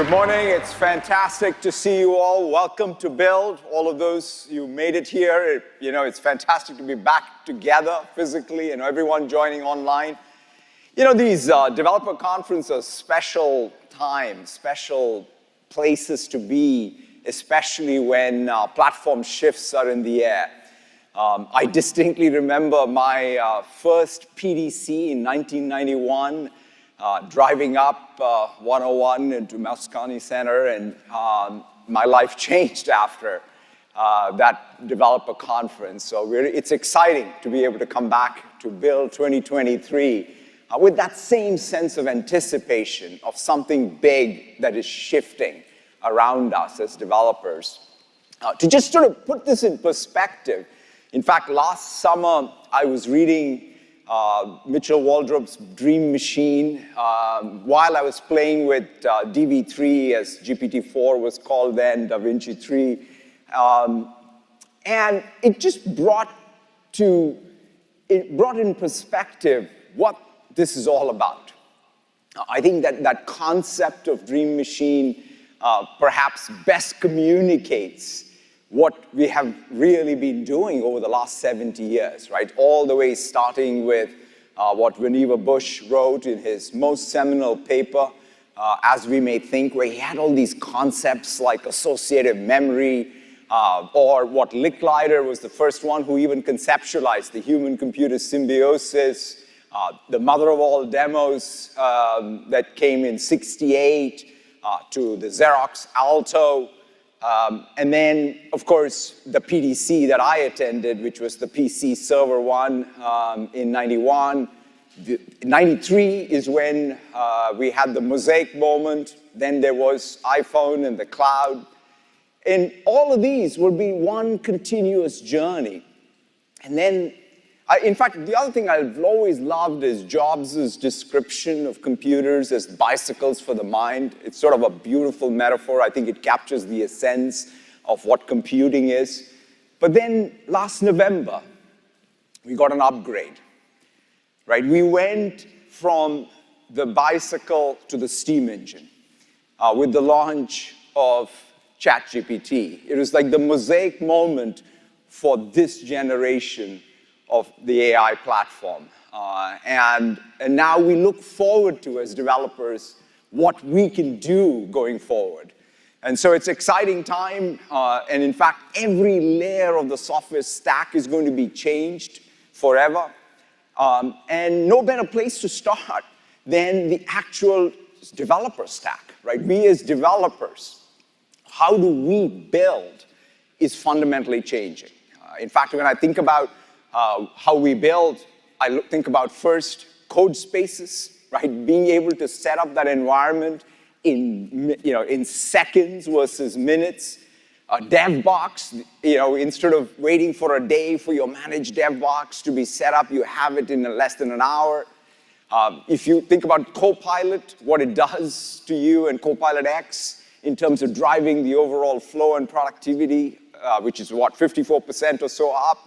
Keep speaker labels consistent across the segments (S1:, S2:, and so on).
S1: Good morning. It's fantastic to see you all. Welcome to Build. All of those, you made it here. It's fantastic to be back together physically and everyone joining online. These developer conferences are special times, special places to be, especially when platform shifts are in the air. I distinctly remember my first PDC in 1991, driving up 101 into Moscone Center, and my life changed after that developer conference. So it's exciting to be able to come back to Build 2023 with that same sense of anticipation of something big that is shifting around us as developers. To just sort of put this in perspective, in fact, last summer I was reading Mitchell Waldrop's Dream Machine while I was playing with DV3, as GPT-4 was called then, DaVinci 3. And it just brought in perspective what this is all about. I think that concept of Dream Machine perhaps best communicates what we have really been doing over the last 70 years, right? All the way starting with what Vannevar Bush wrote in his most seminal paper, As We May Think, where he had all these concepts like associative memory, or what Licklider was the first one who even conceptualized the human-computer symbiosis, the mother of all demos that came in '68, to the Xerox Alto, and then, of course, the PDC that I attended, which was the PC Server 1 in '91. 93 is when we had the Mosaic moment. Then there was iPhone and the cloud. And all of these will be one continuous journey. And then, in fact, the other thing I've always loved is Jobs' description of computers as bicycles for the mind. It's sort of a beautiful metaphor. I think it captures the essence of what computing is. But then last November, we got an upgrade, right? We went from the bicycle to the steam engine with the launch of ChatGPT. It was like the Mosaic moment for this generation of the AI platform. And now we look forward to, as developers, what we can do going forward. And so it's an exciting time. And in fact, every layer of the software stack is going to be changed forever. And no better place to start than the actual developer stack, right? We as developers, how do we build is fundamentally changing. In fact, when I think about how we build, I think about first code spaces, right? Being able to set up that environment in seconds versus minutes. DevBox, instead of waiting for a day for your managed DevBox to be set up, you have it in less than an hour. If you think about Copilot, what it does to you and Copilot X in terms of driving the overall flow and productivity, which is what, 54% or so up.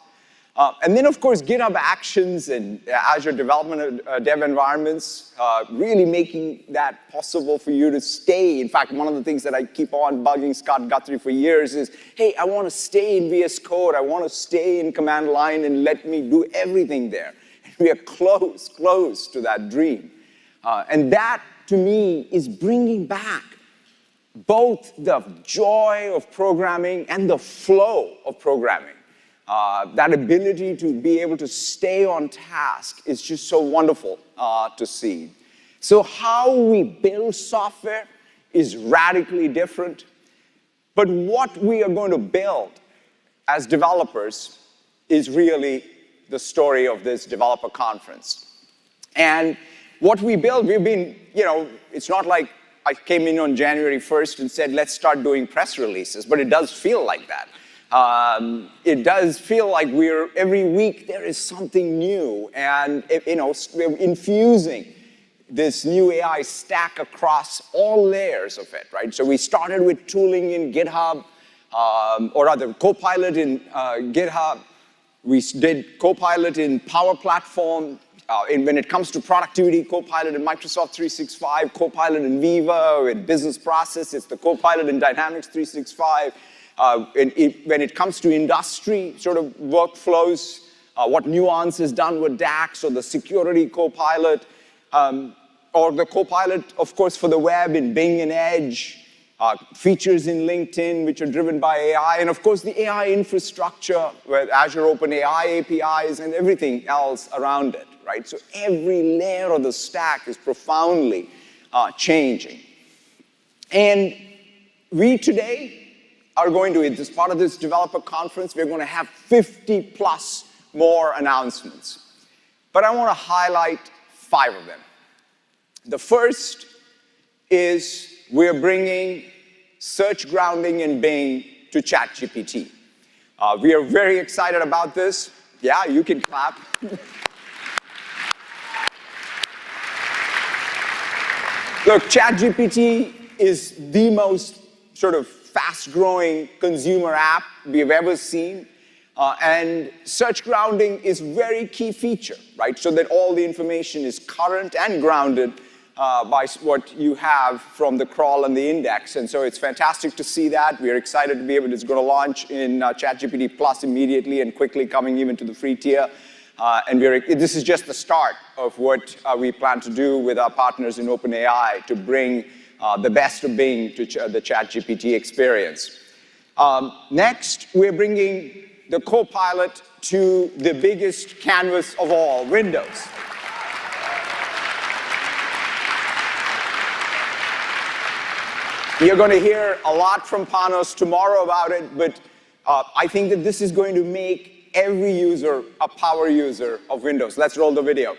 S1: And then, of course, GitHub Actions and Azure development dev environments, really making that possible for you to stay. In fact, one of the things that I keep on bugging Scott Guthrie for years is, hey, I want to stay in VS Code. I want to stay in command line and let me do everything there. And we are close to that dream. And that, to me, is bringing back both the joy of programming and the flow of programming. That ability to be able to stay on task is just so wonderful to see. So how we build software is radically different. But what we are going to build as developers is really the story of this developer conference. And what we build, we've been, it's not like I came in on January 1st and said, let's start doing press releases, but it does feel like that. It does feel like every week there is something new, and we're infusing this new AI stack across all layers of it, right? So we started with tooling in GitHub, or rather Copilot in GitHub. We did Copilot in Power Platform. when it comes to productivity, Copilot in Microsoft 365, Copilot in Viva, in business process, it's the Copilot in Dynamics 365. When it comes to industry sort of workflows, what Nuance is done with DAX, or the security Copilot, or the Copilot, of course, for the web in Bing and Edge, features in LinkedIn, which are driven by AI, and of course, the AI infrastructure, with Azure OpenAI APIs and everything else around it, right? So every layer of the stack is profoundly changing. And we today are going to, as part of this developer conference, we're going to have 50+ more announcements. But I want to highlight 5 of them. The first is we're bringing search grounding in Bing to ChatGPT. We are very excited about this. Yeah, you can clap. Look, ChatGPT is the most sort of fast-growing consumer app we've ever seen. And search grounding is a very key feature, right? So that all the information is current and grounded by what you have from the crawl and the index. And so it's fantastic to see that. We're excited to be able to, it's going to launch in ChatGPT Plus immediately and quickly coming even to the free tier. And this is just the start of what we plan to do with our partners in OpenAI to bring the best of Bing to the ChatGPT experience. Next, we're bringing the Copilot to the biggest canvas of all, Windows. You're going to hear a lot from Panos tomorrow about it, but I think that this is going to make every user a power user of Windows. Let's roll the video.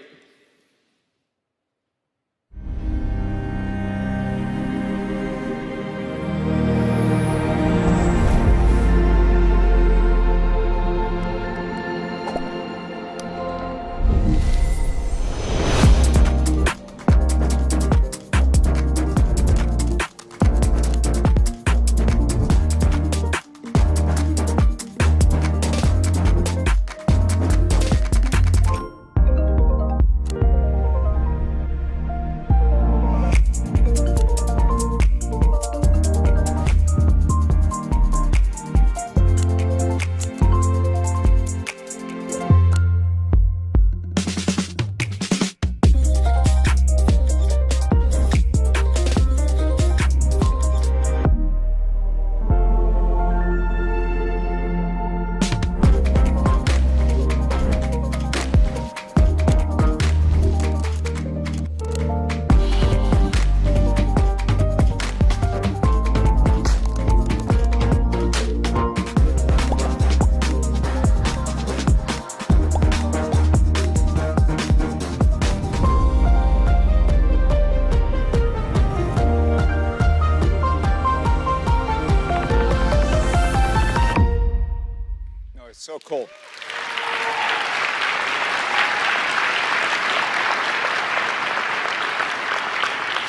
S1: So cool.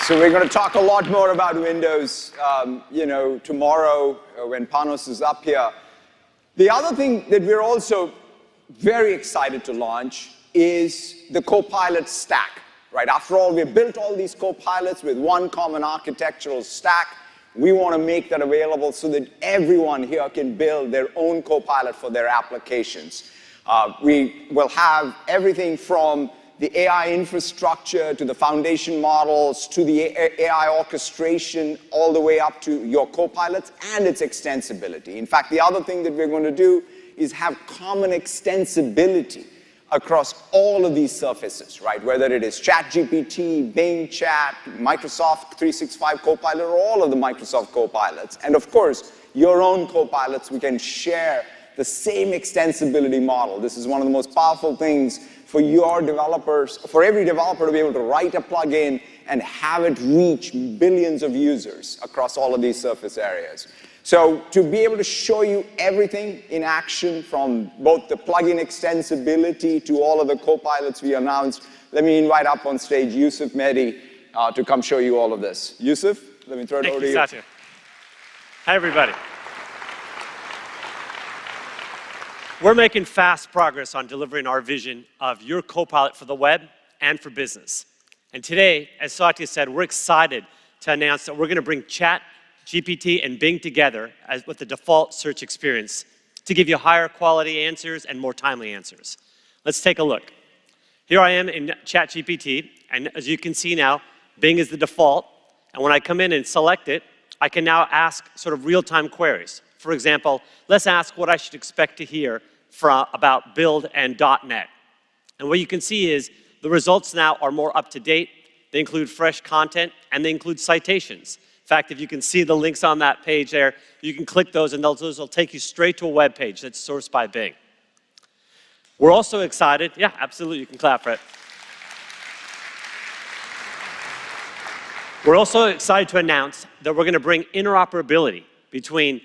S1: So we're going to talk a lot more about Windows, tomorrow when Panos is up here. The other thing that we're also very excited to launch is the Copilot stack, right? After all, we built all these Copilots with one common architectural stack. We want to make that available so that everyone here can build their own Copilot for their applications. We will have everything from the AI infrastructure to the foundation models to the AI orchestration all the way up to your Copilots and its extensibility. In fact, the other thing that we're going to do is have common extensibility across all of these surfaces, right? Whether it is ChatGPT, Bing Chat, Microsoft 365 Copilot, or all of the Microsoft Copilots. And of course, your own Copilots, we can share the same extensibility model. This is one of the most powerful things for your developers, for every developer to be able to write a plugin and have it reach billions of users across all of these surface areas. So to be able to show you everything in action, from both the plugin extensibility to all of the Copilots we announced, let me invite up on stage Yusuf Mehdi to come show you all of this. Yusuf, let me throw it over to you.
S2: Thank you, Satya. Hi, everybody. We're making fast progress on delivering our vision of your Copilot for the web and for business. And today, as Satya said, we're excited to announce that we're going to bring Chat, GPT, and Bing together with the default search experience to give you higher quality answers and more timely answers. Let's take a look. Here I am in Chat GPT, and as you can see now, Bing is the default. And when I come in and select it, I can now ask sort of real-time queries. For example, let's ask what I should expect to hear about build and .NET. And what you can see is the results now are more up-to-date. They include fresh content, and they include citations. In fact, if you can see the links on that page there, you can click those, and those will take you straight to a web page that's sourced by Bing. We're also excited. Yeah, absolutely, you can clap for it. We're also excited to announce that we're going to bring interoperability between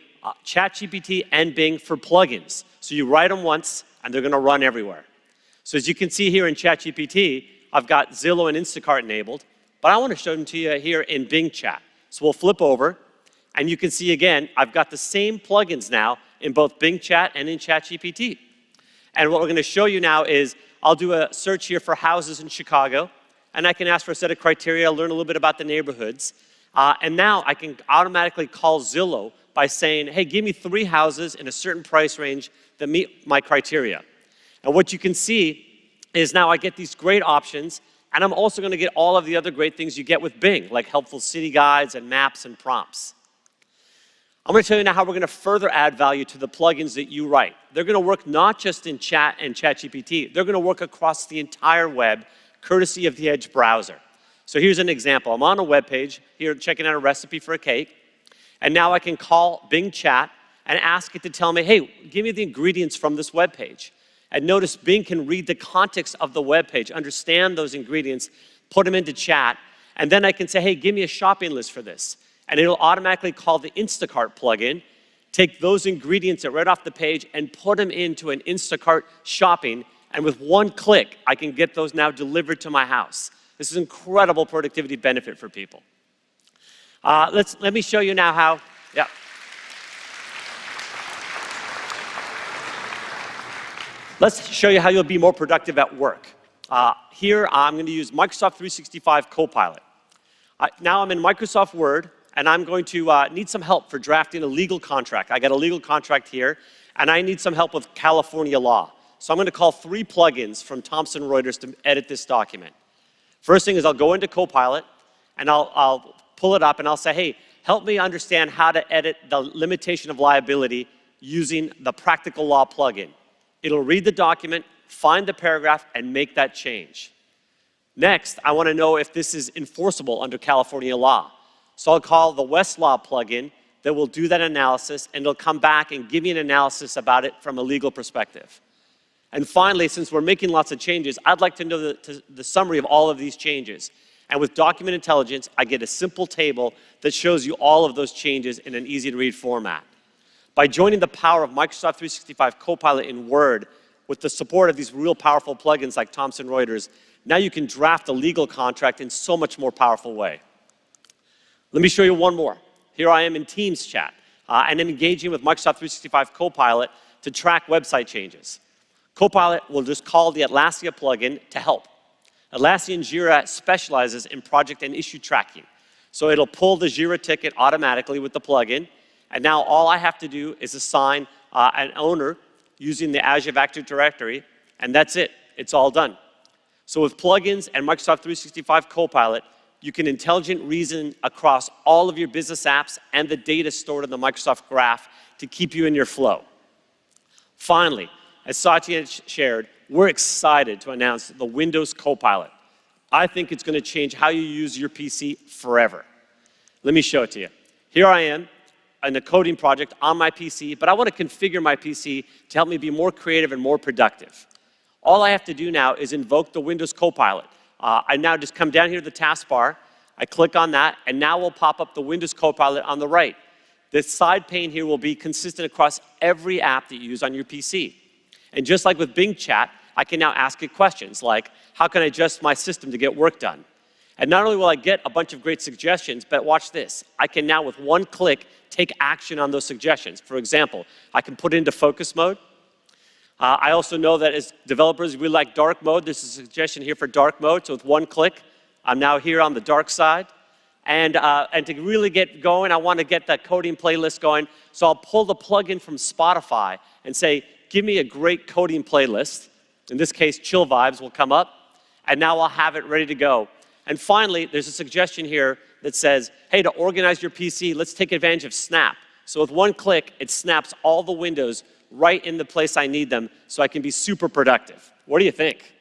S2: ChatGPT and Bing for plugins. So you write them once, and they're going to run everywhere. So as you can see here in ChatGPT, I've got Zillow and Instacart enabled, but I want to show them to you here in Bing Chat. So we'll flip over, and you can see again, I've got the same plugins now in both Bing Chat and in ChatGPT. And what we're going to show you now is I'll do a search here for houses in Chicago, and I can ask for a set of criteria, learn a little bit about the neighborhoods. And now I can automatically call Zillow by saying, hey, give me 3 houses in a certain price range that meet my criteria. And what you can see is now I get these great options, and I'm also going to get all of the other great things you get with Bing, like helpful city guides and maps and prompts. I'm going to tell you now how we're going to further add value to the plugins that you write. They're going to work not just in Chat and ChatGPT. They're going to work across the entire web, courtesy of the Edge browser. So here's an example. I'm on a web page here checking out a recipe for a cake, and now I can call Bing Chat and ask it to tell me, hey, give me the ingredients from this web page. And notice Bing can read the context of the web page, understand those ingredients, put them into Chat, and then I can say, hey, give me a shopping list for this. And it'll automatically call the Instacart plugin, take those ingredients right off the page and put them into an Instacart shopping, and with one click, I can get those now delivered to my house. This is incredible productivity benefit for people. Let me show you now how, yeah. Let's show you how you'll be more productive at work. Here, I'm going to use Microsoft 365 Copilot. Now I'm in Microsoft Word, and I'm going to need some help for drafting a legal contract. I got a legal contract here, and I need some help with California law. So I'm going to call 3 plugins from Thomson Reuters to edit this document. First thing is I'll go into Copilot, and I'll pull it up, and I'll say, hey, help me understand how to edit the limitation of liability using the Practical Law plugin. It'll read the document, find the paragraph, and make that change. Next, I want to know if this is enforceable under California law. So I'll call the Westlaw plugin that will do that analysis, and it'll come back and give me an analysis about it from a legal perspective. And finally, since we're making lots of changes, I'd like to know the summary of all of these changes. And with Document Intelligence, I get a simple table that shows you all of those changes in an easy-to-read format. By joining the power of Microsoft 365 Copilot in Word with the support of these real powerful plugins like Thomson Reuters, now you can draft a legal contract in so much more powerful way. Let me show you one more. Here I am in Teams chat, and I'm engaging with Microsoft 365 Copilot to track website changes. Copilot will just call the Atlassian plugin to help. Atlassian Jira specializes in project and issue tracking. So it'll pull the Jira ticket automatically with the plugin, and now all I have to do is assign an owner using the Azure Active Directory, and that's it. It's all done. So with plugins and Microsoft 365 Copilot, you can intelligent reason across all of your business apps and the data stored in the Microsoft Graph to keep you in your flow. Finally, as Satya shared, we're excited to announce the Windows Copilot. I think it's going to change how you use your PC forever. Let me show it to you. Here I am in a coding project on my PC, but I want to configure my PC to help me be more creative and more productive. All I have to do now is invoke the Windows Copilot. I now just come down here to the taskbar, I click on that, and now we'll pop up the Windows Copilot on the right. This side pane here will be consistent across every app that you use on your PC. And just like with Bing Chat, I can now ask it questions like, how can I adjust my system to get work done? And not only will I get a bunch of great suggestions, but watch this. I can now, with one click, take action on those suggestions. For example, I can put it into focus mode. I also know that as developers, we like dark mode. There's a suggestion here for dark mode. So with one click, I'm now here on the dark side. And to really get going, I want to get that coding playlist going. So I'll pull the plugin from Spotify and say, give me a great coding playlist. In this case, Chill Vibes will come up. And now I'll have it ready to go. And finally, there's a suggestion here that says, hey, to organize your PC, let's take advantage of Snap. So with one click, it snaps all the windows right in the place I need them so I can be super productive. What do you think?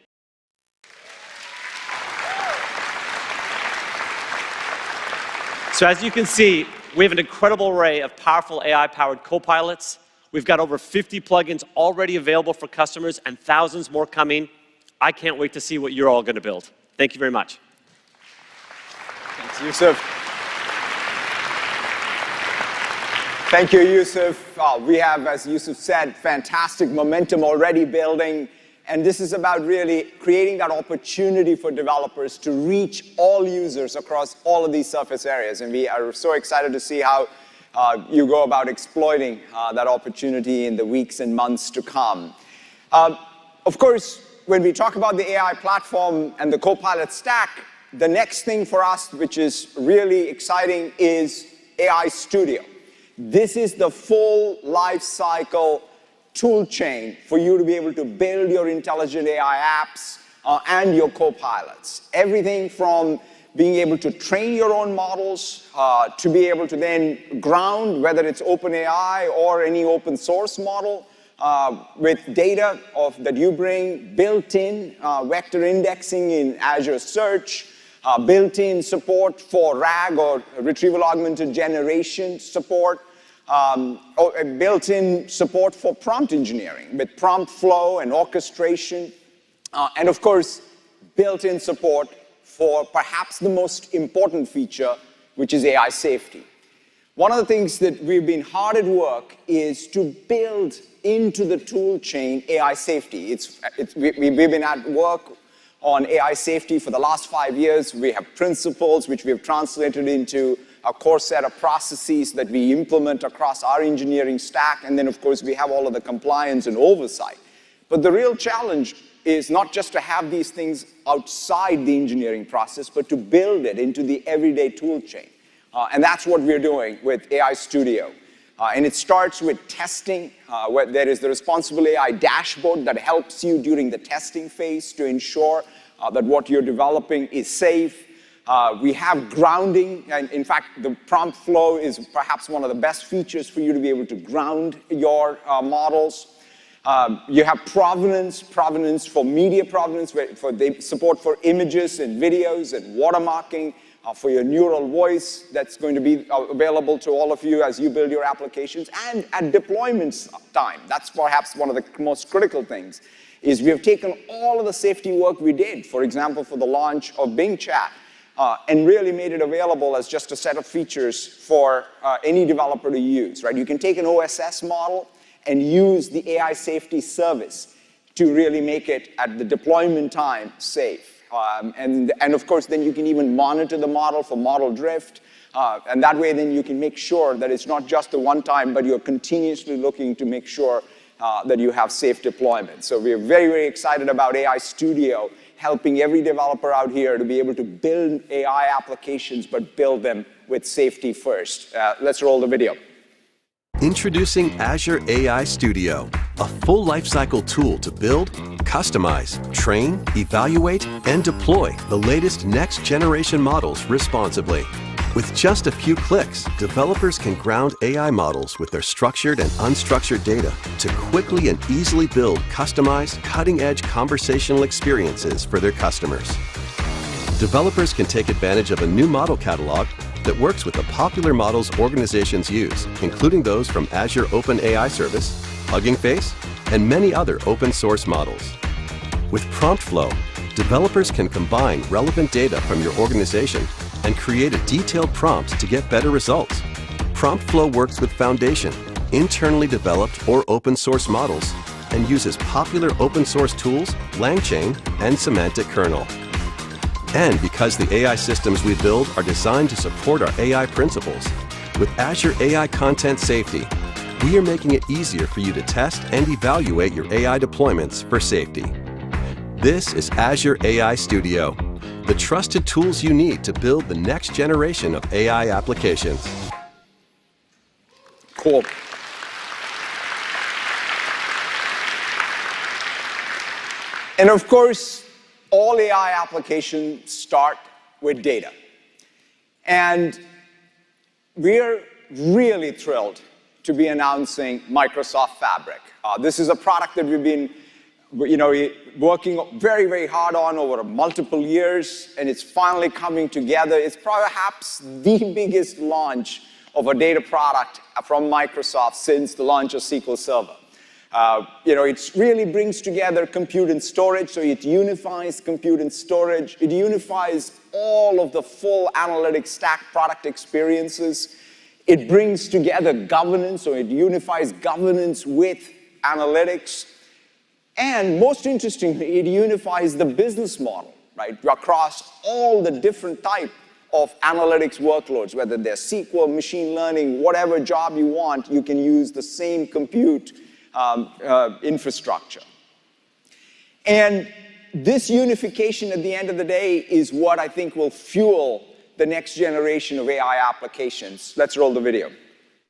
S2: So as you can see, we have an incredible array of powerful AI-powered copilots. We've got over 50 plugins already available for customers and thousands more coming. I can't wait to see what you're all going to build. Thank you very much.
S1: Thanks, Yusuf. Thank you, Yusuf. We have, as Yusuf said, fantastic momentum already building. And this is about really creating that opportunity for developers to reach all users across all of these surface areas. And we are so excited to see how you go about exploiting that opportunity in the weeks and months to come. Of course, when we talk about the AI platform and the Copilot stack, the next thing for us, which is really exciting, is AI Studio. This is the full life cycle tool chain for you to be able to build your intelligent AI apps and your copilots. Everything from being able to train your own models to be able to then ground, whether it's OpenAI or any open source model, with data that you bring, built-in vector indexing in Azure Search, built-in support for RAG or retrieval augmented generation support, built-in support for prompt engineering with prompt flow and orchestration, and of course, built-in support for perhaps the most important feature, which is AI safety. One of the things that we've been hard at work is to build into the tool chain AI safety. We've been at work on AI safety for the last 5 years. We have principles which we have translated into a core set of processes that we implement across our engineering stack. And then, of course, we have all of the compliance and oversight. But the real challenge is not just to have these things outside the engineering process, but to build it into the everyday tool chain. And that's what we're doing with AI Studio. And it starts with testing, where there is the responsible AI dashboard that helps you during the testing phase to ensure that what you're developing is safe. We have grounding, and in fact, the prompt flow is perhaps one of the best features for you to be able to ground your models. You have provenance for media provenance, for the support for images and videos and watermarking, for your neural voice that's going to be available to all of you as you build your applications, and at deployment time. That's perhaps one of the most critical things, is we have taken all of the safety work we did, for example, for the launch of Bing Chat, and really made it available as just a set of features for any developer to use, right? You can take an OSS model and use the AI safety service to really make it, at the deployment time, safe. And of course, then you can even monitor the model for model drift. And that way, then you can make sure that it's not just the one time, but you're continuously looking to make sure that you have safe deployment. So we're very, very excited about AI Studio, helping every developer out here to be able to build AI applications, but build them with safety first. Let's roll the video.
S3: Introducing Azure AI Studio, a full lifecycle tool to build, customize, train, evaluate, and deploy the latest next-generation models responsibly. With just a few clicks, developers can ground AI models with their structured and unstructured data to quickly and easily build customized, cutting-edge conversational experiences for their customers. Developers can take advantage of a new model catalog that works with the popular models organizations use, including those from Azure OpenAI Service, Hugging Face, and many other open source models. With Prompt Flow, developers can combine relevant data from your organization and create a detailed prompt to get better results. Prompt Flow works with Foundation, internally developed or open source models, and uses popular open source tools, LangChain, and Semantic Kernel. And because the AI systems we build are designed to support our AI principles, with Azure AI Content Safety, we are making it easier for you to test and evaluate your AI deployments for safety. This is Azure AI Studio, the trusted tools you need to build the next generation of AI applications.
S1: Cool. And of course, all AI applications start with data. And we're really thrilled to be announcing Microsoft Fabric. This is a product that we've been working very, very hard on over multiple years, and it's finally coming together. It's perhaps the biggest launch of a data product from Microsoft since the launch of SQL Server. It really brings together compute and storage, so it unifies compute and storage. It unifies all of the full analytics stack product experiences. It brings together governance, so it unifies governance with analytics. And most interestingly, it unifies the business model, right, across all the different types of analytics workloads, whether they're SQL, machine learning, whatever job you want, you can use the same compute infrastructure. And this unification at the end of the day is what I think will fuel the next generation of AI applications. Let's roll the video.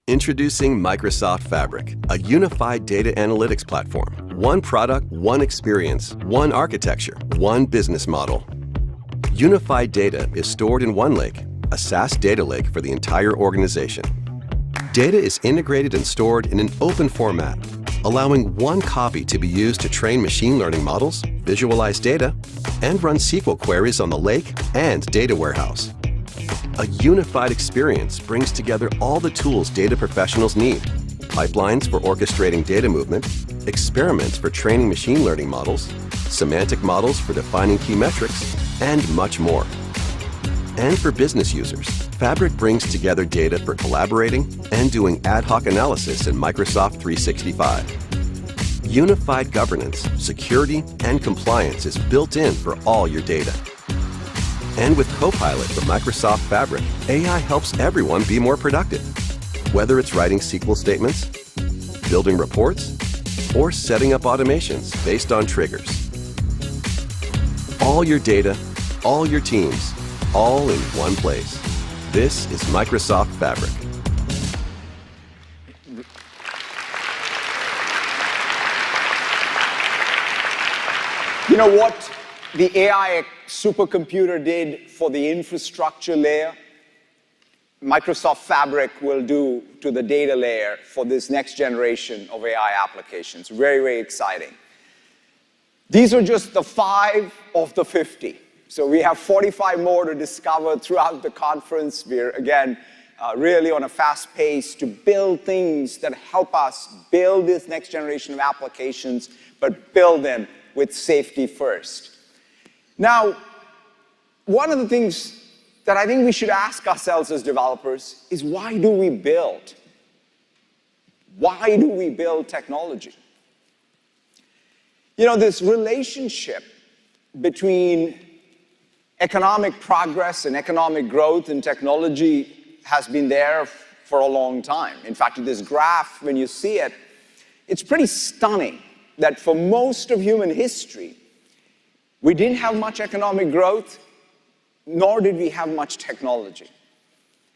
S3: Introducing Microsoft Fabric, a unified data analytics platform. One product, one experience, one architecture, one business model. Unified data is stored in one lake, a SaaS data lake for the entire organization. Data is integrated and stored in an open format, allowing one copy to be used to train machine learning models, visualize data, and run SQL queries on the lake and data warehouse. A unified experience brings together all the tools data professionals need: pipelines for orchestrating data movement, experiments for training machine learning models, semantic models for defining key metrics, and much more. And for business users, Fabric brings together data for collaborating and doing ad hoc analysis in Microsoft 365. Unified governance, security, and compliance is built in for all your data. And with Copilot from Microsoft Fabric, AI helps everyone be more productive. Whether it's writing SQL statements, building reports, or setting up automations based on triggers. All your data, all your teams, all in one place. This is Microsoft Fabric.
S1: You know what the AI supercomputer did for the infrastructure layer? Microsoft Fabric will do to the data layer for this next generation of AI applications. Very, very exciting. These are just the 5 of the 50. So we have 45 more to discover throughout the conference. We're, again, really on a fast pace to build things that help us build this next generation of applications, but build them with safety first. Now, one of the things that I think we should ask ourselves as developers is, why do we build? Why do we build technology? This relationship between economic progress and economic growth and technology has been there for a long time. In fact, this graph, when you see it, it's pretty stunning that for most of human history, we didn't have much economic growth, nor did we have much technology.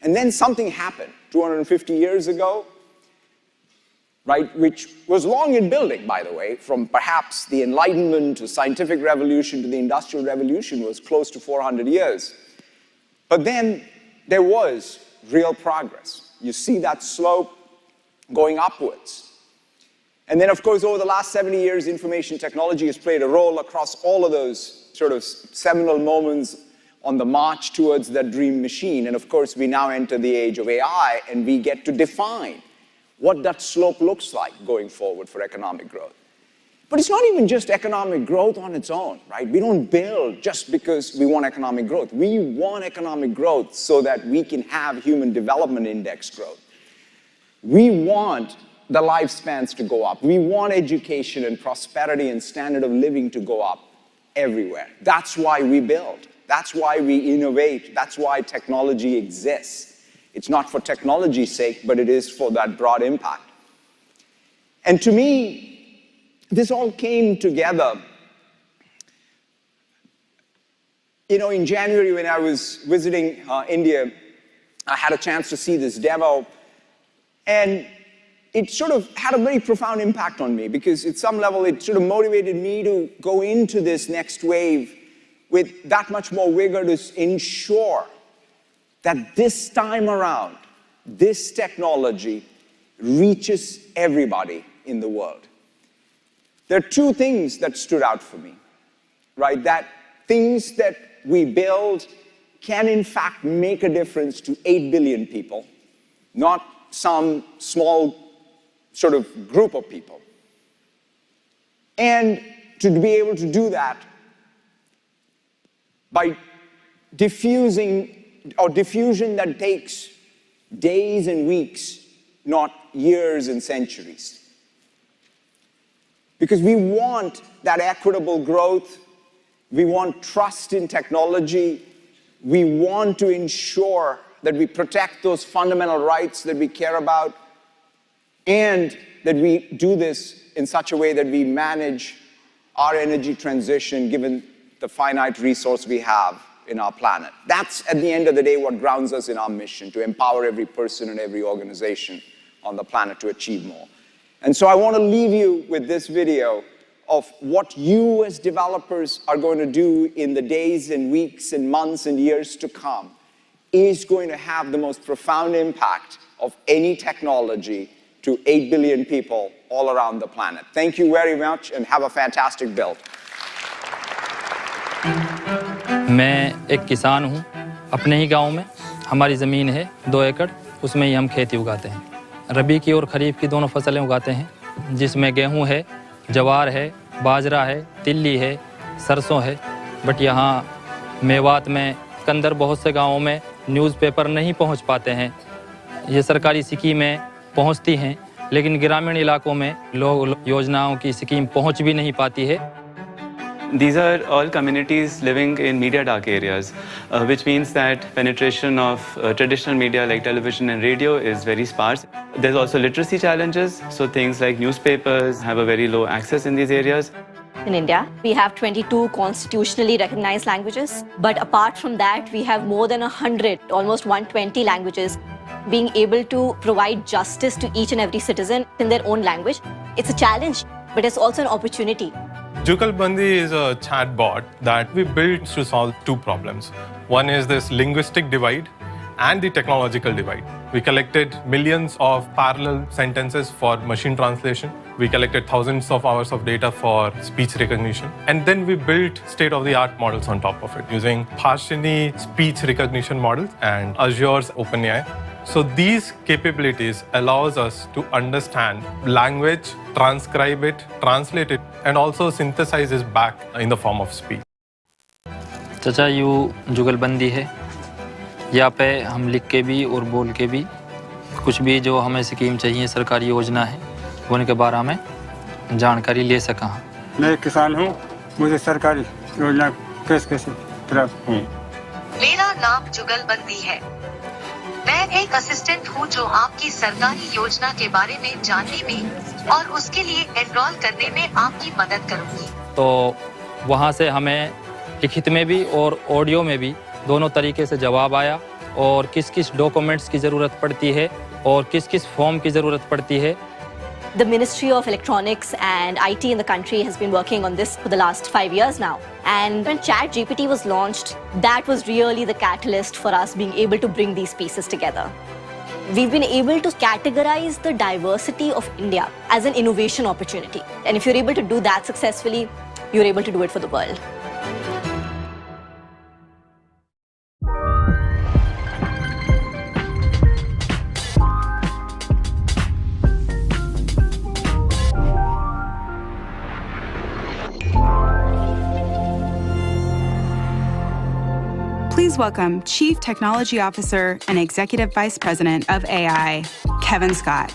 S1: And then something happened 250 years ago, right, which was long in building, by the way, from perhaps the Enlightenment to scientific revolution to the Industrial Revolution was close to 400 years. But then there was real progress. You see that slope going upwards. And then, of course, over the last 70 years, information technology has played a role across all of those sort of seminal moments on the march towards that dream machine. And of course, we now enter the age of AI, and we get to define what that slope looks like going forward for economic growth. But it's not even just economic growth on its own, right? We don't build just because we want economic growth. We want economic growth so that we can have human development index growth. We want the lifespans to go up. We want education and prosperity and standard of living to go up everywhere. That's why we build. That's why we innovate. That's why technology exists. It's not for technology's sake, but it is for that broad impact. And to me, this all came together. You know, in January when I was visiting India, I had a chance to see this demo, and it sort of had a very profound impact on me because at some level it sort of motivated me to go into this next wave with that much more vigor to ensure that this time around, this technology reaches everybody in the world. There are two things that stood out for me, right? That things that we build can in fact make a difference to 8 billion people, not some small sort of group of people. And to be able to do that by diffusion that takes days and weeks, not years and centuries. Because we want that equitable growth, we want trust in technology, we want to ensure that we protect those fundamental rights that we care about, and that we do this in such a way that we manage our energy transition given the finite resource we have in our planet. That's, at the end of the day, what grounds us in our mission, to empower every person and every organization on the planet to achieve more. And so I want to leave you with this video of what you as developers are going to do in the days and weeks and months and years to come is going to have the most profound impact of any technology to 8 billion people all around the planet. Thank you very much and have a fantastic build.
S4: मैं एक किसान हूँ अपने ही गांव में हमारी ज़मीन है 2 एकड़ उसमें ही हम खेती उगाते हैं रबी की और खरीफ की दोनों फसलें उगाते हैं जिसमें गेहूँ है जवार है बाजरा है तिल्ली है सरसों है बट यहाँ मेवात में अंदर बहुत से गांवों में न्यूज़पेपर नहीं पहुँच पाते हैं ये सरकारी स्कीमें पहुँचती हैं लेकिन ग्रामीण इलाकों में लोग योजनाओं की स्कीम पहुँच भी नहीं पाती है
S5: These are all communities living in media dark areas, which means that penetration of traditional media like television and radio is very sparse. There's also literacy challenges, so things like newspapers have a very low access in these areas.
S6: In India, we have 22 constitutionally recognized languages, but apart from that, we have more than 100, almost 120 languages. Being able to provide justice to each and every citizen in their own language, it's a challenge, but it's also an opportunity.
S7: Jugalbandi is a chatbot that we built to solve 2 problems. One is this linguistic divide and the technological divide. We collected millions of parallel sentences for machine translation. We collected thousands of hours of data for speech recognition. And then we built state-of-the-art models on top of it using Parsini speech recognition models and Azure's OpenAI. So these capabilities allows us to understand language, transcribe it, translate it, and also synthesize it back in the form of speech.
S4: चाचा you जुगलबंदी है यहाँ पे हम लिख के भी और बोल के भी कुछ भी जो हमें स्कीम चाहिए सरकारी योजना है उनके बारे में जानकारी ले सका
S8: मैं किसान हूँ मुझे सरकारी योजना कैसे प्राप्त हुई
S9: मेरा नाम जुगलबंदी है मैं एक असिस्टेंट हूँ जो आपकी सरकारी योजना के बारे में जानने में और उसके लिए एनरोल करने में आपकी मदद करूँगी
S4: तो वहाँ से हमें लिखित में भी और ऑडियो में भी दोनों तरीके से जवाब आया और किस-किस डॉक्यूमेंट्स की ज़रूरत पड़ती है और किस-किस फॉर्म की ज़रूरत पड़ती है
S6: The Ministry of Electronics and IT in the country has been working on this for the last 5 years now. And when ChatGPT was launched, that was really the catalyst for us being able to bring these pieces together. We've been able to categorize the diversity of India as an innovation opportunity. And if you're able to do that successfully, you're able to do it for the world.
S10: Please welcome Chief Technology Officer and Executive Vice President of AI, Kevin Scott.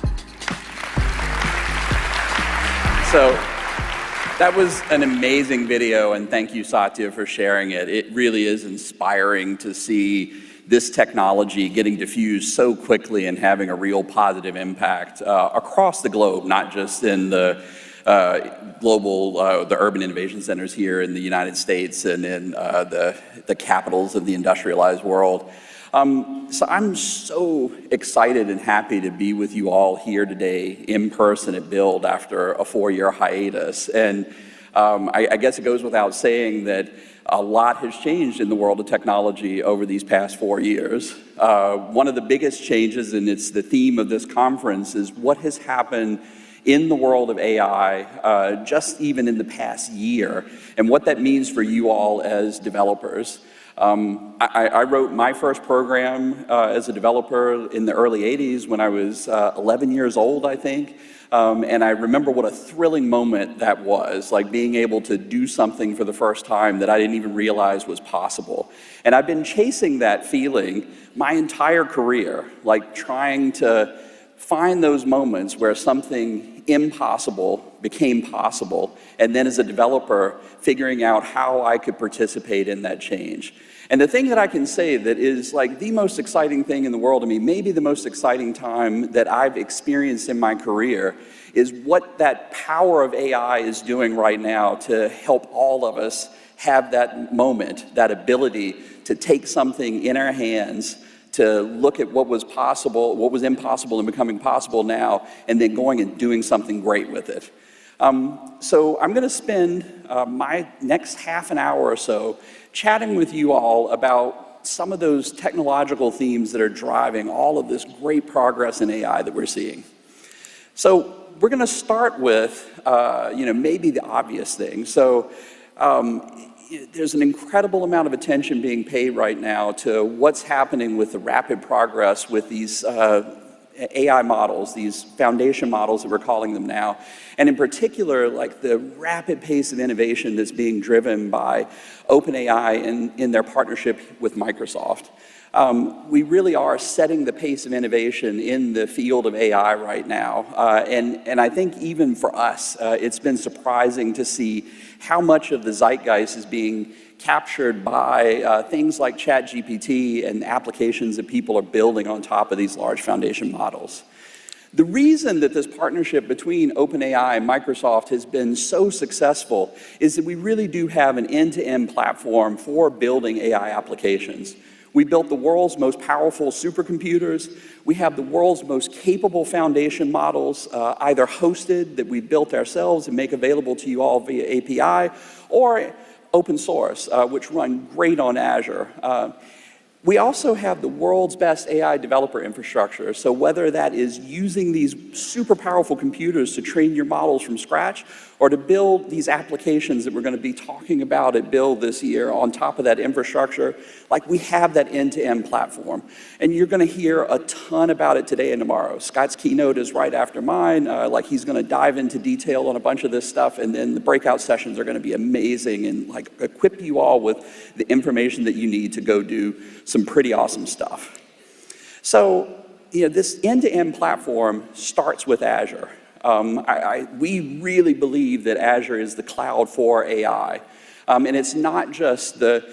S11: So that was an amazing video, and thank you, Satya, for sharing it. It really is inspiring to see this technology getting diffused so quickly and having a real positive impact across the globe, not just in the the urban innovation centers here in the United States and in the capitals of the industrialized world. So I'm so excited and happy to be with you all here today in person at Build after a 4-year hiatus. And I guess it goes without saying that a lot has changed in the world of technology over these past 4 years. One of the biggest changes, and it's the theme of this conference, is what has happened in the world of AI just even in the past year, and what that means for you all as developers. I wrote my first program as a developer in the early 80s when I was 11 years old, I think. And I remember what a thrilling moment that was, like being able to do something for the first time that I didn't even realize was possible. And I've been chasing that feeling my entire career, like trying to find those moments where something impossible became possible, and then as a developer, figuring out how I could participate in that change. And the thing that I can say that is like the most exciting thing in the world to me, maybe the most exciting time that I've experienced in my career, is what that power of AI is doing right now to help all of us have that moment, that ability to take something in our hands, to look at what was possible, what was impossible and becoming possible now, and then going and doing something great with it. So I'm going to spend my next half an hour or so chatting with you all about some of those technological themes that are driving all of this great progress in AI that we're seeing. So we're going to start with, maybe the obvious thing. So there's an incredible amount of attention being paid right now to what's happening with the rapid progress with these AI models, these foundation models that we're calling them now, and in particular, like the rapid pace of innovation that's being driven by OpenAI in their partnership with Microsoft. We really are setting the pace of innovation in the field of AI right now. And I think even for us, it's been surprising to see how much of the zeitgeist is being captured by things like ChatGPT and applications that people are building on top of these large foundation models. The reason that this partnership between OpenAI and Microsoft has been so successful is that we really do have an end-to-end platform for building AI applications. We built the world's most powerful supercomputers. We have the world's most capable foundation models, either hosted that we built ourselves and make available to you all via API, or open source, which run great on Azure. We also have the world's best AI developer infrastructure. So whether that is using these super powerful computers to train your models from scratch, or to build these applications that we're going to be talking about at Build this year on top of that infrastructure, like we have that end-to-end platform. And you're going to hear a ton about it today and tomorrow. Scott's keynote is right after mine. He's going to dive into detail on a bunch of this stuff, and then the breakout sessions are going to be amazing and like equip you all with the information that you need to go do some pretty awesome stuff. So, this end-to-end platform starts with Azure. We really believe that Azure is the cloud for AI. And it's not just the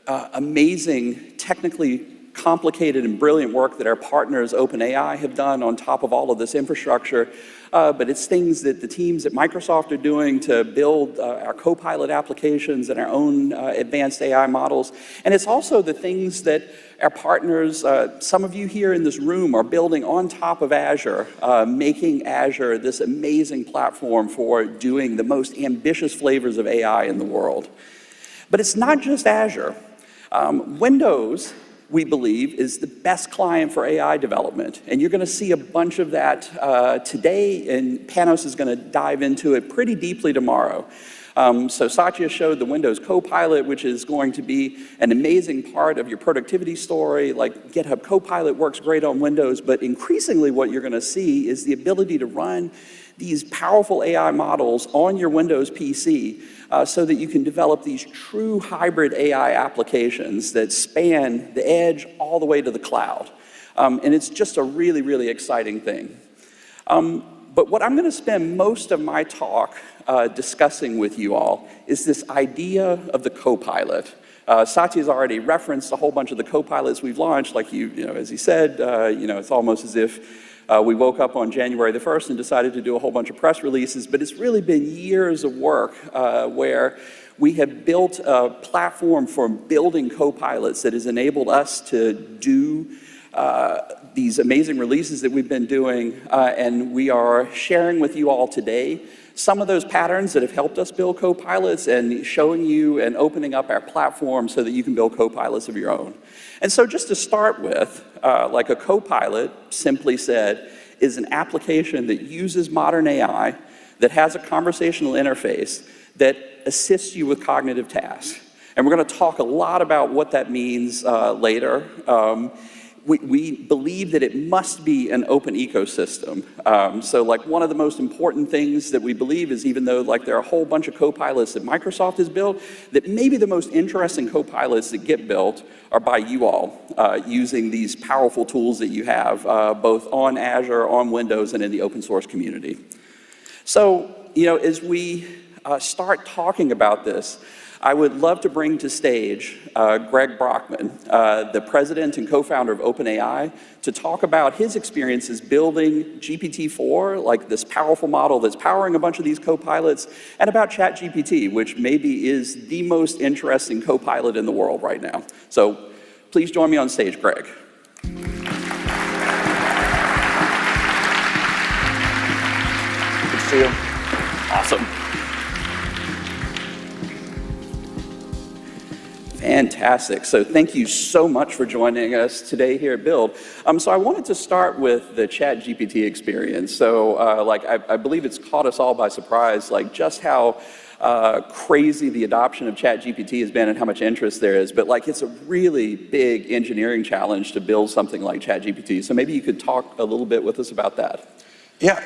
S11: amazing, technically complicated and brilliant work that our partners OpenAI have done on top of all of this infrastructure, but it's things that the teams at Microsoft are doing to build our Copilot applications and our own advanced AI models. And it's also the things that our partners, some of you here in this room, are building on top of Azure, making Azure this amazing platform for doing the most ambitious flavors of AI in the world. But it's not just Azure. Windows, we believe, is the best client for AI development. And you're going to see a bunch of that today, and Panos is going to dive into it pretty deeply tomorrow. So Satya showed the Windows Copilot, which is going to be an amazing part of your productivity story. Like GitHub Copilot works great on Windows, but increasingly what you're going to see is the ability to run these powerful AI models on your Windows PC so that you can develop these true hybrid AI applications that span the edge all the way to the cloud. And it's just a really, really exciting thing. But what I'm going to spend most of my talk discussing with you all is this idea of the Copilot. Satya's already referenced a whole bunch of the co-pilots we've launched, like as he said, it's almost as if we woke up on January the 1st and decided to do a whole bunch of press releases, but it's really been years of work where we have built a platform for building co-pilots that has enabled us to do these amazing releases that we've been doing, and we are sharing with you all today some of those patterns that have helped us build co-pilots and showing you and opening up our platform so that you can build co-pilots of your own. And so just to start with, like a co-pilot, simply said, is an application that uses modern AI that has a conversational interface that assists you with cognitive tasks. And we're going to talk a lot about what that means later. We believe that it must be an open ecosystem. So like one of the most important things that we believe is, even though like there are a whole bunch of co-pilots that Microsoft has built, that maybe the most interesting co-pilots that get built are by you all, using these powerful tools that you have, both on Azure, on Windows, and in the open source community. So, as we start talking about this, I would love to bring to stage Greg Brockman, the president and co-founder of OpenAI, to talk about his experiences building GPT-4, like this powerful model that's powering a bunch of these co-pilots, and about ChatGPT, which maybe is the most interesting co-pilot in the world right now. So please join me on stage, Greg.
S1: Good to see you.
S11: Awesome. Fantastic. So thank you so much for joining us today here at Build. So I wanted to start with the ChatGPT experience. So I believe it's caught us all by surprise, like just how crazy the adoption of ChatGPT has been and how much interest there is. But like it's a really big engineering challenge to build something like ChatGPT. So maybe you could talk a little bit with us about that.
S12: Yeah,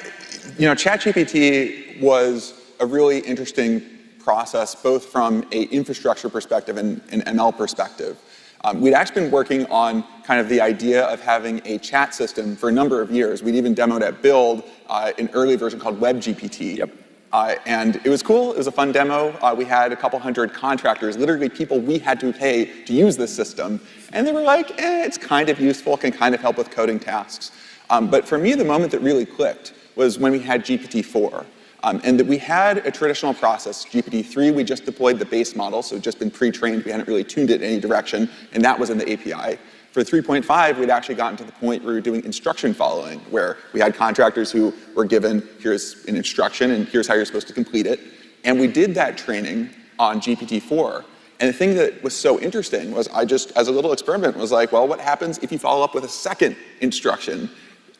S12: ChatGPT was a really interesting process, both from an infrastructure perspective and an ML perspective. We'd actually been working on kind of the idea of having a chat system for a number of years. We'd even demoed at Build an early version called WebGPT.
S11: Yep.
S12: And it was cool. It was a fun demo. We had a couple hundred contractors, literally people we had to pay to use this system. And they were like, it's kind of useful, can kind of help with coding tasks. But for me, the moment that really clicked was when we had GPT-4. And that we had a traditional process. GPT-3, we just deployed the base model, so just been pre-trained. We hadn't really tuned it in any direction, and that was in the API. For 3.5, we'd actually gotten to the point where we were doing instruction following, where we had contractors who were given, here's an instruction, and here's how you're supposed to complete it. And we did that training on GPT-4. And the thing that was so interesting was I just, as a little experiment, was like, well, what happens if you follow up with a second instruction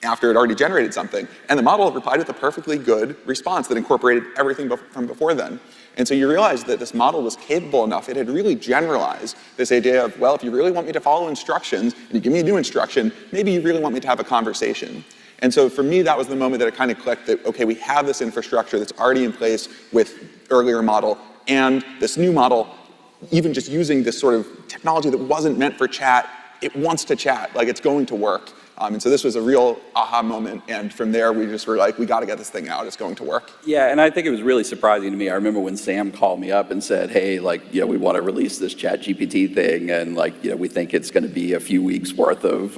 S12: after it already generated something? And the model replied with a perfectly good response that incorporated everything from before then. And so you realize that this model was capable enough. It had really generalized this idea of, well, if you really want me to follow instructions and you give me a new instruction, maybe you really want me to have a conversation. And so for me, that was the moment that it kind of clicked that, okay, we have this infrastructure that's already in place with earlier model, and this new model, even just using this sort of technology that wasn't meant for chat, it wants to chat, like it's going to work. And so this was a real aha moment, and from there we just were like, we got to get this thing out, it's going to work.
S11: Yeah, and I think it was really surprising to me. I remember when Sam called me up and said, hey, we want to release this ChatGPT thing, and we think it's going to be a few weeks worth of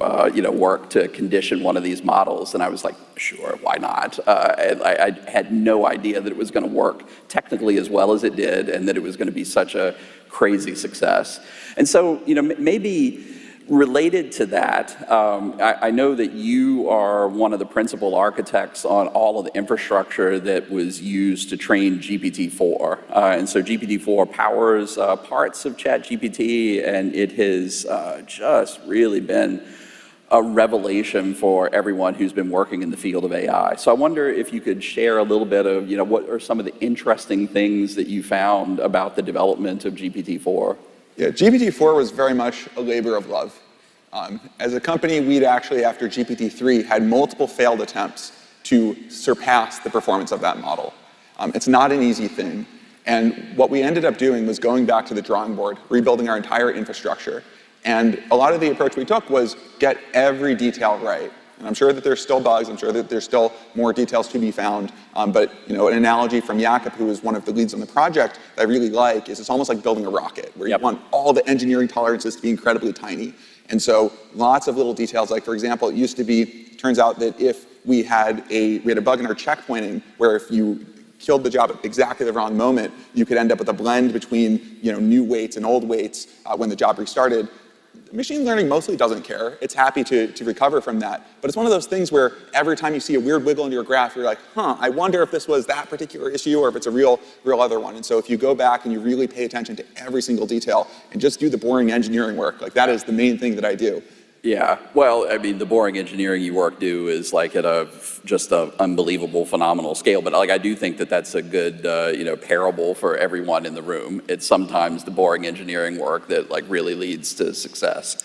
S11: work to condition one of these models. And I was like, sure, why not? And I had no idea that it was going to work technically as well as it did, and that it was going to be such a crazy success. And so, maybe related to that, I know that you are one of the principal architects on all of the infrastructure that was used to train GPT-4. And so GPT-4 powers parts of ChatGPT, and it has just really been a revelation for everyone who's been working in the field of AI. So I wonder if you could share a little bit of, what are some of the interesting things that you found about the development of GPT-4?
S12: Yeah, GPT-4 was very much a labor of love. As a company, we'd actually, after GPT-3, had multiple failed attempts to surpass the performance of that model. It's not an easy thing. And what we ended up doing was going back to the drawing board, rebuilding our entire infrastructure. And a lot of the approach we took was get every detail right. And I'm sure that there's still bugs. I'm sure that there's still more details to be found. But an analogy from Jakob, who is one of the leads on the project, that I really like is it's almost like building a rocket, where you want all the engineering tolerances to be incredibly tiny. And so lots of little details, like for example, it used to be, turns out that if we had a bug in our checkpointing, where if you killed the job at exactly the wrong moment, you could end up with a blend between new weights and old weights when the job restarted. Machine learning mostly doesn't care. It's happy to recover from that. But it's one of those things where every time you see a weird wiggle in your graph, you're like, I wonder if this was that particular issue or if it's a real other one. And so if you go back and you really pay attention to every single detail and just do the boring engineering work, like that is the main thing that I do.
S11: Yeah, well, I mean, the boring engineering work is like at just an unbelievable, phenomenal scale. But like, I do think that that's a good, parable for everyone in the room. It's sometimes the boring engineering work that like really leads to success.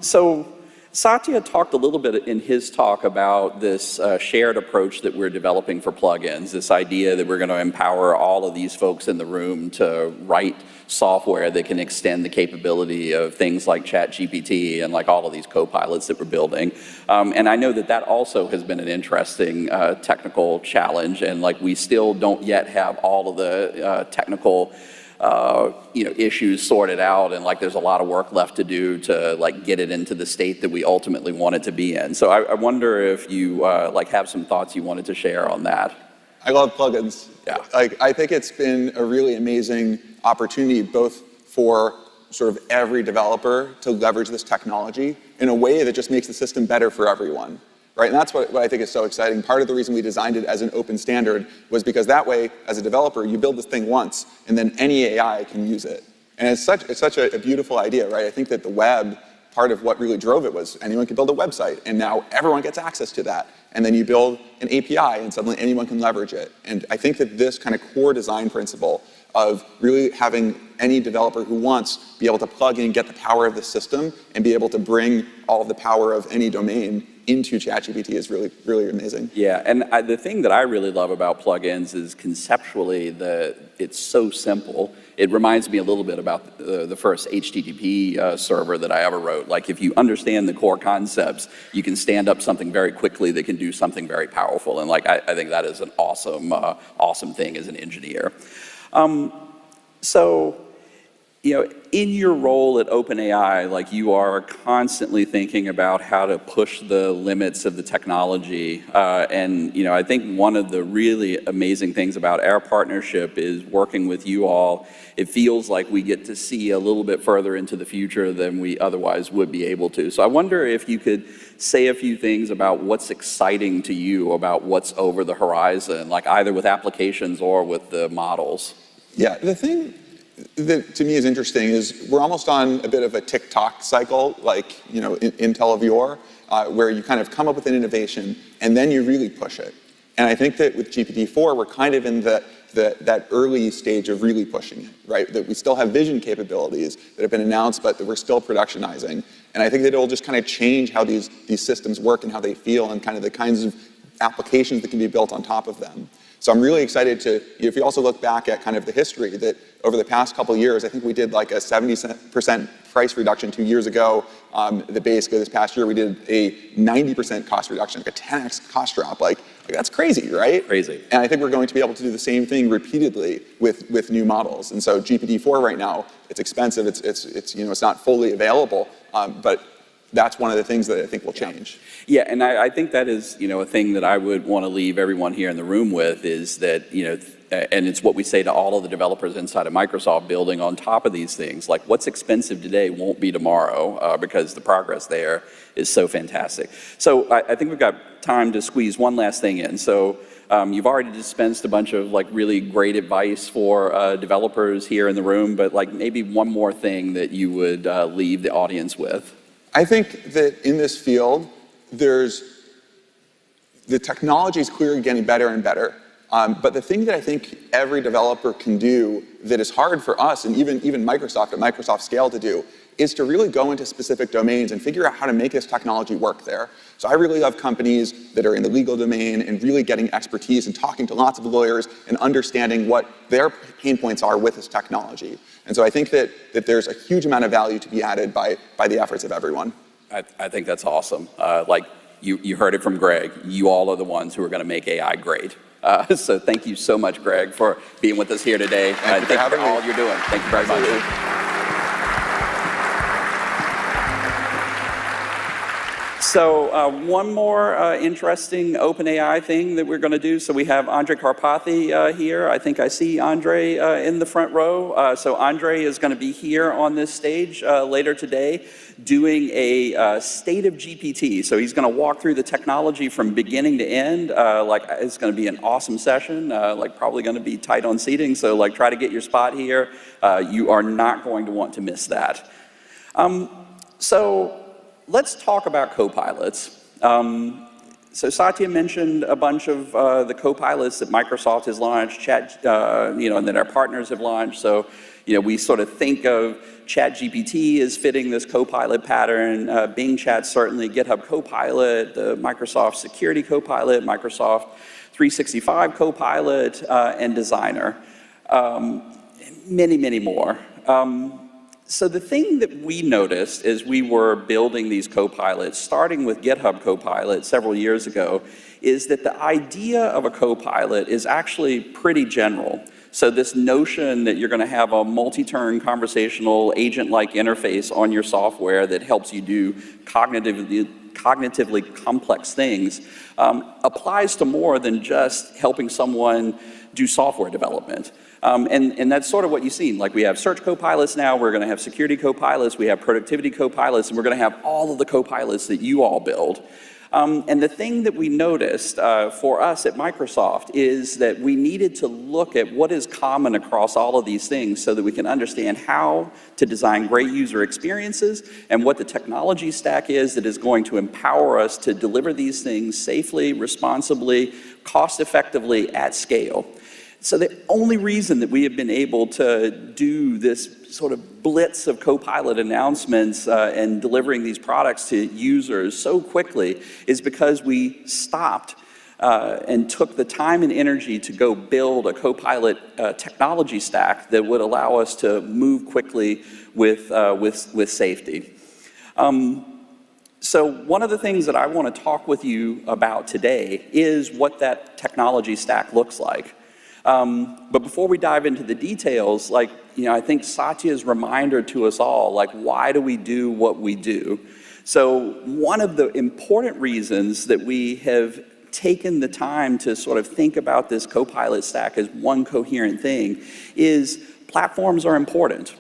S11: So Satya talked a little bit in his talk about this shared approach that we're developing for plugins, this idea that we're going to empower all of these folks in the room to write software that can extend the capability of things like ChatGPT and like all of these co-pilots that we're building. And I know that that also has been an interesting technical challenge, and like we still don't yet have all of the technical issues sorted out, and like there's a lot of work left to do to like get it into the state that we ultimately want it to be in. So I wonder if you like have some thoughts you wanted to share on that.
S12: I love plugins. Yeah. I think it's been a really amazing opportunity both for sort of every developer to leverage this technology in a way that just makes the system better for everyone. Right? And that's what I think is so exciting. Part of the reason we designed it as an open standard was because that way, as a developer, you build this thing once, and then any AI can use it. And it's such a beautiful idea, right? I think that the web, part of what really drove it was anyone could build a website, and now everyone gets access to that. And then you build an API, and suddenly anyone can leverage it. And I think that this kind of core design principle of really having any developer who wants be able to plug in, get the power of the system, and be able to bring all of the power of any domain into ChatGPT is really, really amazing.
S11: Yeah, and the thing that I really love about plugins is conceptually it's so simple. It reminds me a little bit about the first HTTP server that I ever wrote. Like if you understand the core concepts, you can stand up something very quickly that can do something very powerful. And like I think that is an awesome thing as an engineer. So, in your role at OpenAI, like you are constantly thinking about how to push the limits of the technology. And, I think one of the really amazing things about our partnership is working with you all. It feels like we get to see a little bit further into the future than we otherwise would be able to. So I wonder if you could say a few things about what's exciting to you about what's over the horizon, like either with applications or with the models.
S12: Yeah, the thing that to me is interesting is we're almost on a bit of a TikTok cycle, like Intel of yore, where you kind of come up with an innovation and then you really push it. And I think that with GPT-4, we're kind of in that early stage of really pushing it, right? That we still have vision capabilities that have been announced, but that we're still productionizing. And I think that it'll just kind of change how these systems work and how they feel and kind of the kinds of applications that can be built on top of them. So I'm really excited to, if you also look back at kind of the history, that over the past couple of years, I think we did like a 70% price reduction 2 years ago. Basically this past year, we did a 90% cost reduction, like a 10x cost drop. Like that's crazy, right?
S11: Crazy.
S12: And I think we're going to be able to do the same thing repeatedly with new models. And so GPT-4 right now, it's expensive. It's not fully available, but that's one of the things that I think will change.
S11: Yeah, and I think that is, a thing that I would want to leave everyone here in the room with is that, and it's what we say to all of the developers inside of Microsoft building on top of these things. Like what's expensive today won't be tomorrow because the progress there is so fantastic. So I think we've got time to squeeze one last thing in. So you've already dispensed a bunch of like really great advice for developers here in the room, but like maybe one more thing that you would leave the audience with.
S12: I think that in this field, the technology is clearly getting better and better. But the thing that I think every developer can do that is hard for us and even Microsoft at Microsoft scale to do is to really go into specific domains and figure out how to make this technology work there. So I really love companies that are in the legal domain and really getting expertise and talking to lots of lawyers and understanding what their pain points are with this technology. And so I think that there's a huge amount of value to be added by the efforts of everyone.
S11: I think that's awesome. You heard it from Greg. You all are the ones who are going to make AI great. So thank you so much, Greg, for being with us here today. Thank you for all you're doing. Thank you very much. So one more interesting OpenAI thing that we're going to do. So we have Andre Karpathy here. I think I see Andre in the front row. So Andre is going to be here on this stage later today doing a state of GPT. So he's going to walk through the technology from beginning to end. It's going to be an awesome session, probably going to be tight on seating. So try to get your spot here. You are not going to want to miss that. So let's talk about copilots. So Satya mentioned a bunch of the copilots that Microsoft has launched, and that our partners have launched. So, we sort of think of ChatGPT as fitting this copilot pattern. Bing Chat certainly, GitHub Copilot, the Microsoft Security Copilot, Microsoft 365 Copilot, and Designer. Many, many more. So the thing that we noticed as we were building these copilots, starting with GitHub Copilot several years ago, is that the idea of a copilot is actually pretty general. So this notion that you're going to have a multi-turn conversational agent-like interface on your software that helps you do cognitively complex things applies to more than just helping someone do software development. And that's sort of what you've seen. We have search copilots now, we're going to have security copilots, we have productivity copilots, and we're going to have all of the copilots that you all build. And the thing that we noticed for us at Microsoft is that we needed to look at what is common across all of these things so that we can understand how to design great user experiences and what the technology stack is that is going to empower us to deliver these things safely, responsibly, cost-effectively at scale. So the only reason that we have been able to do this sort of blitz of Copilot announcements and delivering these products to users so quickly is because we stopped and took the time and energy to go build a Copilot technology stack that would allow us to move quickly with safety. So one of the things that I want to talk with you about today is what that technology stack looks like. But before we dive into the details, I think Satya's reminder to us all, why do we do what we do? So one of the important reasons that we have taken the time to sort of think about this Copilot stack as one coherent thing is platforms are important.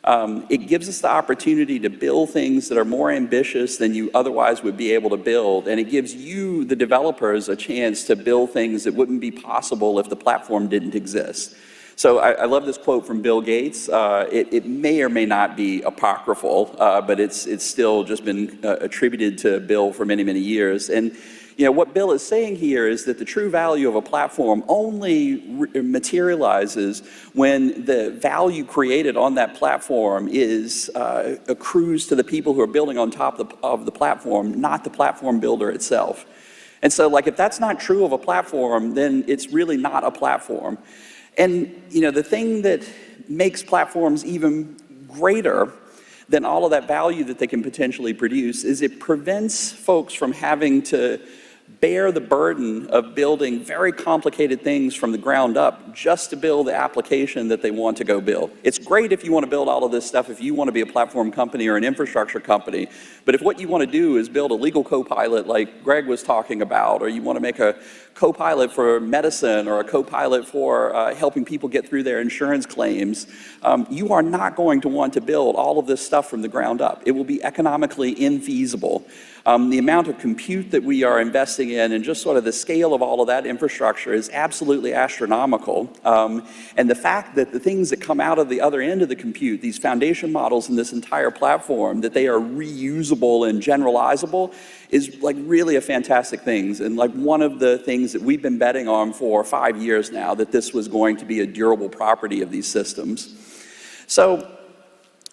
S11: It gives us the opportunity to build things that are more ambitious than you otherwise would be able to build, and it gives you, the developers, a chance to build things that wouldn't be possible if the platform didn't exist. So I love this quote from Bill Gates. It may or may not be apocryphal, but it's still just been attributed to Bill for many, many years. And what Bill is saying here is that the true value of a platform only materializes when the value created on that platform accrues to the people who are building on top of the platform, not the platform builder itself. And so, if that's not true of a platform, then it's really not a platform. And, the thing that makes platforms even greater than all of that value that they can potentially produce is it prevents folks from having to bear the burden of building very complicated things from the ground up just to build the application that they want to go build. It's great if you want to build all of this stuff, if you want to be a platform company or an infrastructure company, but if what you want to do is build a legal copilot like Greg was talking about, or you want to make a copilot for medicine or a copilot for helping people get through their insurance claims, you are not going to want to build all of this stuff from the ground up. It will be economically infeasible. The amount of compute that we are investing in and just sort of the scale of all of that infrastructure is absolutely astronomical. And the fact that the things that come out of the other end of the compute, these foundation models in this entire platform, that they are reusable and generalizable is really a fantastic thing. And one of the things that we've been betting on for 5 years now, that this was going to be a durable property of these systems. So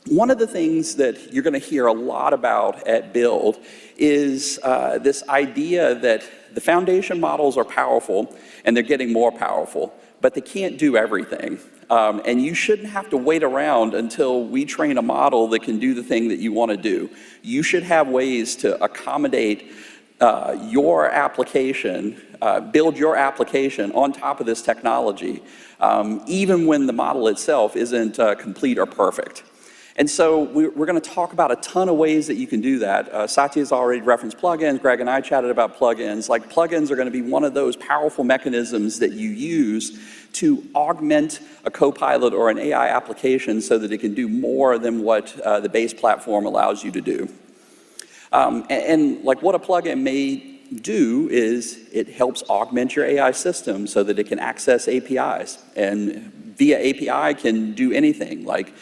S11: one of the things that you're going to hear a lot about at Build is this idea that the foundation models are powerful and they're getting more powerful, but they can't do everything. And you shouldn't have to wait around until we train a model that can do the thing that you want to do. You should have ways to accommodate your application, build your application on top of this technology, even when the model itself isn't complete or perfect. And so we're going to talk about a ton of ways that you can do that. Satya's already referenced plugins. Greg and I chatted about plugins. Like, plugins are going to be one of those powerful mechanisms that you use to augment a Copilot or an AI application so that it can do more than what the base platform allows you to do. And like, what a plugin may do is it helps augment your AI system so that it can access APIs. And via API can do anything like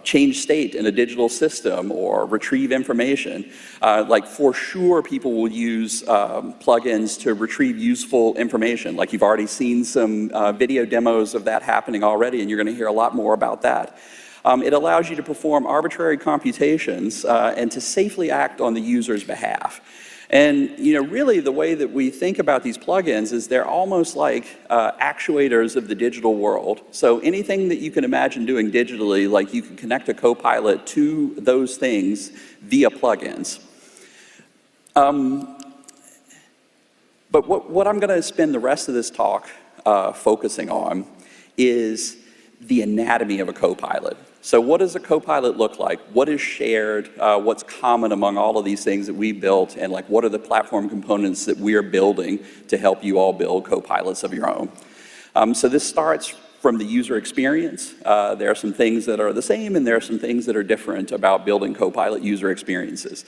S11: change state in a digital system or retrieve information. Like, for sure, people will use plugins to retrieve useful information. Like, you've already seen some video demos of that happening already, and you're going to hear a lot more about that. It allows you to perform arbitrary computations and to safely act on the user's behalf. And really the way that we think about these plugins is they're almost like actuators of the digital world. So anything that you can imagine doing digitally, like, you can connect a Copilot to those things via plugins. But what I'm going to spend the rest of this talk focusing on is the anatomy of a Copilot. So what does a Copilot look like? What is shared? What's common among all of these things that we built? And like, what are the platform components that we are building to help you all build Copilots of your own? So this starts from the user experience. There are some things that are the same, and there are some things that are different about building Copilot user experiences.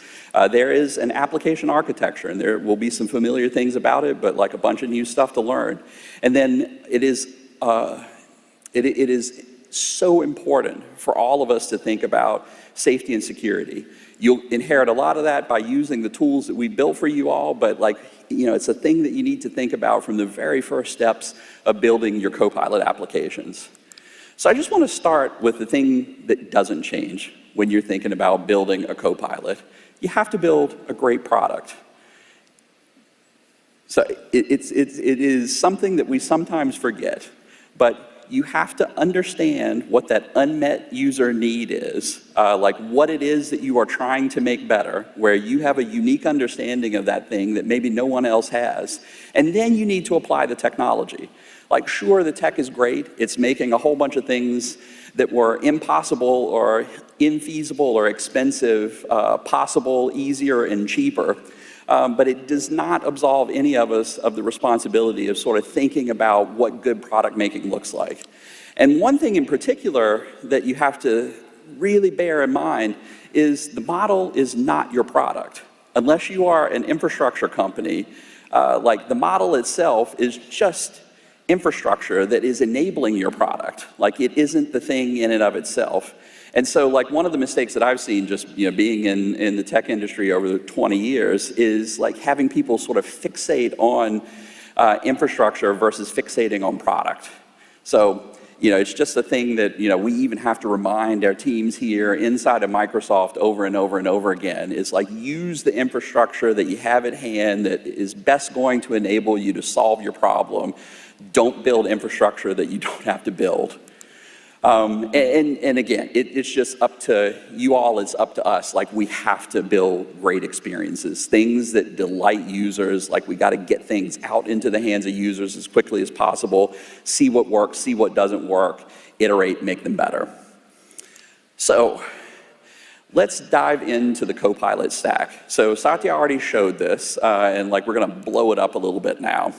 S11: There is an application architecture, and there will be some familiar things about it, but like a bunch of new stuff to learn. And then it is so important for all of us to think about safety and security. You'll inherit a lot of that by using the tools that we built for you all, but like, it's a thing that you need to think about from the very first steps of building your Copilot applications. So I just want to start with the thing that doesn't change when you're thinking about building a Copilot. You have to build a great product. So it is something that we sometimes forget, but you have to understand what that unmet user need is, like what it is that you are trying to make better, where you have a unique understanding of that thing that maybe no one else has. And then you need to apply the technology. Like, sure, the tech is great. It's making a whole bunch of things that were impossible or infeasible or expensive possible, easier, and cheaper. But it does not absolve any of us of the responsibility of sort of thinking about what good product making looks like. And one thing in particular that you have to really bear in mind is the model is not your product. Unless you are an infrastructure company, like, the model itself is just infrastructure that is enabling your product. Like, it isn't the thing in and of itself. And so, like, one of the mistakes that I've seen just being in the tech industry over 20 years is like having people sort of fixate on infrastructure versus fixating on product. So it's just a thing that we even have to remind our teams here inside of Microsoft over and over and over again, is like, use the infrastructure that you have at hand that is best going to enable you to solve your problem. Don't build infrastructure that you don't have to build. And again, it's just up to you all, it's up to us. Like, we have to build great experiences, things that delight users. Like, we got to get things out into the hands of users as quickly as possible, see what works, see what doesn't work, iterate, make them better. So let's dive into the Copilot stack. So Satya already showed this, and like, we're going to blow it up a little bit now.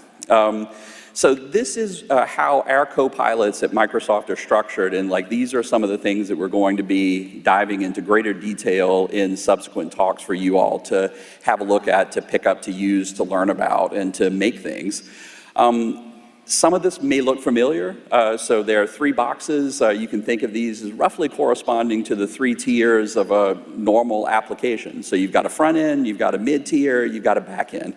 S11: So this is how our Copilots at Microsoft are structured, and like, these are some of the things that we're going to be diving into greater detail in subsequent talks for you all to have a look at, to pick up, to use, to learn about, and to make things. Some of this may look familiar. So there are 3 boxes. You can think of these as roughly corresponding to the 3 tiers of a normal application. So you've got a front end, you've got a mid-tier, you've got a back end.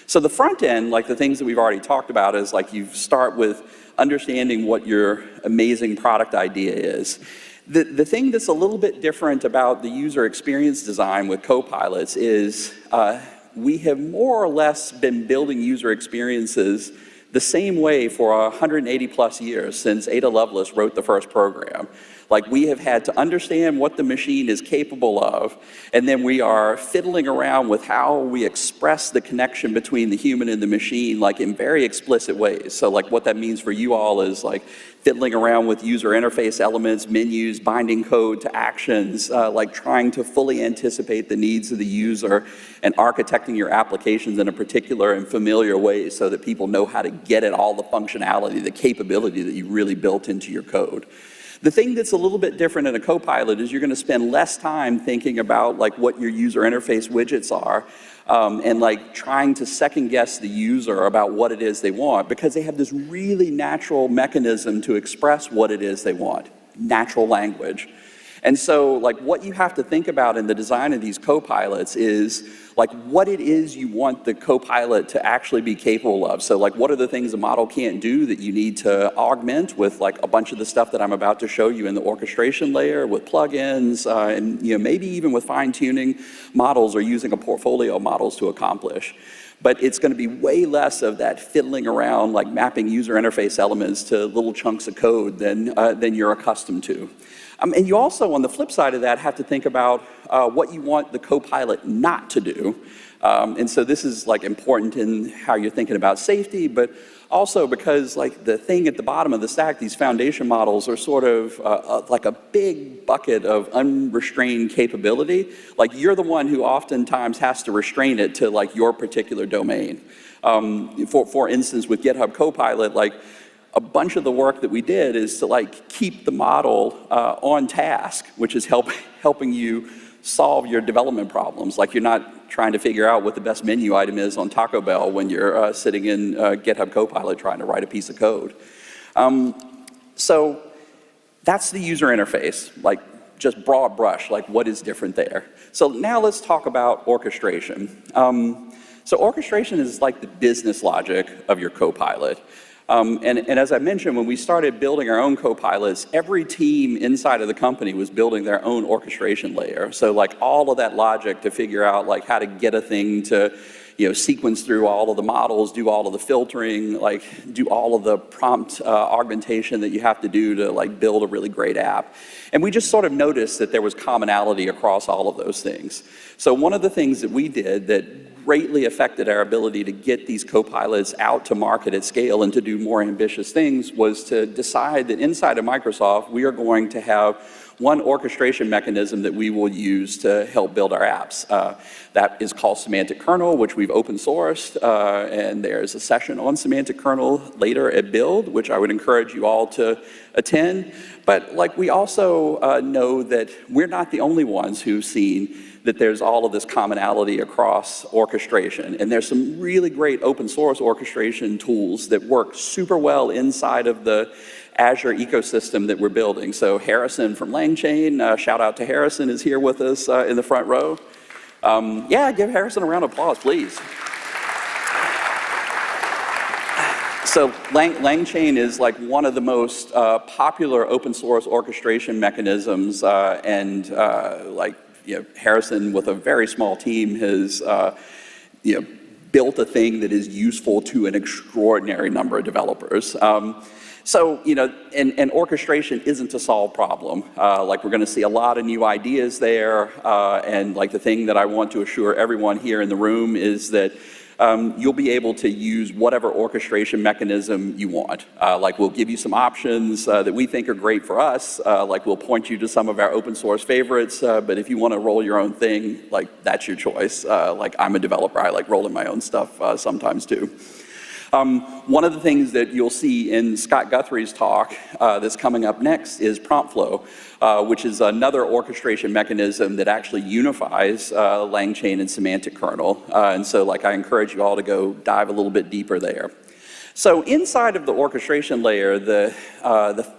S11: So the front end, like the things that we've already talked about, is like, you start with understanding what your amazing product idea is. The thing that's a little bit different about the user experience design with Copilots is we have more or less been building user experiences the same way for 180 plus years since Ada Lovelace wrote the first program. Like, we have had to understand what the machine is capable of, and then we are fiddling around with how we express the connection between the human and the machine, like in very explicit ways. So like what that means for you all is like fiddling around with user interface elements, menus, binding code to actions, like trying to fully anticipate the needs of the user and architecting your applications in a particular and familiar way so that people know how to get at all the functionality, the capability that you really built into your code. The thing that's a little bit different in a Copilot is you're going to spend less time thinking about like what your user interface widgets are and like trying to second guess the user about what it is they want, because they have this really natural mechanism to express what it is they want, natural language. And so like what you have to think about in the design of these Copilots is like what it is you want the Copilot to actually be capable of. So like what are the things a model can't do that you need to augment with like a bunch of the stuff that I'm about to show you in the orchestration layer with plugins and maybe even with fine-tuning models or using a portfolio of models to accomplish. But it's going to be way less of that fiddling around like mapping user interface elements to little chunks of code than you're accustomed to. And you also, on the flip side of that, have to think about what you want the Copilot not to do. And so this is like important in how you're thinking about safety, but also because like the thing at the bottom of the stack, these foundation models are sort of like a big bucket of unrestrained capability. Like you're the one who oftentimes has to restrain it to like your particular domain. For instance, with GitHub Copilot, like a bunch of the work that we did is to like keep the model on task, which is helping you solve your development problems. Like you're not trying to figure out what the best menu item is on Taco Bell when you're sitting in GitHub Copilot trying to write a piece of code. So that's the user interface, like just broad brush, like what is different there. So now let's talk about orchestration. So orchestration is like the business logic of your Copilot. And as I mentioned, when we started building our own Copilots, every team inside of the company was building their own orchestration layer. So like all of that logic to figure out like how to get a thing to sequence through all of the models, do all of the filtering, like do all of the prompt augmentation that you have to do to like build a really great app. And we just sort of noticed that there was commonality across all of those things. So one of the things that we did that greatly affected our ability to get these Copilots out to market at scale and to do more ambitious things was to decide that inside of Microsoft, we are going to have one orchestration mechanism that we will use to help build our apps. That is called Semantic Kernel, which we've open sourced, and there's a session on Semantic Kernel later at Build, which I would encourage you all to attend. But like we also know that we're not the only ones who've seen that there's all of this commonality across orchestration. And there's some really great open source orchestration tools that work super well inside of the Azure ecosystem that we're building. So Harrison from LangChain, shout out to Harrison, is here with us in the front row. Yeah, give Harrison a round of applause, please. So LangChain is like one of the most popular open source orchestration mechanisms Harrison, with a very small team, has built a thing that is useful to an extraordinary number of developers. And orchestration isn't a solved problem. Like we're going to see a lot of new ideas there, and like the thing that I want to assure everyone here in the room is that you'll be able to use whatever orchestration mechanism you want. Like we'll give you some options that we think are great for us. Like we'll point you to some of our open source favorites, but if you want to roll your own thing, like that's your choice. Like I'm a developer, I like rolling my own stuff sometimes too. One of the things that you'll see in Scott Guthrie's talk that's coming up next is prompt flow, which is another orchestration mechanism that actually unifies LangChain and Semantic Kernel. And so like I encourage you all to go dive a little bit deeper there. So inside of the orchestration layer, the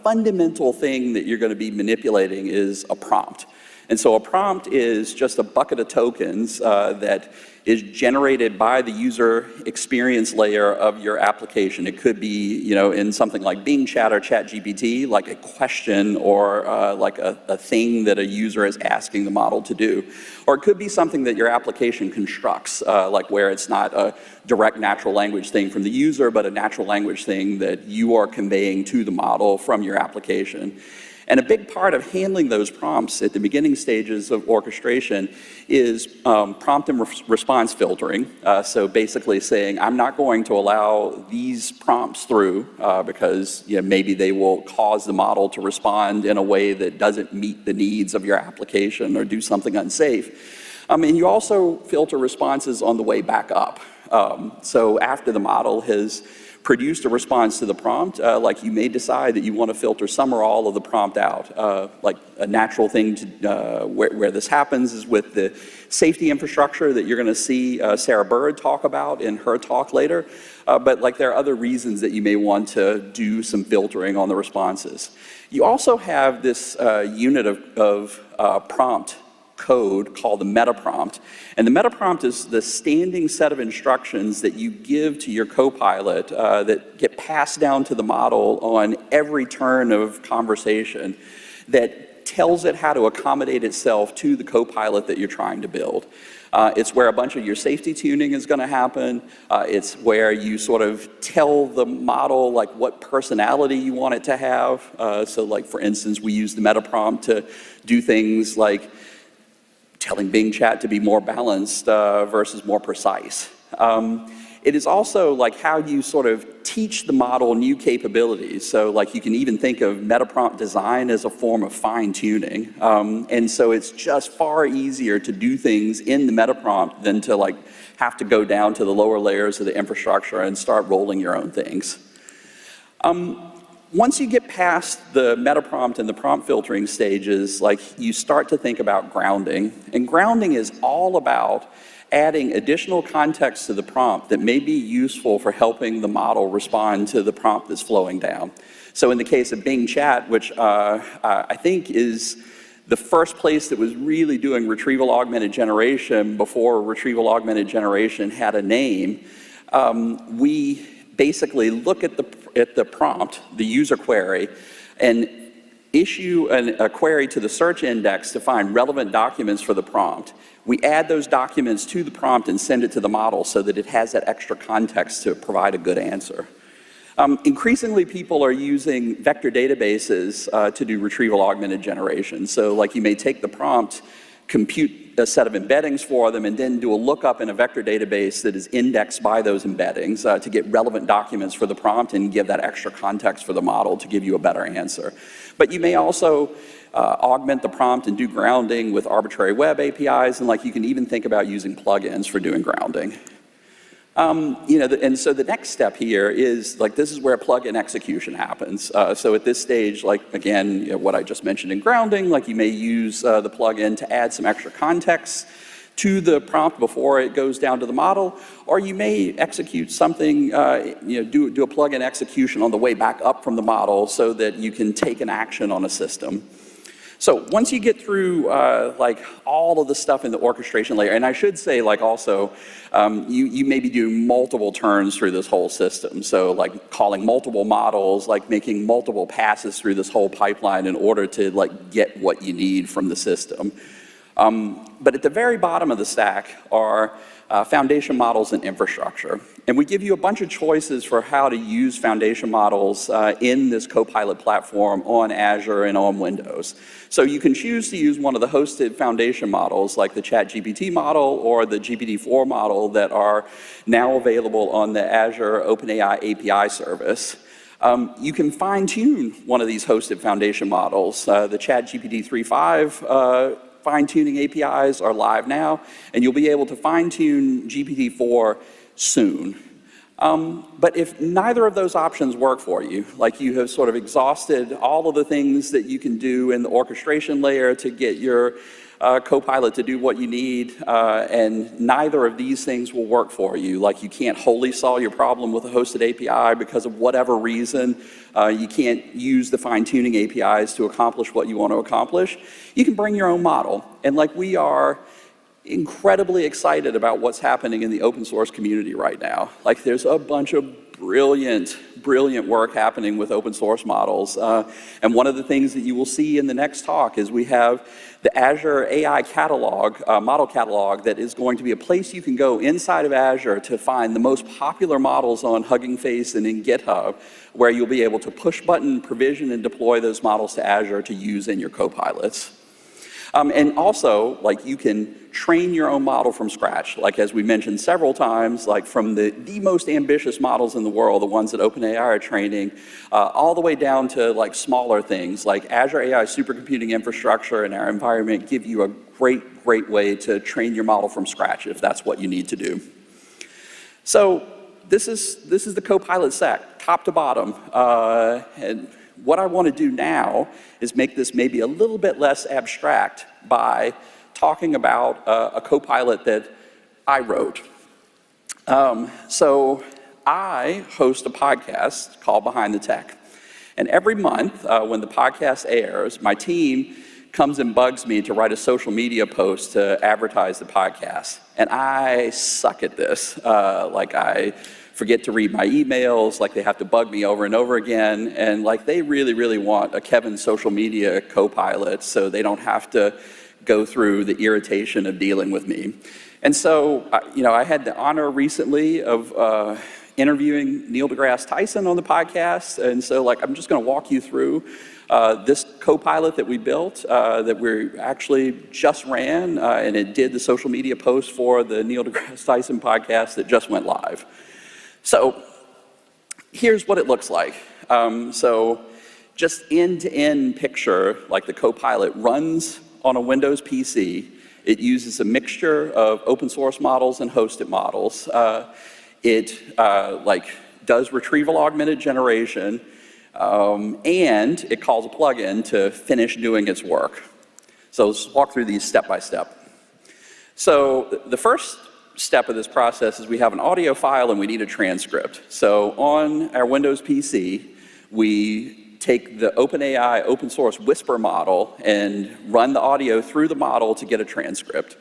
S11: fundamental thing that you're going to be manipulating is a prompt. And so a prompt is just a bucket of tokens that is generated by the user experience layer of your application. It could be, in something like Bing Chat or ChatGPT, like a question or like a thing that a user is asking the model to do. Or it could be something that your application constructs, like where it's not a direct natural language thing from the user, but a natural language thing that you are conveying to the model from your application. And a big part of handling those prompts at the beginning stages of orchestration is prompt and response filtering. So basically saying, I'm not going to allow these prompts through because maybe they will cause the model to respond in a way that doesn't meet the needs of your application or do something unsafe. And you also filter responses on the way back up. So after the model has produced a response to the prompt, like you may decide that you want to filter some or all of the prompt out. Like a natural thing to, where this happens is with the safety infrastructure that you're going to see Sarah Bird talk about in her talk later. But like there are other reasons that you may want to do some filtering on the responses. You also have this unit of prompt code called the meta prompt. And the meta prompt is the standing set of instructions that you give to your Copilot that get passed down to the model on every turn of conversation that tells it how to accommodate itself to the Copilot that you're trying to build. It's where a bunch of your safety tuning is going to happen. It's where you sort of tell the model like what personality you want it to have. So like for instance, we use the meta prompt to do things like telling Bing Chat to be more balanced versus more precise. It is also like how you sort of teach the model new capabilities. So like you can even think of meta prompt design as a form of fine tuning. And so it's just far easier to do things in the meta prompt than to like have to go down to the lower layers of the infrastructure and start rolling your own things. Once you get past the meta prompt and the prompt filtering stages, like you start to think about grounding. And grounding is all about adding additional context to the prompt that may be useful for helping the model respond to the prompt that's flowing down. So in the case of Bing Chat, which I think is the first place that was really doing retrieval augmented generation before retrieval augmented generation had a name, we basically look at the prompt, the user query, and issue a query to the search index to find relevant documents for the prompt. We add those documents to the prompt and send it to the model so that it has that extra context to provide a good answer. Increasingly, people are using vector databases to do retrieval augmented generation. So like you may take the prompt, compute a set of embeddings for them, and then do a lookup in a vector database that is indexed by those embeddings to get relevant documents for the prompt and give that extra context for the model to give you a better answer. But you may also augment the prompt and do grounding with arbitrary web APIs, and like you can even think about using plugins for doing grounding. And so the next step here is like this is where plugin execution happens. So at this stage, like again, what I just mentioned in grounding, like you may use the plugin to add some extra context to the prompt before it goes down to the model, or you may execute something, do a plugin execution on the way back up from the model so that you can take an action on a system. So once you get through like all of the stuff in the orchestration layer, and I should say like also, you may be doing multiple turns through this whole system. So like calling multiple models, like making multiple passes through this whole pipeline in order to like get what you need from the system. But at the very bottom of the stack are foundation models and infrastructure. And we give you a bunch of choices for how to use foundation models in this Copilot platform on Azure and on Windows. So you can choose to use one of the hosted foundation models like the ChatGPT model or the GPT-4 model that are now available on the Azure OpenAI API service. You can fine-tune one of these hosted foundation models. The ChatGPT 3.5 fine-tuning APIs are live now, and you'll be able to fine-tune GPT-4 soon. But if neither of those options work for you, like you have sort of exhausted all of the things that you can do in the orchestration layer to get your Copilot to do what you need, and neither of these things will work for you. Like you can't wholly solve your problem with a hosted API because of whatever reason. You can't use the fine-tuning APIs to accomplish what you want to accomplish. You can bring your own model. And like we are incredibly excited about what's happening in the open source community right now. Like there's a bunch of brilliant work happening with open source models. And one of the things that you will see in the next talk is we have the Azure AI catalog, model catalog, that is going to be a place you can go inside of Azure to find the most popular models on Hugging Face and in GitHub, where you'll be able to push button, provision, and deploy those models to Azure to use in your copilots. And also, like, you can train your own model from scratch, like as we mentioned several times, like from the most ambitious models in the world, the ones that OpenAI are training, all the way down to like smaller things, like Azure AI supercomputing infrastructure and our environment give you a great way to train your model from scratch if that's what you need to do. So this is the Copilot stack, top to bottom, and what I want to do now is make this maybe a little bit less abstract by talking about a Copilot that I wrote. So I host a podcast called Behind the Tech. And every month when the podcast airs, my team comes and bugs me to write a social media post to advertise the podcast. And I suck at this. Like, I forget to read my emails, like they have to bug me over and over again, and like they really want a Kevin social media co-pilot so they don't have to go through the irritation of dealing with me. And so, I had the honor recently of interviewing Neil deGrasse Tyson on the podcast, and so like I'm just going to walk you through this co-pilot that we built that we actually just ran, and it did the social media post for the Neil deGrasse Tyson podcast that just went live. So here's what it looks like. So just end-to-end picture, like the Copilot runs on a Windows PC. It uses a mixture of open source models and hosted models. It does retrieval augmented generation, and it calls a plugin to finish doing its work. So let's walk through these step by step. So the first step of this process is we have an audio file and we need a transcript. So on our Windows PC, we take the OpenAI open source Whisper model and run the audio through the model to get a transcript.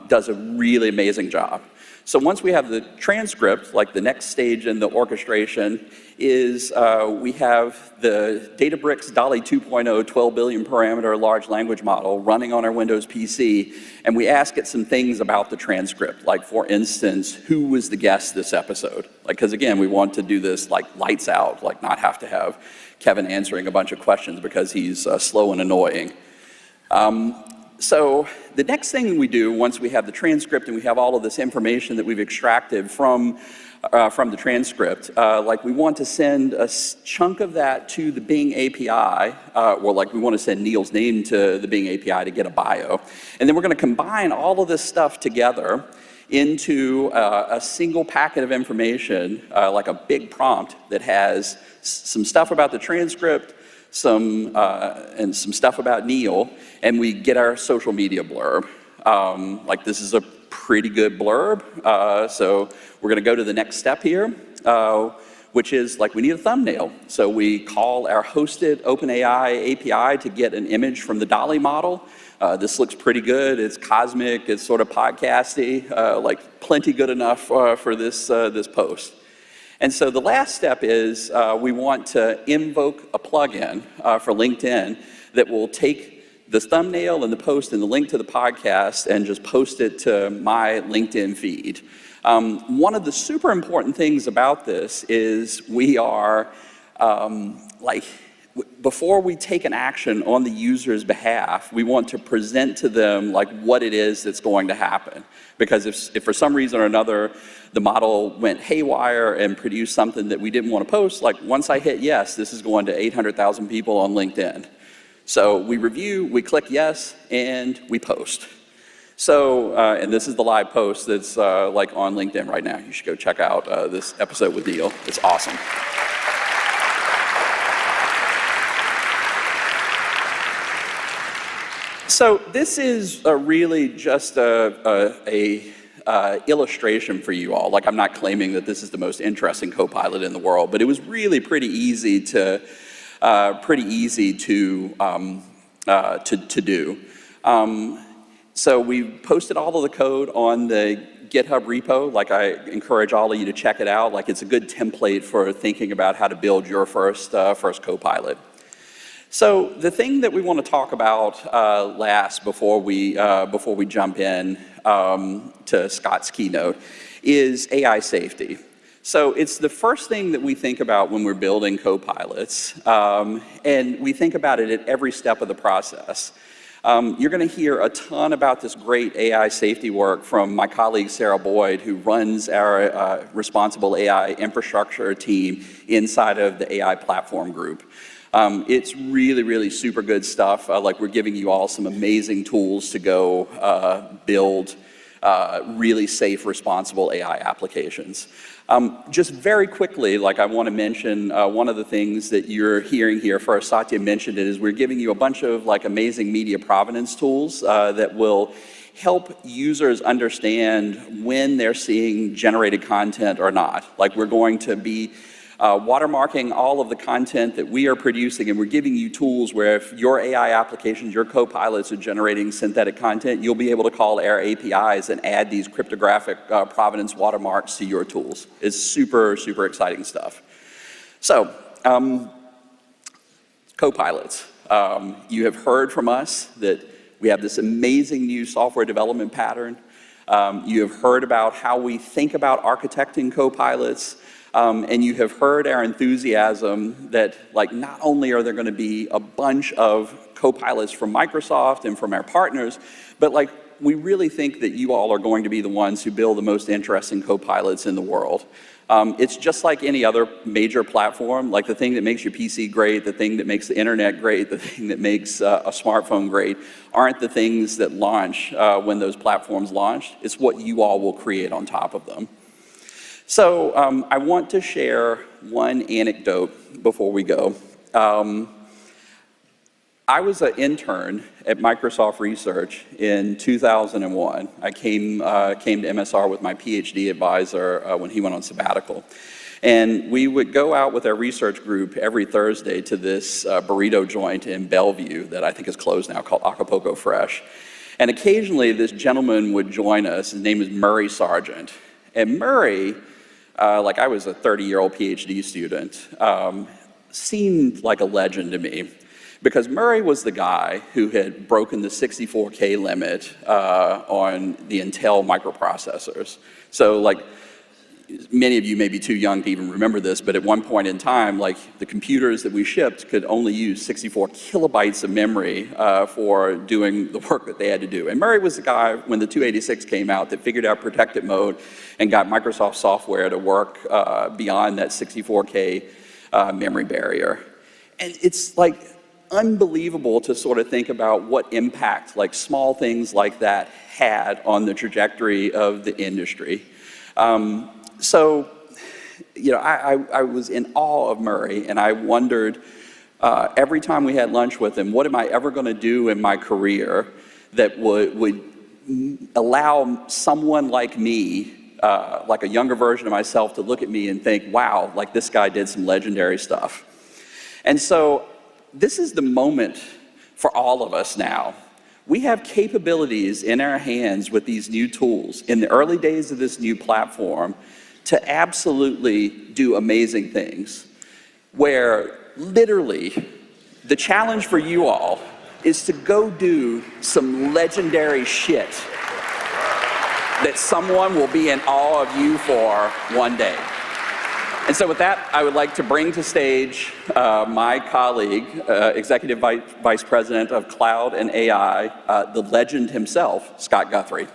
S11: Does a really amazing job. So once we have the transcript, like the next stage in the orchestration is we have the Databricks DALL-E 2.0 12 billion parameter large language model running on our Windows PC, and we ask it some things about the transcript, like for instance, who was the guest this episode? Like, because again, we want to do this like lights out, like not have to have Kevin answering a bunch of questions because he's slow and annoying. So the next thing we do once we have the transcript and we have all of this information that we've extracted from the transcript, like we want to send a chunk of that to the Bing API, or like we want to send Neil's name to the Bing API to get a bio. And then we're going to combine all of this stuff together into a single packet of information, like a big prompt that has some stuff about the transcript, and some stuff about Neil, and we get our social media blurb. Like this is a pretty good blurb, so we're going to go to the next step here, which is like we need a thumbnail. So we call our hosted OpenAI API to get an image from the DALL-E model. This looks pretty good. It's cosmic. It's sort of podcasty, like plenty good enough for this post. And so the last step is we want to invoke a plugin for LinkedIn that will take this thumbnail and the post and the link to the podcast and just post it to my LinkedIn feed. One of the super important things about this is we are before we take an action on the user's behalf, we want to present to them like what it is that's going to happen. Because if for some reason or another the model went haywire and produced something that we didn't want to post, like once I hit yes, this is going to 800,000 people on LinkedIn. So we review, we click yes, and we post. So, and this is the live post that's like on LinkedIn right now. You should go check out this episode with Neil. It's awesome. So this is really just a illustration for you all. Like, I'm not claiming that this is the most interesting Copilot in the world, but it was really pretty easy to do. So we posted all of the code on the GitHub repo. Like, I encourage all of you to check it out. Like, it's a good template for thinking about how to build your first Copilot. So the thing that we want to talk about last before we jump in to Scott's keynote is AI safety. So it's the first thing that we think about when we're building Copilots, and we think about it at every step of the process. You're going to hear a ton about this great AI safety work from my colleague Sarah Boyd, who runs our responsible AI infrastructure team inside of the AI platform group. It's really, really super good stuff. Like, we're giving you all some amazing tools to go build really safe, responsible AI applications. Just very quickly, like, I want to mention one of the things that you're hearing here first, Satya mentioned it, is we're giving you a bunch of like amazing media provenance tools that will help users understand when they're seeing generated content or not. Like, we're going to be watermarking all of the content that we are producing, and we're giving you tools where if your AI applications, your Copilots are generating synthetic content, you'll be able to call our APIs and add these cryptographic provenance watermarks to your tools. It's super, super exciting stuff. So, Copilots. You have heard from us that we have this amazing new software development pattern. You have heard about how we think about architecting Copilots. And you have heard our enthusiasm that, like, not only are there going to be a bunch of Copilots from Microsoft and from our partners, but like, we really think that you all are going to be the ones who build the most interesting Copilots in the world. It's just like any other major platform. Like, the thing that makes your PC great, the thing that makes the internet great, the thing that makes a smartphone great aren't the things that launch when those platforms launch. It's what you all will create on top of them. So I want to share one anecdote before we go. I was an intern at Microsoft Research in 2001. I came to MSR with my PhD advisor when he went on sabbatical. And we would go out with our research group every Thursday to this burrito joint in Bellevue that I think is closed now, called Acapulco Fresh. And occasionally this gentleman would join us. His name is Murray Sargent. And Murray, like, I was a 30-year-old PhD student, seemed like a legend to me, because Murray was the guy who had broken the 64K limit on the Intel microprocessors. So, like, many of you may be too young to even remember this, but at one point in time, like, the computers that we shipped could only use 64 kilobytes of memory for doing the work that they had to do. And Murray was the guy, when the 286 came out, that figured out protected mode and got Microsoft software to work beyond that 64K memory barrier. And it's, like, unbelievable to sort of think about what impact, like, small things like that had on the trajectory of the industry. So, you know, I was in awe of Murray, and I wondered every time we had lunch with him, what am I ever going to do in my career that would allow someone like me, like a younger version of myself, to look at me and think, wow, like, this guy did some legendary stuff. And so this is the moment for all of us now. We have capabilities in our hands with these new tools in the early days of this new platform to absolutely do amazing things, where literally the challenge for you all is to go do some legendary shit that someone will be in awe of you for one day. And so with that, I would like to bring to stage my colleague, Executive Vice President of Cloud and AI, the legend himself, Scott Guthrie.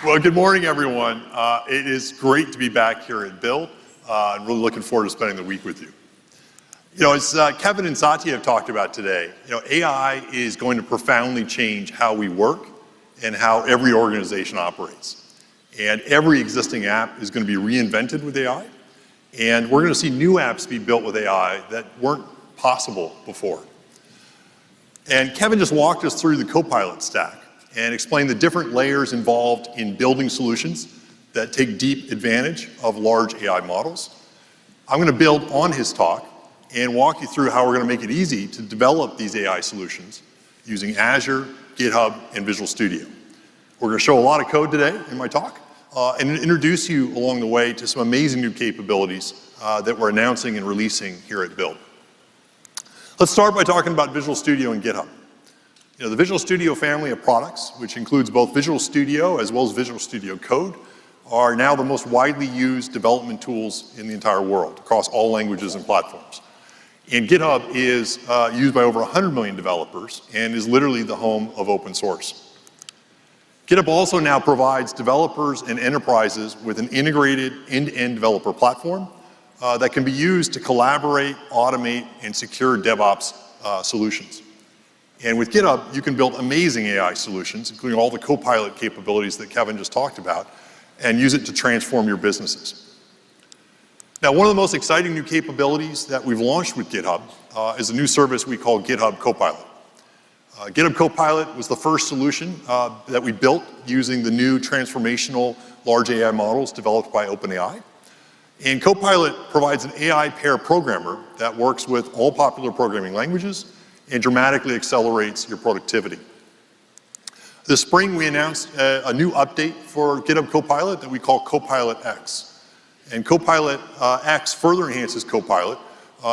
S13: Well, good morning, everyone. It is great to be back here at Build. I'm really looking forward to spending the week with you. You know, as Kevin and Satya have talked about today, you know, AI is going to profoundly change how we work and how every organization operates. And every existing app is going to be reinvented with AI. And we're going to see new apps be built with AI that weren't possible before. And Kevin just walked us through the Copilot stack and explained the different layers involved in building solutions that take deep advantage of large AI models. I'm going to build on his talk and walk you through how we're going to make it easy to develop these AI solutions using Azure, GitHub, and Visual Studio. We're going to show a lot of code today in my talk and introduce you along the way to some amazing new capabilities that we're announcing and releasing here at Build. Let's start by talking about Visual Studio and GitHub. The Visual Studio family of products, which includes both Visual Studio as well as Visual Studio Code, are now the most widely used development tools in the entire world across all languages and platforms. And GitHub is used by over 100 million developers and is literally the home of open source. GitHub also now provides developers and enterprises with an integrated end-to-end developer platform that can be used to collaborate, automate, and secure DevOps solutions. And with GitHub, you can build amazing AI solutions, including all the Copilot capabilities that Kevin just talked about, and use it to transform your businesses. Now, one of the most exciting new capabilities that we've launched with GitHub is a new service we call GitHub Copilot. GitHub Copilot was the first solution that we built using the new transformational large AI models developed by OpenAI. And Copilot provides an AI pair programmer that works with all popular programming languages and dramatically accelerates your productivity. This spring, we announced a new update for GitHub Copilot that we call Copilot X. And Copilot X further enhances Copilot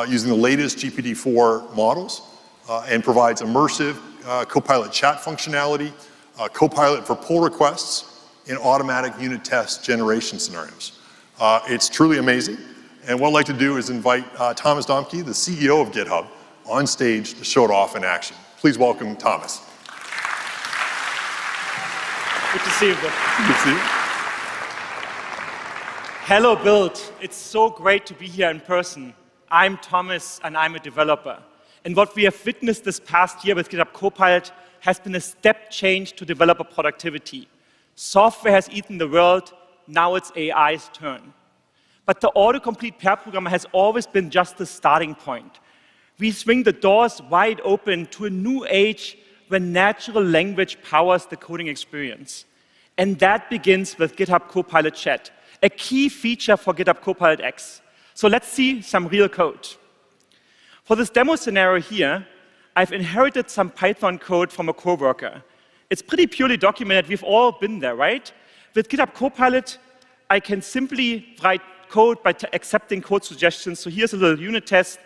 S13: using the latest GPT-4 models and provides immersive Copilot chat functionality, Copilot for pull requests, and automatic unit test generation scenarios. It's truly amazing. And what I'd like to do is invite Thomas Dohmke, the CEO of GitHub, on stage to show it off in action. Please welcome Thomas.
S14: Good to see you, Bill.
S13: Good to see you.
S14: Hello, Build. It's so great to be here in person. I'm Thomas, and I'm a developer. And what we have witnessed this past year with GitHub Copilot has been a step change to developer productivity. Software has eaten the world. Now it's AI's turn. But the autocomplete pair programmer has always been just the starting point. We swing the doors wide open to a new age when natural language powers the coding experience. And that begins with GitHub Copilot Chat, a key feature for GitHub Copilot X. So let's see some real code. For this demo scenario here, I've inherited some Python code from a coworker. It's pretty purely documented. We've all been there, right? With GitHub Copilot, I can simply write code by accepting code suggestions. So here's a little unit test,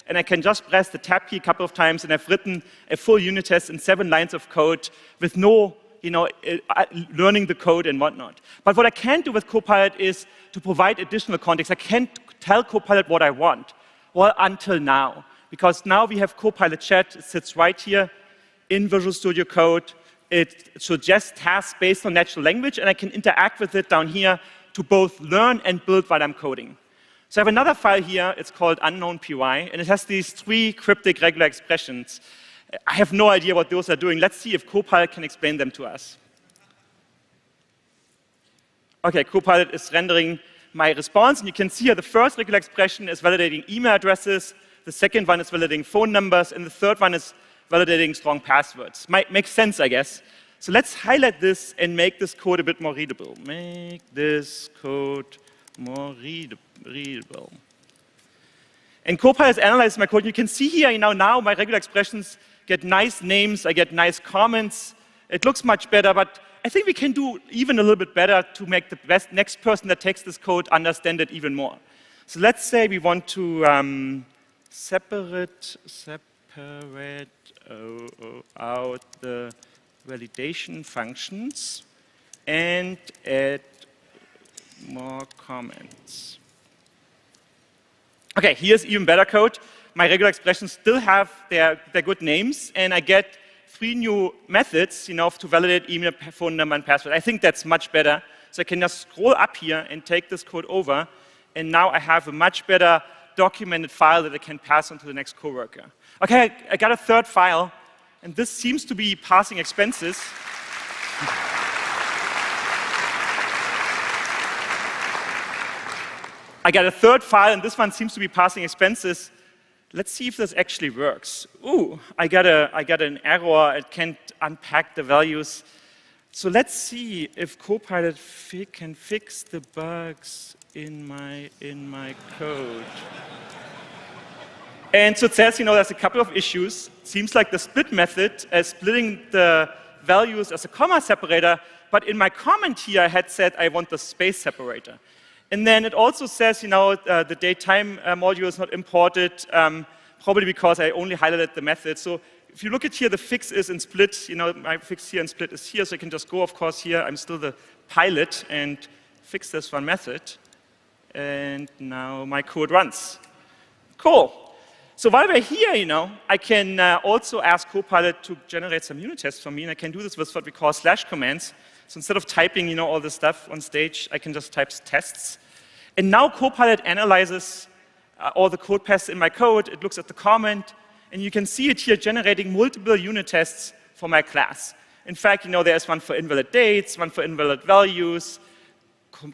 S14: and I can just press the tab key a couple of times, and I've written a full unit test in 7 lines of code with no, learning the code and whatnot. But what I can do with Copilot is to provide additional context. I can't tell Copilot what I want, well, until now, because now we have Copilot Chat. It sits right here in Visual Studio Code. It suggests tasks based on natural language, and I can interact with it down here to both learn and build while I'm coding. So I have another file here. It's called unknown.py, and it has these 3 cryptic regular expressions. I have no idea what those are doing. Let's see if Copilot can explain them to us. OK, Copilot is rendering my response, and you can see here the first regular expression is validating email addresses, the second one is validating phone numbers, and the third one is validating strong passwords. Makes sense, I guess. So let's highlight this and make this code a bit more readable. Make this code more readable. And Copilot analyzes my code. You can see here, now my regular expressions get nice names. I get nice comments. It looks much better, but I think we can do even a little bit better to make the next person that takes this code understand it even more. So let's say we want to separate out the validation functions and add more comments. OK, here's even better code. My regular expressions still have their good names, and I get 3 new methods to validate email, phone number, and password. I think that's much better. So I can just scroll up here and take this code over, and now I have a much better documented file that I can pass on to the next coworker. OK, I got a third file, and this seems to be passing expenses. I got a third file, and this one seems to be passing expenses. Let's see if this actually works. Ooh, I got an error. It can't unpack the values. So let's see if Copilot can fix the bugs in my code. And so it says, there's a couple of issues. It seems like the split method is splitting the values as a comma separator, but in my comment here, I had said I want the space separator. And then it also says, the datetime module is not imported, probably because I only highlighted the method. So if you look at here, the fix is in split. My fix here in split is here, so I can just go, of course, here. I'm still the pilot and fix this one method. And now my code runs. Cool. So while we're here, I can also ask Copilot to generate some unit tests for me, and I can do this with what we call / commands. So instead of typing, all this stuff on stage, I can just type tests. And now Copilot analyzes all the code paths in my code. It looks at the comment, and you can see it here generating multiple unit tests for my class. In fact, there's one for invalid dates, one for invalid values,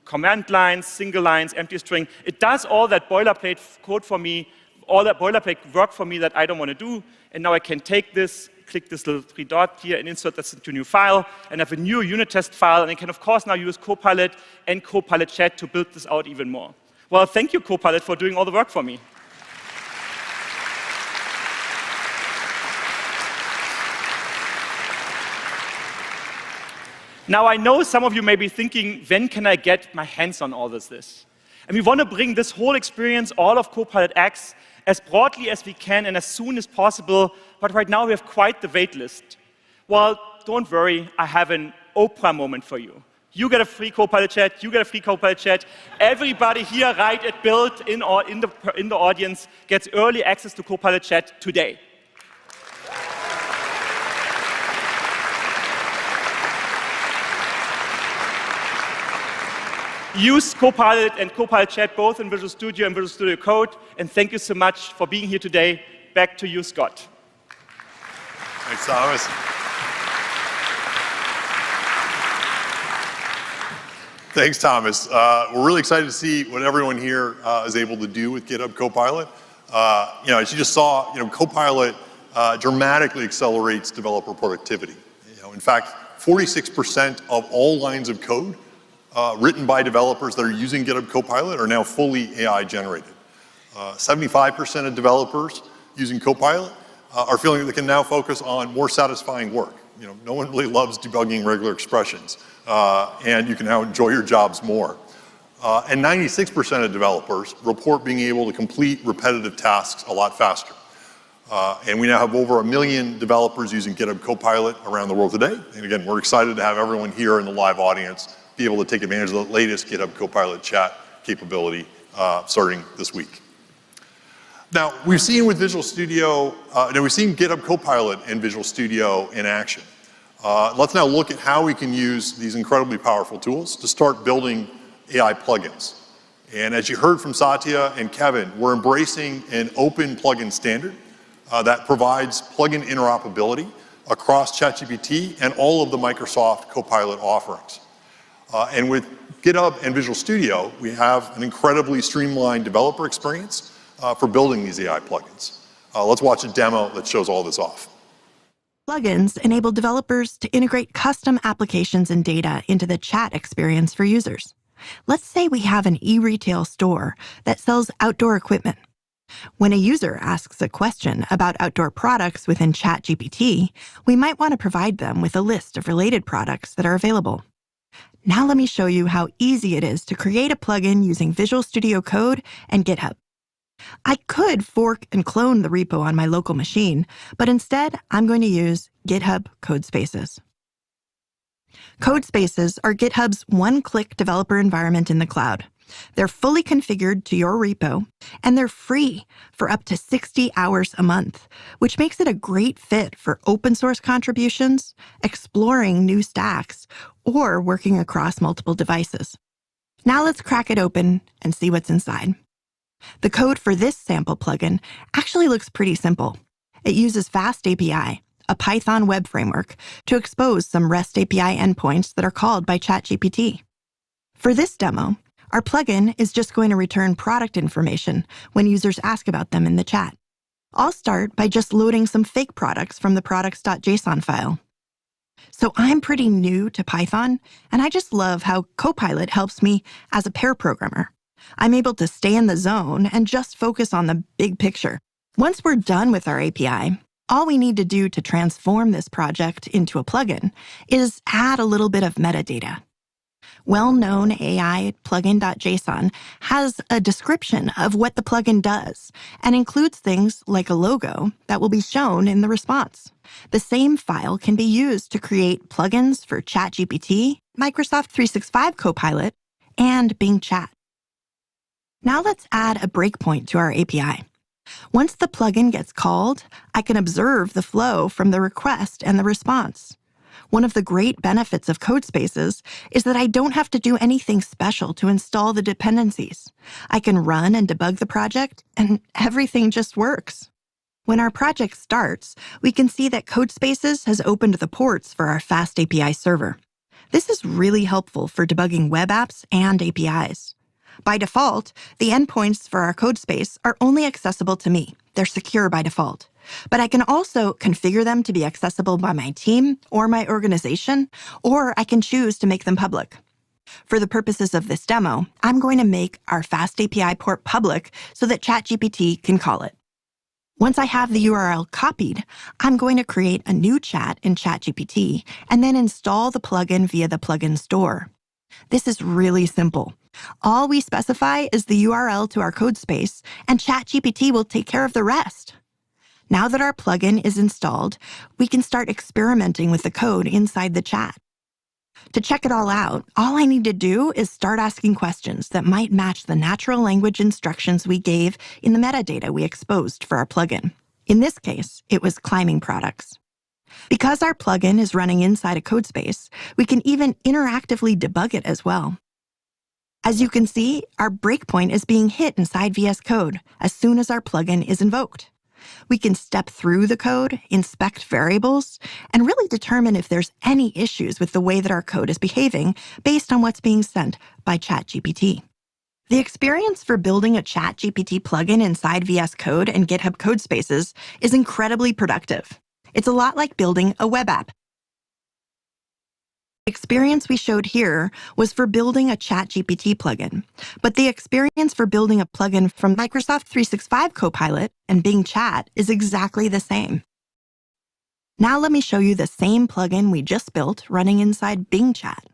S14: command lines, single lines, empty string. It does all that boilerplate code for me, all that boilerplate work for me that I don't want to do. And now I can take this, click this little 3 dot here, and insert this into a new file, and have a new unit test file. And I can, of course, now use Copilot and Copilot Chat to build this out even more. Well, thank you, Copilot, for doing all the work for me. Now, I know some of you may be thinking, when can I get my hands on all of this? And we want to bring this whole experience, all of Copilot X, as broadly as we can and as soon as possible, but right now we have quite the wait list. Well, don't worry, I have an Oprah moment for you. You get a free Copilot Chat, you get a free Copilot Chat. Everybody here right at Build in the audience gets early access to Copilot Chat today. Use Copilot and Copilot Chat both in Visual Studio and Visual Studio Code. And thank you so much for being here today. Back to you, Scott.
S13: Thanks, Thomas. Thanks, Thomas. We're really excited to see what everyone here is able to do with GitHub Copilot. As you just saw, Copilot dramatically accelerates developer productivity. In fact, 46% of all lines of code written by developers that are using GitHub Copilot are now fully AI generated. 75% of developers using Copilot are feeling that they can now focus on more satisfying work. No one really loves debugging regular expressions, and you can now enjoy your jobs more. And 96% of developers report being able to complete repetitive tasks a lot faster. And we now have over 1 million developers using GitHub Copilot around the world today. And again, we're excited to have everyone here in the live audience be able to take advantage of the latest GitHub Copilot Chat capability starting this week. Now, we've seen with Visual Studio, we've seen GitHub Copilot and Visual Studio in action. Let's now look at how we can use these incredibly powerful tools to start building AI plugins. And as you heard from Satya and Kevin, we're embracing an open plugin standard that provides plugin interoperability across ChatGPT and all of the Microsoft Copilot offerings. And with GitHub and Visual Studio, we have an incredibly streamlined developer experience for building these AI plugins. Let's watch a demo that shows all this off.
S15: Plugins enable developers to integrate custom applications and data into the chat experience for users. Let's say we have an e-retail store that sells outdoor equipment. When a user asks a question about outdoor products within ChatGPT, we might want to provide them with a list of related products that are available. Now let me show you how easy it is to create a plugin using Visual Studio Code and GitHub. I could fork and clone the repo on my local machine, but instead I'm going to use GitHub Codespaces. Codespaces are GitHub's one-click developer environment in the cloud. They're fully configured to your repo, and they're free for up to 60 hours a month, which makes it a great fit for open source contributions, exploring new stacks, or working across multiple devices. Now let's crack it open and see what's inside. The code for this sample plugin actually looks pretty simple. It uses Fast API, a Python web framework, to expose some REST API endpoints that are called by ChatGPT. For this demo, our plugin is just going to return product information when users ask about them in the chat. I'll start by just loading some fake products from the products.json file. So I'm pretty new to Python, and I just love how Copilot helps me as a pair programmer. I'm able to stay in the zone and just focus on the big picture. Once we're done with our API, all we need to do to transform this project into a plugin is add a little bit of metadata. Well-known AI plugin.json has a description of what the plugin does and includes things like a logo that will be shown in the response. The same file can be used to create plugins for ChatGPT, Microsoft 365 Copilot, and Bing Chat. Now let's add a breakpoint to our API. Once the plugin gets called, I can observe the flow from the request and the response. One of the great benefits of Codespaces is that I don't have to do anything special to install the dependencies. I can run and debug the project, and everything just works. When our project starts, we can see that Codespaces has opened the ports for our Fast API server. This is really helpful for debugging web apps and APIs. By default, the endpoints for our Codespace are only accessible to me. They're secure by default. But I can also configure them to be accessible by my team or my organization, or I can choose to make them public. For the purposes of this demo, I'm going to make our Fast API port public so that ChatGPT can call it. Once I have the URL copied, I'm going to create a new chat in ChatGPT and then install the plugin via the plugin store. This is really simple. All we specify is the URL to our Codespace, and ChatGPT will take care of the rest. Now that our plugin is installed, we can start experimenting with the code inside the chat. To check it all out, all I need to do is start asking questions that might match the natural language instructions we gave in the metadata we exposed for our plugin. In this case, it was climbing products. Because our plugin is running inside a Codespace, we can even interactively debug it as well. As you can see, our breakpoint is being hit inside VS Code as soon as our plugin is invoked. We can step through the code, inspect variables, and really determine if there's any issues with the way that our code is behaving based on what's being sent by ChatGPT. The experience for building a ChatGPT plugin inside VS Code and GitHub Codespaces is incredibly productive. It's a lot like building a web app. The experience we showed here was for building a ChatGPT plugin, but the experience for building a plugin from Microsoft 365 Copilot and Bing Chat is exactly the same. Now let me show you the same plugin we just built running inside Bing Chat.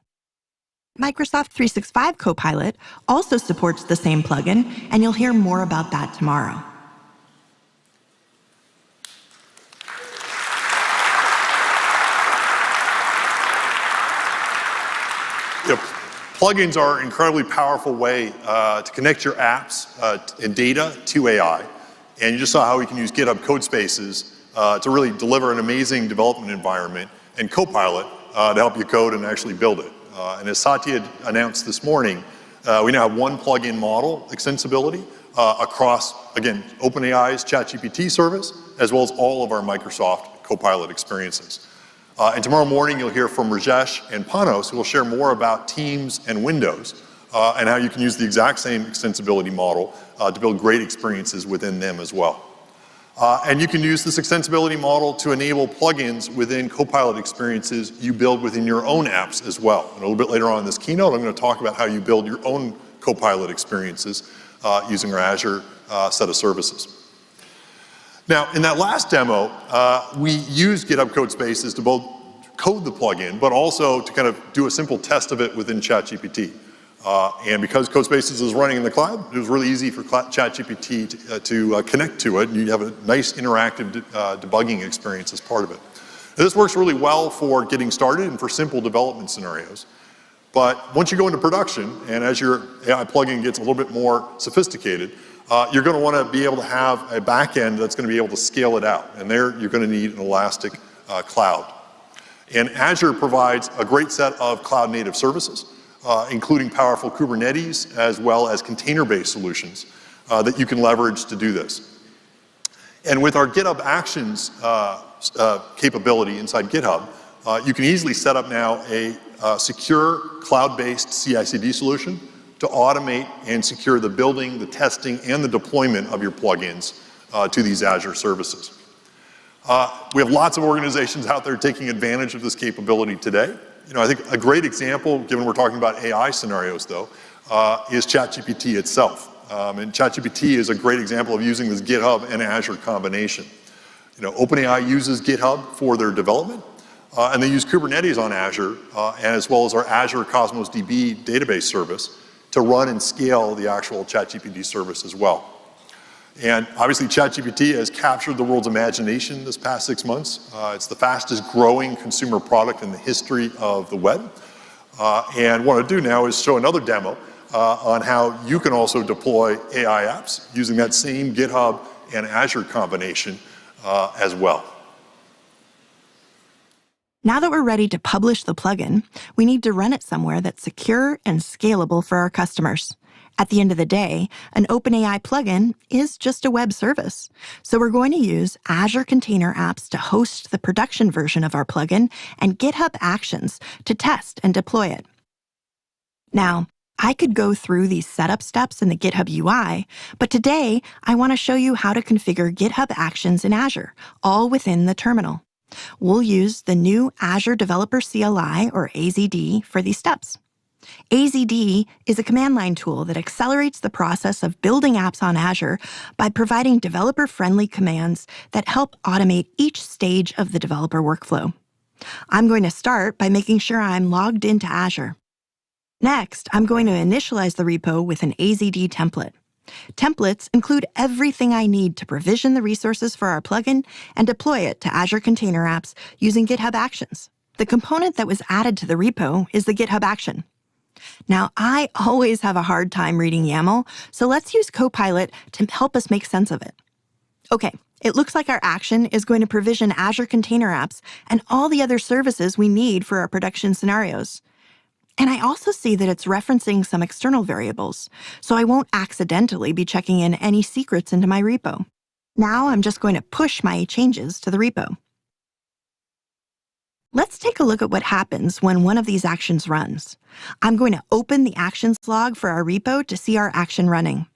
S15: Microsoft 365 Copilot also supports the same plugin, and you'll hear more about that tomorrow.
S13: Plugins are an incredibly powerful way to connect your apps and data to AI. And you just saw how we can use GitHub Codespaces to really deliver an amazing development environment, and Copilot to help you code and actually build it. And as Satya announced this morning, we now have one plugin model extensibility across, again, OpenAI's ChatGPT service, as well as all of our Microsoft Copilot experiences. And tomorrow morning, you'll hear from Rajesh and Panos, who will share more about Teams and Windows and how you can use the exact same extensibility model to build great experiences within them as well. And you can use this extensibility model to enable plugins within Copilot experiences you build within your own apps as well. And a little bit later on in this keynote, I'm going to talk about how you build your own Copilot experiences using our Azure set of services. Now, in that last demo, we used GitHub Codespaces to both code the plugin, but also to kind of do a simple test of it within ChatGPT. And because Codespaces is running in the cloud, it was really easy for ChatGPT to connect to it, and you have a nice interactive debugging experience as part of it. Now, this works really well for getting started and for simple development scenarios. But once you go into production, and as your AI plugin gets a little bit more sophisticated, you're going to want to be able to have a backend that's going to be able to scale it out. And there, you're going to need an elastic cloud. And Azure provides a great set of cloud-native services, including powerful Kubernetes, as well as container-based solutions that you can leverage to do this. And with our GitHub Actions capability inside GitHub, you can easily set up now a secure cloud-based CI/CD solution to automate and secure the building, the testing, and the deployment of your plugins to these Azure services. We have lots of organizations out there taking advantage of this capability today. You know, I think a great example, given we're talking about AI scenarios though, is ChatGPT itself. And ChatGPT is a great example of using this GitHub and Azure combination. OpenAI uses GitHub for their development, and they use Kubernetes on Azure, as well as our Azure Cosmos DB database service to run and scale the actual ChatGPT service as well. And obviously, ChatGPT has captured the world's imagination this past 6 months. It's the fastest growing consumer product in the history of the web. And what I'll do now is show another demo on how you can also deploy AI apps using that same GitHub and Azure combination as well.
S15: Now that we're ready to publish the plugin, we need to run it somewhere that's secure and scalable for our customers. At the end of the day, an OpenAI plugin is just a web service. So we're going to use Azure Container Apps to host the production version of our plugin and GitHub Actions to test and deploy it. Now, I could go through these setup steps in the GitHub UI, but today I want to show you how to configure GitHub Actions in Azure, all within the terminal. We'll use the new Azure Developer CLI, or AZD, for these steps. AZD is a command line tool that accelerates the process of building apps on Azure by providing developer-friendly commands that help automate each stage of the developer workflow. I'm going to start by making sure I'm logged into Azure. Next, I'm going to initialize the repo with an AZD template. Templates include everything I need to provision the resources for our plugin and deploy it to Azure Container Apps using GitHub Actions. The component that was added to the repo is the GitHub action. Now, I always have a hard time reading YAML, so let's use Copilot to help us make sense of it. Okay, it looks like our action is going to provision Azure Container Apps and all the other services we need for our production scenarios. And I also see that it's referencing some external variables, so I won't accidentally be checking in any secrets into my repo. Now I'm just going to push my changes to the repo. Let's take a look at what happens when one of these actions runs. I'm going to open the actions log for our repo to see our action running.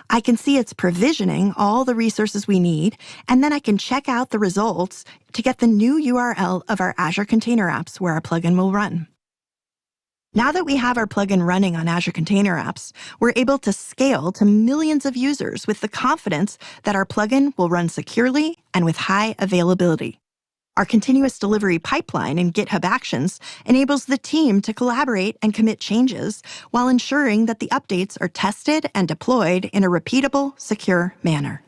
S15: I can see it's provisioning all the resources we need, and then I can check out the results to get the new URL of our Azure Container Apps where our plugin will run. Now that we have our plugin running on Azure Container Apps, we're able to scale to millions of users with the confidence that our plugin will run securely and with high availability. Our continuous delivery pipeline in GitHub Actions enables the team to collaborate and commit changes while ensuring that the updates are tested and deployed in a repeatable, secure manner.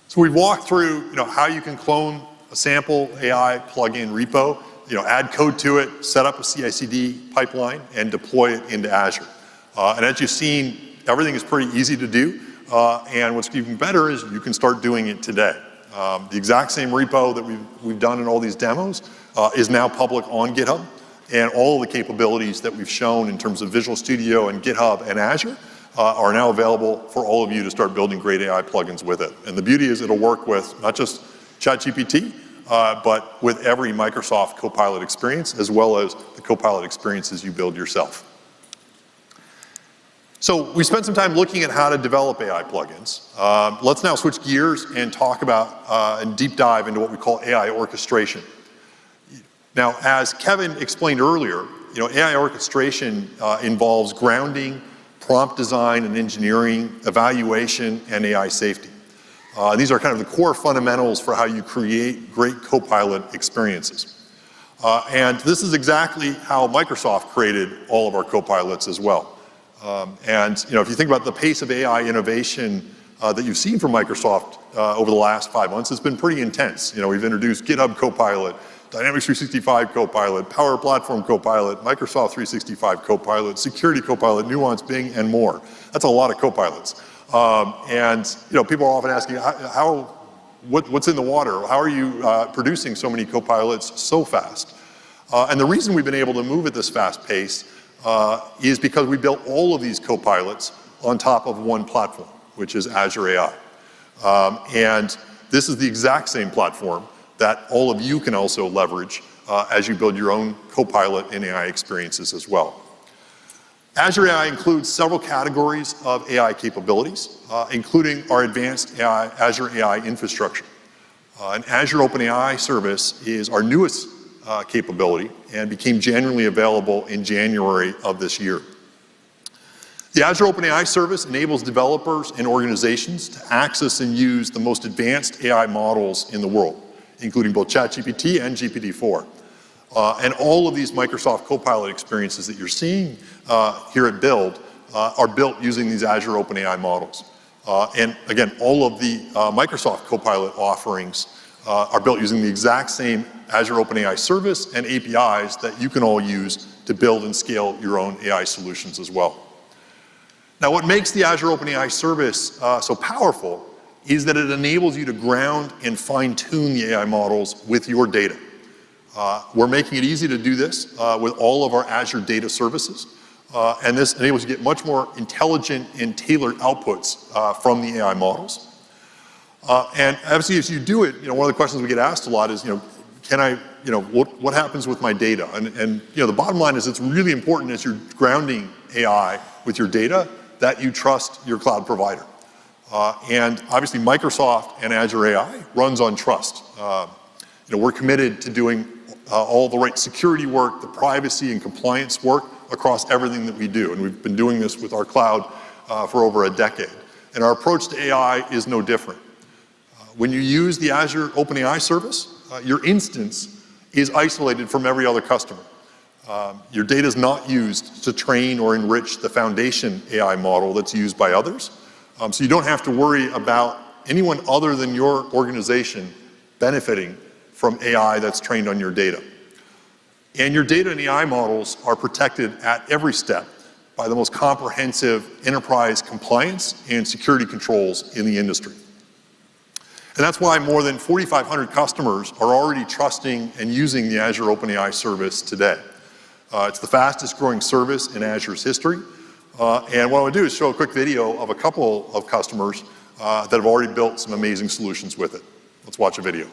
S13: So we've walked through how you can clone a sample AI plugin repo, add code to it, set up a CI/CD pipeline, and deploy it into Azure. And as you've seen, everything is pretty easy to do. And what's even better is you can start doing it today. The exact same repo that we've done in all these demos is now public on GitHub, and all of the capabilities that we've shown in terms of Visual Studio and GitHub and Azure are now available for all of you to start building great AI plugins with it. And the beauty is it'll work with not just ChatGPT, but with every Microsoft Copilot experience, as well as the Copilot experiences you build yourself. So we spent some time looking at how to develop AI plugins. Let's now switch gears and talk about and deep dive into what we call AI orchestration. Now, as Kevin explained earlier, AI orchestration involves grounding, prompt design and engineering, evaluation, and AI safety. These are kind of the core fundamentals for how you create great Copilot experiences. And this is exactly how Microsoft created all of our Copilots as well. And if you think about the pace of AI innovation that you've seen from Microsoft over the last 5 months, it's been pretty intense. We've introduced GitHub Copilot, Dynamics 365 Copilot, Power Platform Copilot, Microsoft 365 Copilot, Security Copilot, Nuance, Bing, and more. That's a lot of Copilots. And people are often asking, what's in the water? How are you producing so many Copilots so fast? And the reason we've been able to move at this fast pace is because we built all of these Copilots on top of one platform, which is Azure AI. And this is the exact same platform that all of you can also leverage as you build your own Copilot and AI experiences as well. Azure AI includes several categories of AI capabilities, including our advanced Azure AI infrastructure. An Azure OpenAI service is our newest capability and became generally available in January of this year. The Azure OpenAI service enables developers and organizations to access and use the most advanced AI models in the world, including both ChatGPT and GPT-4. And all of these Microsoft Copilot experiences that you're seeing here at Build are built using these Azure OpenAI models. And again, all of the Microsoft Copilot offerings are built using the exact same Azure OpenAI service and APIs that you can all use to build and scale your own AI solutions as well. Now, what makes the Azure OpenAI service so powerful is that it enables you to ground and fine-tune the AI models with your data. We're making it easy to do this with all of our Azure data services. And this enables you to get much more intelligent and tailored outputs from the AI models. And obviously, as you do it, one of the questions we get asked a lot is, can I, what happens with my data? And the bottom line is it's really important as you're grounding AI with your data that you trust your cloud provider. And obviously, Microsoft and Azure AI runs on trust. We're committed to doing all the right security work, the privacy and compliance work across everything that we do. And we've been doing this with our cloud for over a decade. And our approach to AI is no different. When you use the Azure OpenAI service, your instance is isolated from every other customer. Your data is not used to train or enrich the foundation AI model that's used by others. So you don't have to worry about anyone other than your organization benefiting from AI that's trained on your data. And your data and AI models are protected at every step by the most comprehensive enterprise compliance and security controls in the industry. And that's why more than 4,500 customers are already trusting and using the Azure OpenAI service today. It's the fastest growing service in Azure's history. And what I want to do is show a quick video of a couple of customers that have already built some amazing solutions with it. Let's watch a video.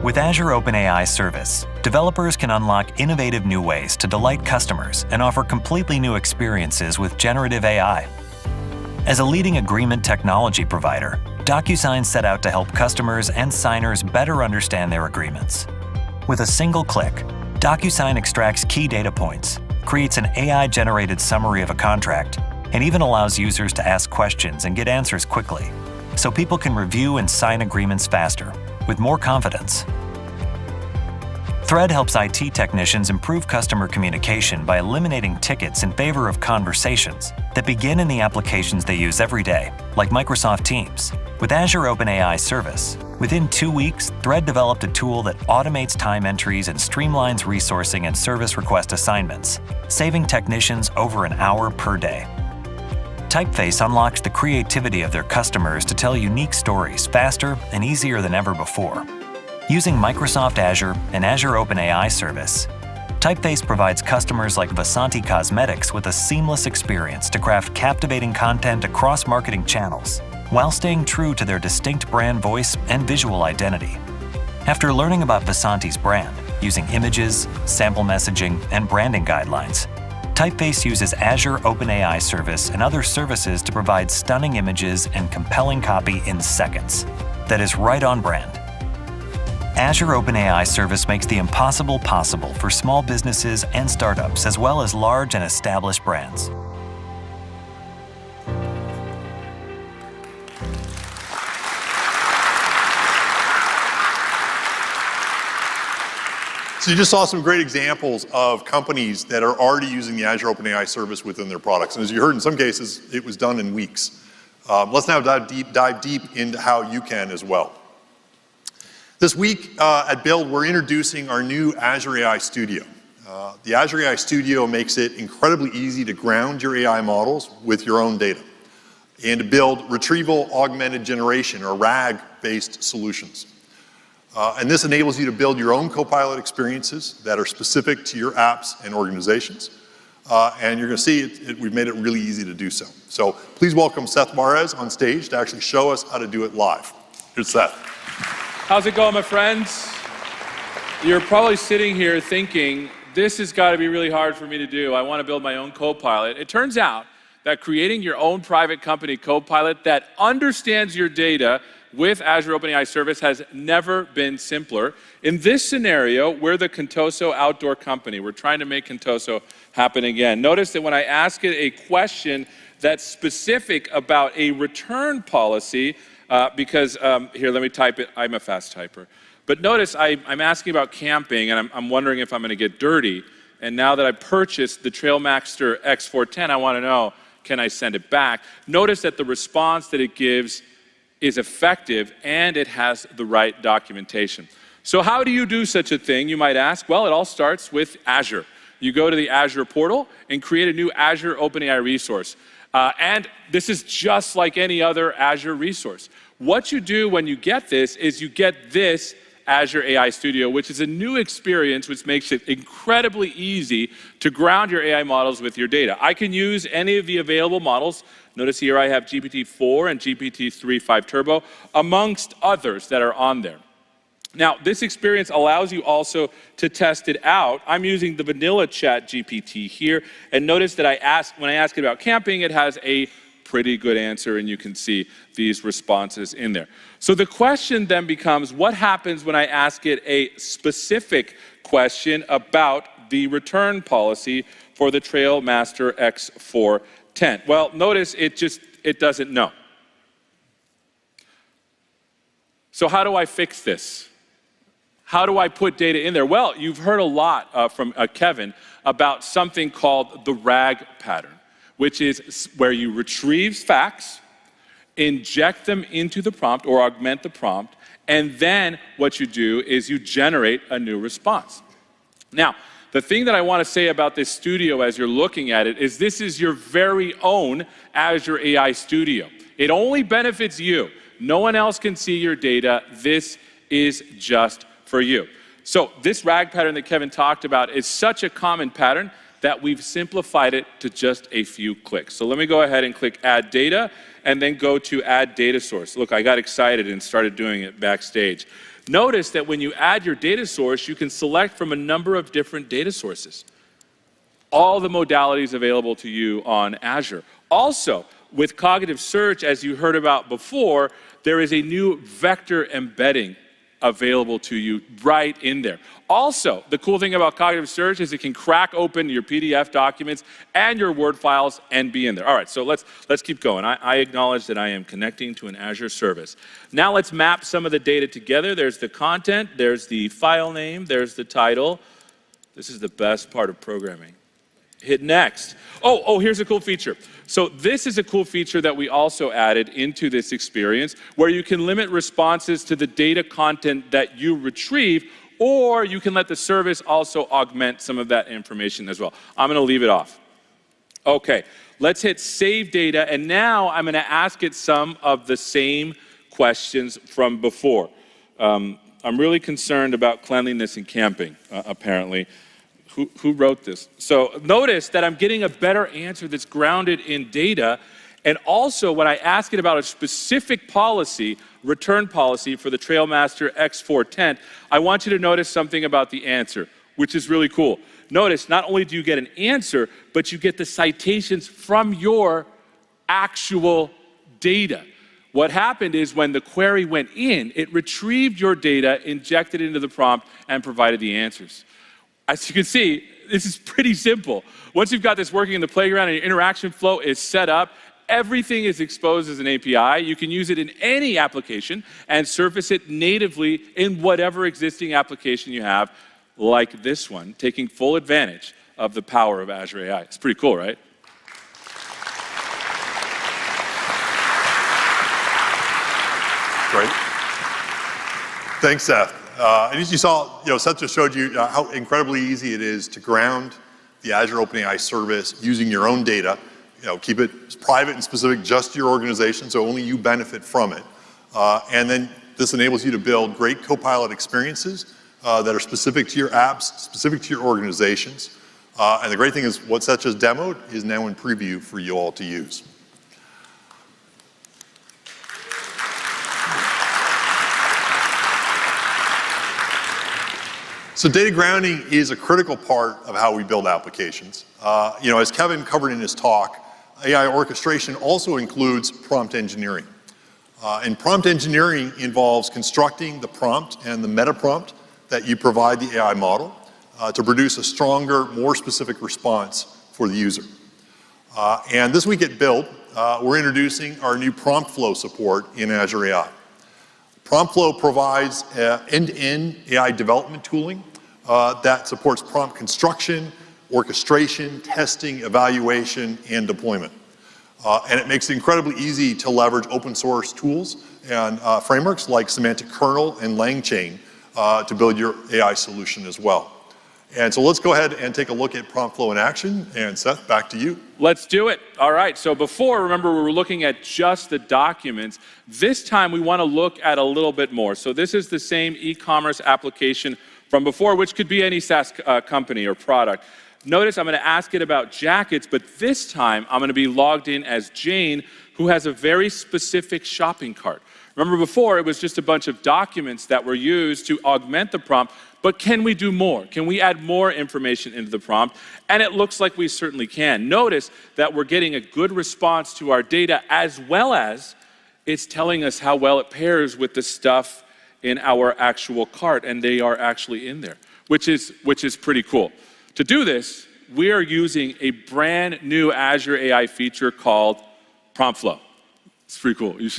S16: With Azure OpenAI Service, developers can unlock innovative new ways to delight customers and offer completely new experiences with generative AI. As a leading agreement technology provider, DocuSign set out to help customers and signers better understand their agreements. With a single click, DocuSign extracts key data points, creates an AI-generated summary of a contract, and even allows users to ask questions and get answers quickly, so people can review and sign agreements faster, with more confidence. Thread helps IT technicians improve customer communication by eliminating tickets in favor of conversations that begin in the applications they use every day, like Microsoft Teams. With Azure OpenAI Service, within 2 weeks, Thread developed a tool that automates time entries and streamlines resourcing and service request assignments, saving technicians over an hour per day. Typeface unlocks the creativity of their customers to tell unique stories faster and easier than ever before. Using Microsoft Azure and Azure OpenAI Service, Typeface provides customers like Vasanti Cosmetics with a seamless experience to craft captivating content across marketing channels, while staying true to their distinct brand voice and visual identity. After learning about Vasanti's brand, using images, sample messaging, and branding guidelines, Typeface uses Azure OpenAI Service and other services to provide stunning images and compelling copy in seconds. That is right on brand. Azure OpenAI Service makes the impossible possible for small businesses and startups, as well as large and established brands.
S13: So you just saw some great examples of companies that are already using the Azure OpenAI service within their products. And as you heard, in some cases, it was done in weeks. Let's now dive deep into how you can as well. This week at Build, we're introducing our new Azure AI Studio. The Azure AI Studio makes it incredibly easy to ground your AI models with your own data and to build retrieval augmented generation, or RAG-based solutions. And this enables you to build your own Copilot experiences that are specific to your apps and organizations. And you're going to see we've made it really easy to do so. So please welcome Seth Mares on stage to actually show us how to do it live. Here's Seth.
S17: How's it going, my friends? You're probably sitting here thinking, this has got to be really hard for me to do. I want to build my own Copilot. It turns out that creating your own private company Copilot that understands your data with Azure OpenAI Service has never been simpler. In this scenario, we're the Contoso outdoor company. We're trying to make Contoso happen again. Notice that when I ask it a question that's specific about a return policy, because here, let me type it. I'm a fast typer. But notice I'm asking about camping, and I'm wondering if I'm going to get dirty. And now that I purchased the Trailmaster X410, I want to know, can I send it back? Notice that the response that it gives is effective, and it has the right documentation. So how do you do such a thing, you might ask? Well, it all starts with Azure. You go to the Azure portal and create a new Azure OpenAI resource. And this is just like any other Azure resource. What you do when you get this is you get this Azure AI Studio, which is a new experience which makes it incredibly easy to ground your AI models with your data. I can use any of the available models. Notice here I have GPT-4 and GPT-3 Turbo, amongst others that are on there. Now, this experience allows you also to test it out. I'm using the vanilla chat GPT here, and notice that when I ask it about camping, it has a pretty good answer, and you can see these responses in there. So the question then becomes, what happens when I ask it a specific question about the return policy for the Trailmaster X410? Well, notice it doesn't know. So how do I fix this? How do I put data in there? Well, you've heard a lot from Kevin about something called the RAG pattern, which is where you retrieve facts, inject them into the prompt or augment the prompt, and then what you do is you generate a new response. Now, the thing that I want to say about this studio as you're looking at it is this is your very own Azure AI Studio. It only benefits you. No one else can see your data. This is just for you. So this RAG pattern that Kevin talked about is such a common pattern that we've simplified it to just a few clicks. So let me go ahead and click Add Data, and then go to Add Data Source. Look, I got excited and started doing it backstage. Notice that when you add your data source, you can select from a number of different data sources. All the modalities available to you on Azure. Also, with cognitive search, as you heard about before, there is a new vector embedding available to you right in there. Also, the cool thing about cognitive search is it can crack open your PDF documents and your Word files and be in there. All right, so let's keep going. I acknowledge that I am connecting to an Azure service. Now let's map some of the data together. There's the content, there's the file name, there's the title. This is the best part of programming. Hit next. Oh, here's a cool feature. So this is a cool feature that we also added into this experience where you can limit responses to the data content that you retrieve, or you can let the service also augment some of that information as well. I'm going to leave it off. Okay, let's hit Save Data, and now I'm going to ask it some of the same questions from before. I'm really concerned about cleanliness and camping, apparently. Who wrote this? So notice that I'm getting a better answer that's grounded in data. And also, when I ask it about a specific policy, return policy for the Trailmaster X410, I want you to notice something about the answer, which is really cool. Notice, not only do you get an answer, but you get the citations from your actual data. What happened is when the query went in, it retrieved your data, injected it into the prompt, and provided the answers. As you can see, this is pretty simple. Once you've got this working in the playground and your interaction flow is set up, everything is exposed as an API. You can use it in any application and surface it natively in whatever existing application you have, like this one, taking full advantage of the power of Azure AI. It's pretty cool, right?
S13: Great. Thanks, Seth. And as you saw, Seth just showed you how incredibly easy it is to ground the Azure OpenAI service using your own data. Keep it private and specific just to your organization, so only you benefit from it. And then this enables you to build great Copilot experiences that are specific to your apps, specific to your organizations. And the great thing is what Seth just demoed is now in preview for you all to use. So data grounding is a critical part of how we build applications. As Kevin covered in his talk, AI orchestration also includes prompt engineering. And prompt engineering involves constructing the prompt and the meta prompt that you provide the AI model to produce a stronger, more specific response for the user. And this week at Build, we're introducing our new prompt flow support in Azure AI. Prompt flow provides end-to-end AI development tooling that supports prompt construction, orchestration, testing, evaluation, and deployment. And it makes it incredibly easy to leverage open source tools and frameworks like semantic kernel and LangChain to build your AI solution as well. And so let's go ahead and take a look at prompt flow in action. And Seth, back to you.
S17: Let's do it. All right, so before, remember, we were looking at just the documents. This time we want to look at a little bit more. So this is the same e-commerce application from before, which could be any SaaS company or product. Notice I'm going to ask it about jackets, but this time I'm going to be logged in as Jane, who has a very specific shopping cart. Remember before, it was just a bunch of documents that were used to augment the prompt, but can we do more? Can we add more information into the prompt? And it looks like we certainly can. Notice that we're getting a good response to our data, as well as it's telling us how well it pairs with the stuff in our actual cart, and they are actually in there, which is pretty cool. To do this, we are using a brand new Azure AI feature called Prompt Flow. It's pretty cool. It's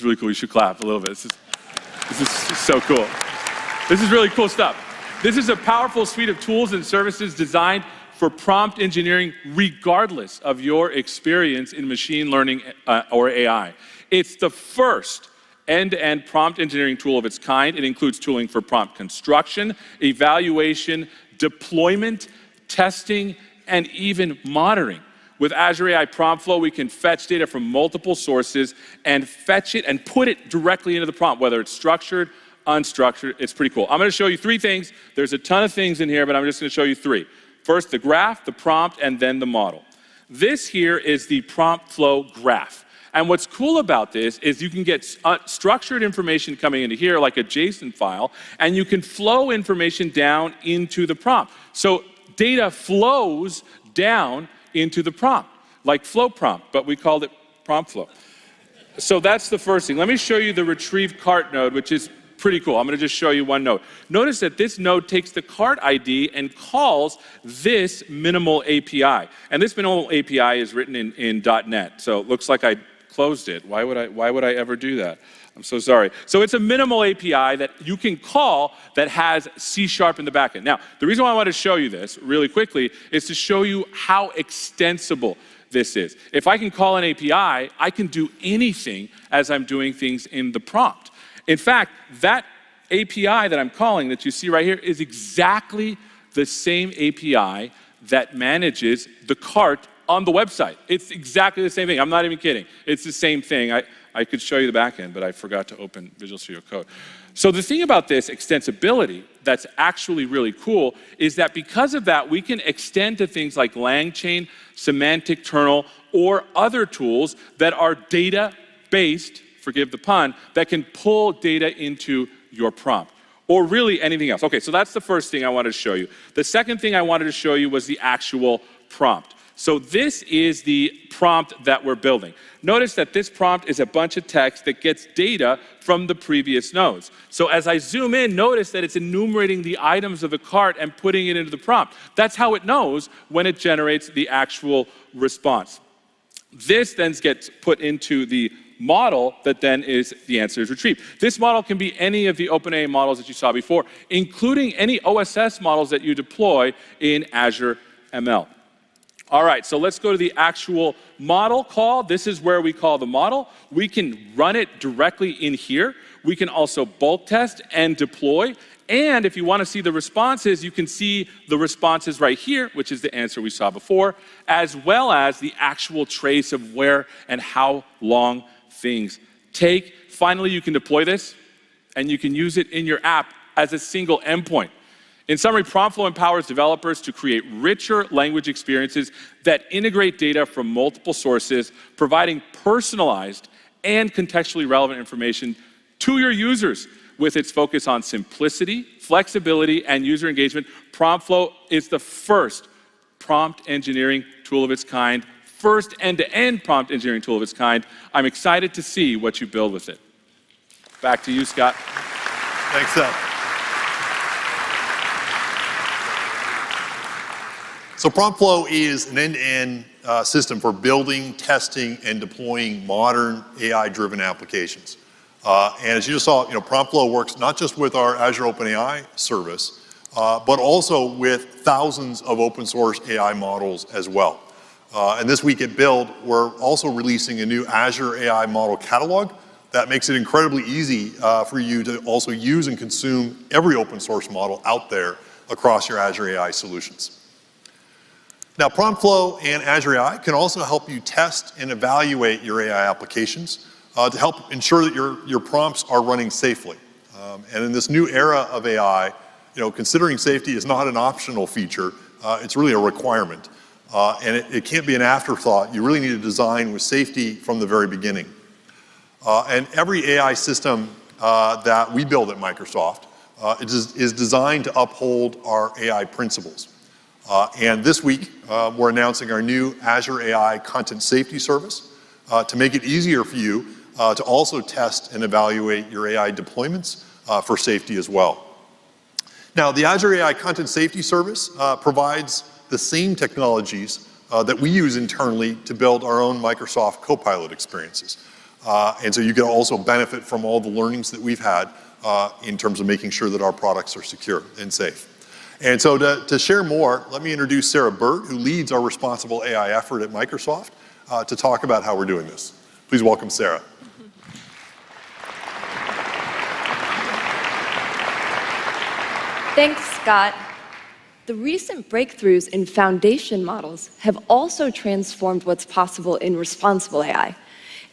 S17: really cool. You should clap a little bit. This is so cool. This is really cool stuff. This is a powerful suite of tools and services designed for prompt engineering regardless of your experience in machine learning or AI. It's the first end-to-end prompt engineering tool of its kind. It includes tooling for prompt construction, evaluation, deployment, testing, and even monitoring. With Azure AI Prompt Flow, we can fetch data from multiple sources and fetch it and put it directly into the prompt, whether it's structured, unstructured. It's pretty cool. I'm going to show you three things. There's a ton of things in here, but I'm just going to show you three. First, the graph, the prompt, and then the model. This here is the prompt flow graph. And what's cool about this is you can get structured information coming into here, like a JSON file, and you can flow information down into the prompt. So data flows down into the prompt, like flow prompt, but we called it prompt flow. So that's the first thing. Let me show you the retrieve cart node, which is pretty cool. I'm going to just show you one node. Notice that this node takes the cart ID and calls this minimal API. And this minimal API is written in .NET, so it looks like I closed it. Why would I ever do that? I'm so sorry. So it's a minimal API that you can call that has C# in the backend. Now, the reason why I want to show you this really quickly is to show you how extensible this is. If I can call an API, I can do anything as I'm doing things in the prompt. In fact, that API that I'm calling that you see right here is exactly the same API that manages the cart on the website. It's exactly the same thing. I'm not even kidding. It's the same thing. I could show you the back end, but I forgot to open Visual Studio Code. So the thing about this extensibility that's actually really cool is that because of that, we can extend to things like LangChain, semantic kernel, or other tools that are data-based, forgive the pun, that can pull data into your prompt, or really anything else. Okay, so that's the first thing I wanted to show you. The second thing I wanted to show you was the actual prompt. So this is the prompt that we're building. Notice that this prompt is a bunch of text that gets data from the previous nodes. So as I zoom in, notice that it's enumerating the items of the cart and putting it into the prompt. That's how it knows when it generates the actual response. This then gets put into the model that then is the answer is retrieved. This model can be any of the OpenAI models that you saw before, including any OSS models that you deploy in Azure ML. All right, so let's go to the actual model call. This is where we call the model. We can run it directly in here. We can also bulk test and deploy. And if you want to see the responses, you can see the responses right here, which is the answer we saw before, as well as the actual trace of where and how long things take. Finally, you can deploy this, and you can use it in your app as a single endpoint. In summary, Prompt Flow empowers developers to create richer language experiences that integrate data from multiple sources, providing personalized and contextually relevant information to your users. With its focus on simplicity, flexibility, and user engagement, Prompt Flow is the first prompt engineering tool of its kind first end-to-end prompt engineering tool of its kind. I'm excited to see what you build with it. Back to you, Scott.
S13: Thanks, Seth. So PromptFlow is an end-to-end system for building, testing, and deploying modern AI-driven applications. And as you just saw, PromptFlow works not just with our Azure OpenAI service, but also with thousands of open source AI models as well. And this week at Build, we're also releasing a new Azure AI model catalog that makes it incredibly easy for you to also use and consume every open source model out there across your Azure AI solutions. Now, PromptFlow and Azure AI can also help you test and evaluate your AI applications to help ensure that your prompts are running safely. And in this new era of AI, considering safety is not an optional feature, it's really a requirement. And it can't be an afterthought. You really need to design with safety from the very beginning. And every AI system that we build at Microsoft is designed to uphold our AI principles. And this week, we're announcing our new Azure AI Content Safety Service to make it easier for you to also test and evaluate your AI deployments for safety as well. Now, the Azure AI Content Safety Service provides the same technologies that we use internally to build our own Microsoft Copilot experiences. And so you can also benefit from all the learnings that we've had in terms of making sure that our products are secure and safe. And so to share more, let me introduce Sarah Bird, who leads our responsible AI effort at Microsoft, to talk about how we're doing this. Please welcome Sarah.
S18: Thanks, Scott. The recent breakthroughs in foundation models have also transformed what's possible in responsible AI,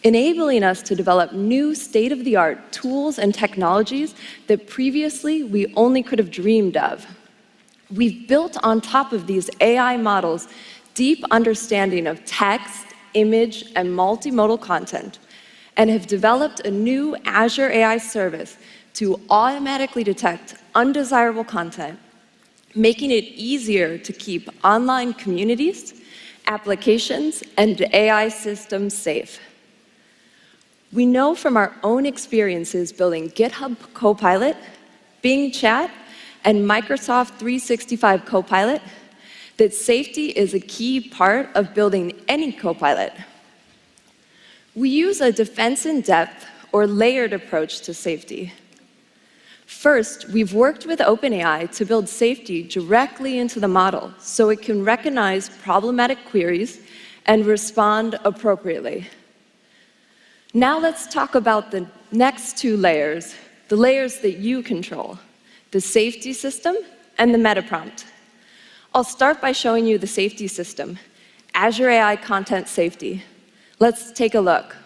S18: enabling us to develop new state-of-the-art tools and technologies that previously we only could have dreamed of. We've built on top of these AI models deep understanding of text, image, and multimodal content, and have developed a new Azure AI service to automatically detect undesirable content, making it easier to keep online communities, applications, and AI systems safe. We know from our own experiences building GitHub Copilot, Bing Chat, and Microsoft 365 Copilot that safety is a key part of building any Copilot. We use a defense in depth or layered approach to safety. First, we've worked with OpenAI to build safety directly into the model so it can recognize problematic queries and respond appropriately. Now let's talk about the next two layers, the layers that you control, the safety system and the meta prompt. I'll start by showing you the safety system, Azure AI Content Safety. Let's take a look.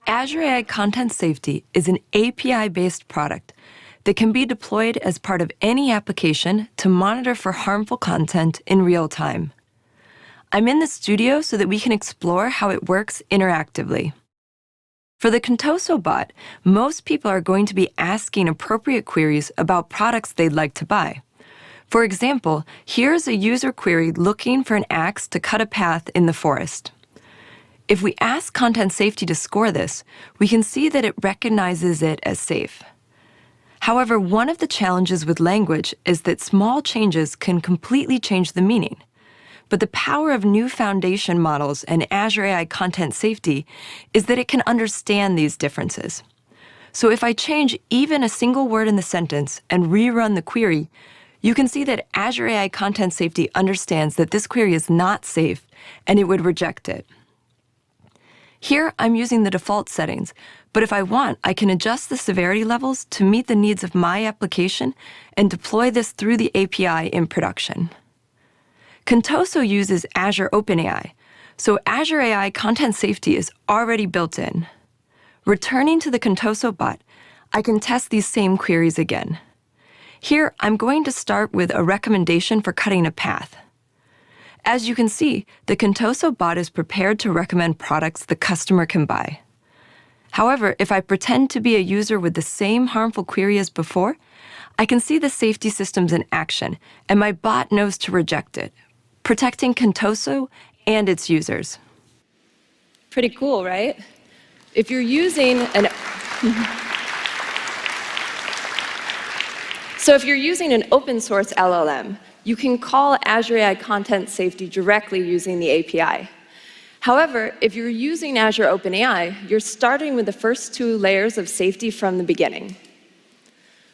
S18: Azure AI Content Safety is an API-based product that can be deployed as part of any application to monitor for harmful content in real time. I'm in the studio so that we can explore how it works interactively. For the Contoso bot, most people are going to be asking appropriate queries about products they'd like to buy. For example, here's a user query looking for an axe to cut a path in the forest. If we ask Content Safety to score this, we can see that it recognizes it as safe. However, one of the challenges with language is that small changes can completely change the meaning. But the power of new foundation models and Azure AI Content Safety is that it can understand these differences. So if I change even a single word in the sentence and rerun the query, you can see that Azure AI Content Safety understands that this query is not safe and it would reject it. Here, I'm using the default settings, but if I want, I can adjust the severity levels to meet the needs of my application and deploy this through the API in production. Contoso uses Azure OpenAI, so Azure AI Content Safety is already built in. Returning to the Contoso bot, I can test these same queries again. Here, I'm going to start with a recommendation for cutting a path. As you can see, the Contoso bot is prepared to recommend products the customer can buy. However, if I pretend to be a user with the same harmful query as before, I can see the safety systems in action, and my bot knows to reject it, protecting Contoso and its users. Pretty cool, right? If you're using an So if you're using an open source LLM, you can call Azure AI Content Safety directly using the API. However, if you're using Azure OpenAI, you're starting with the first 2 layers of safety from the beginning.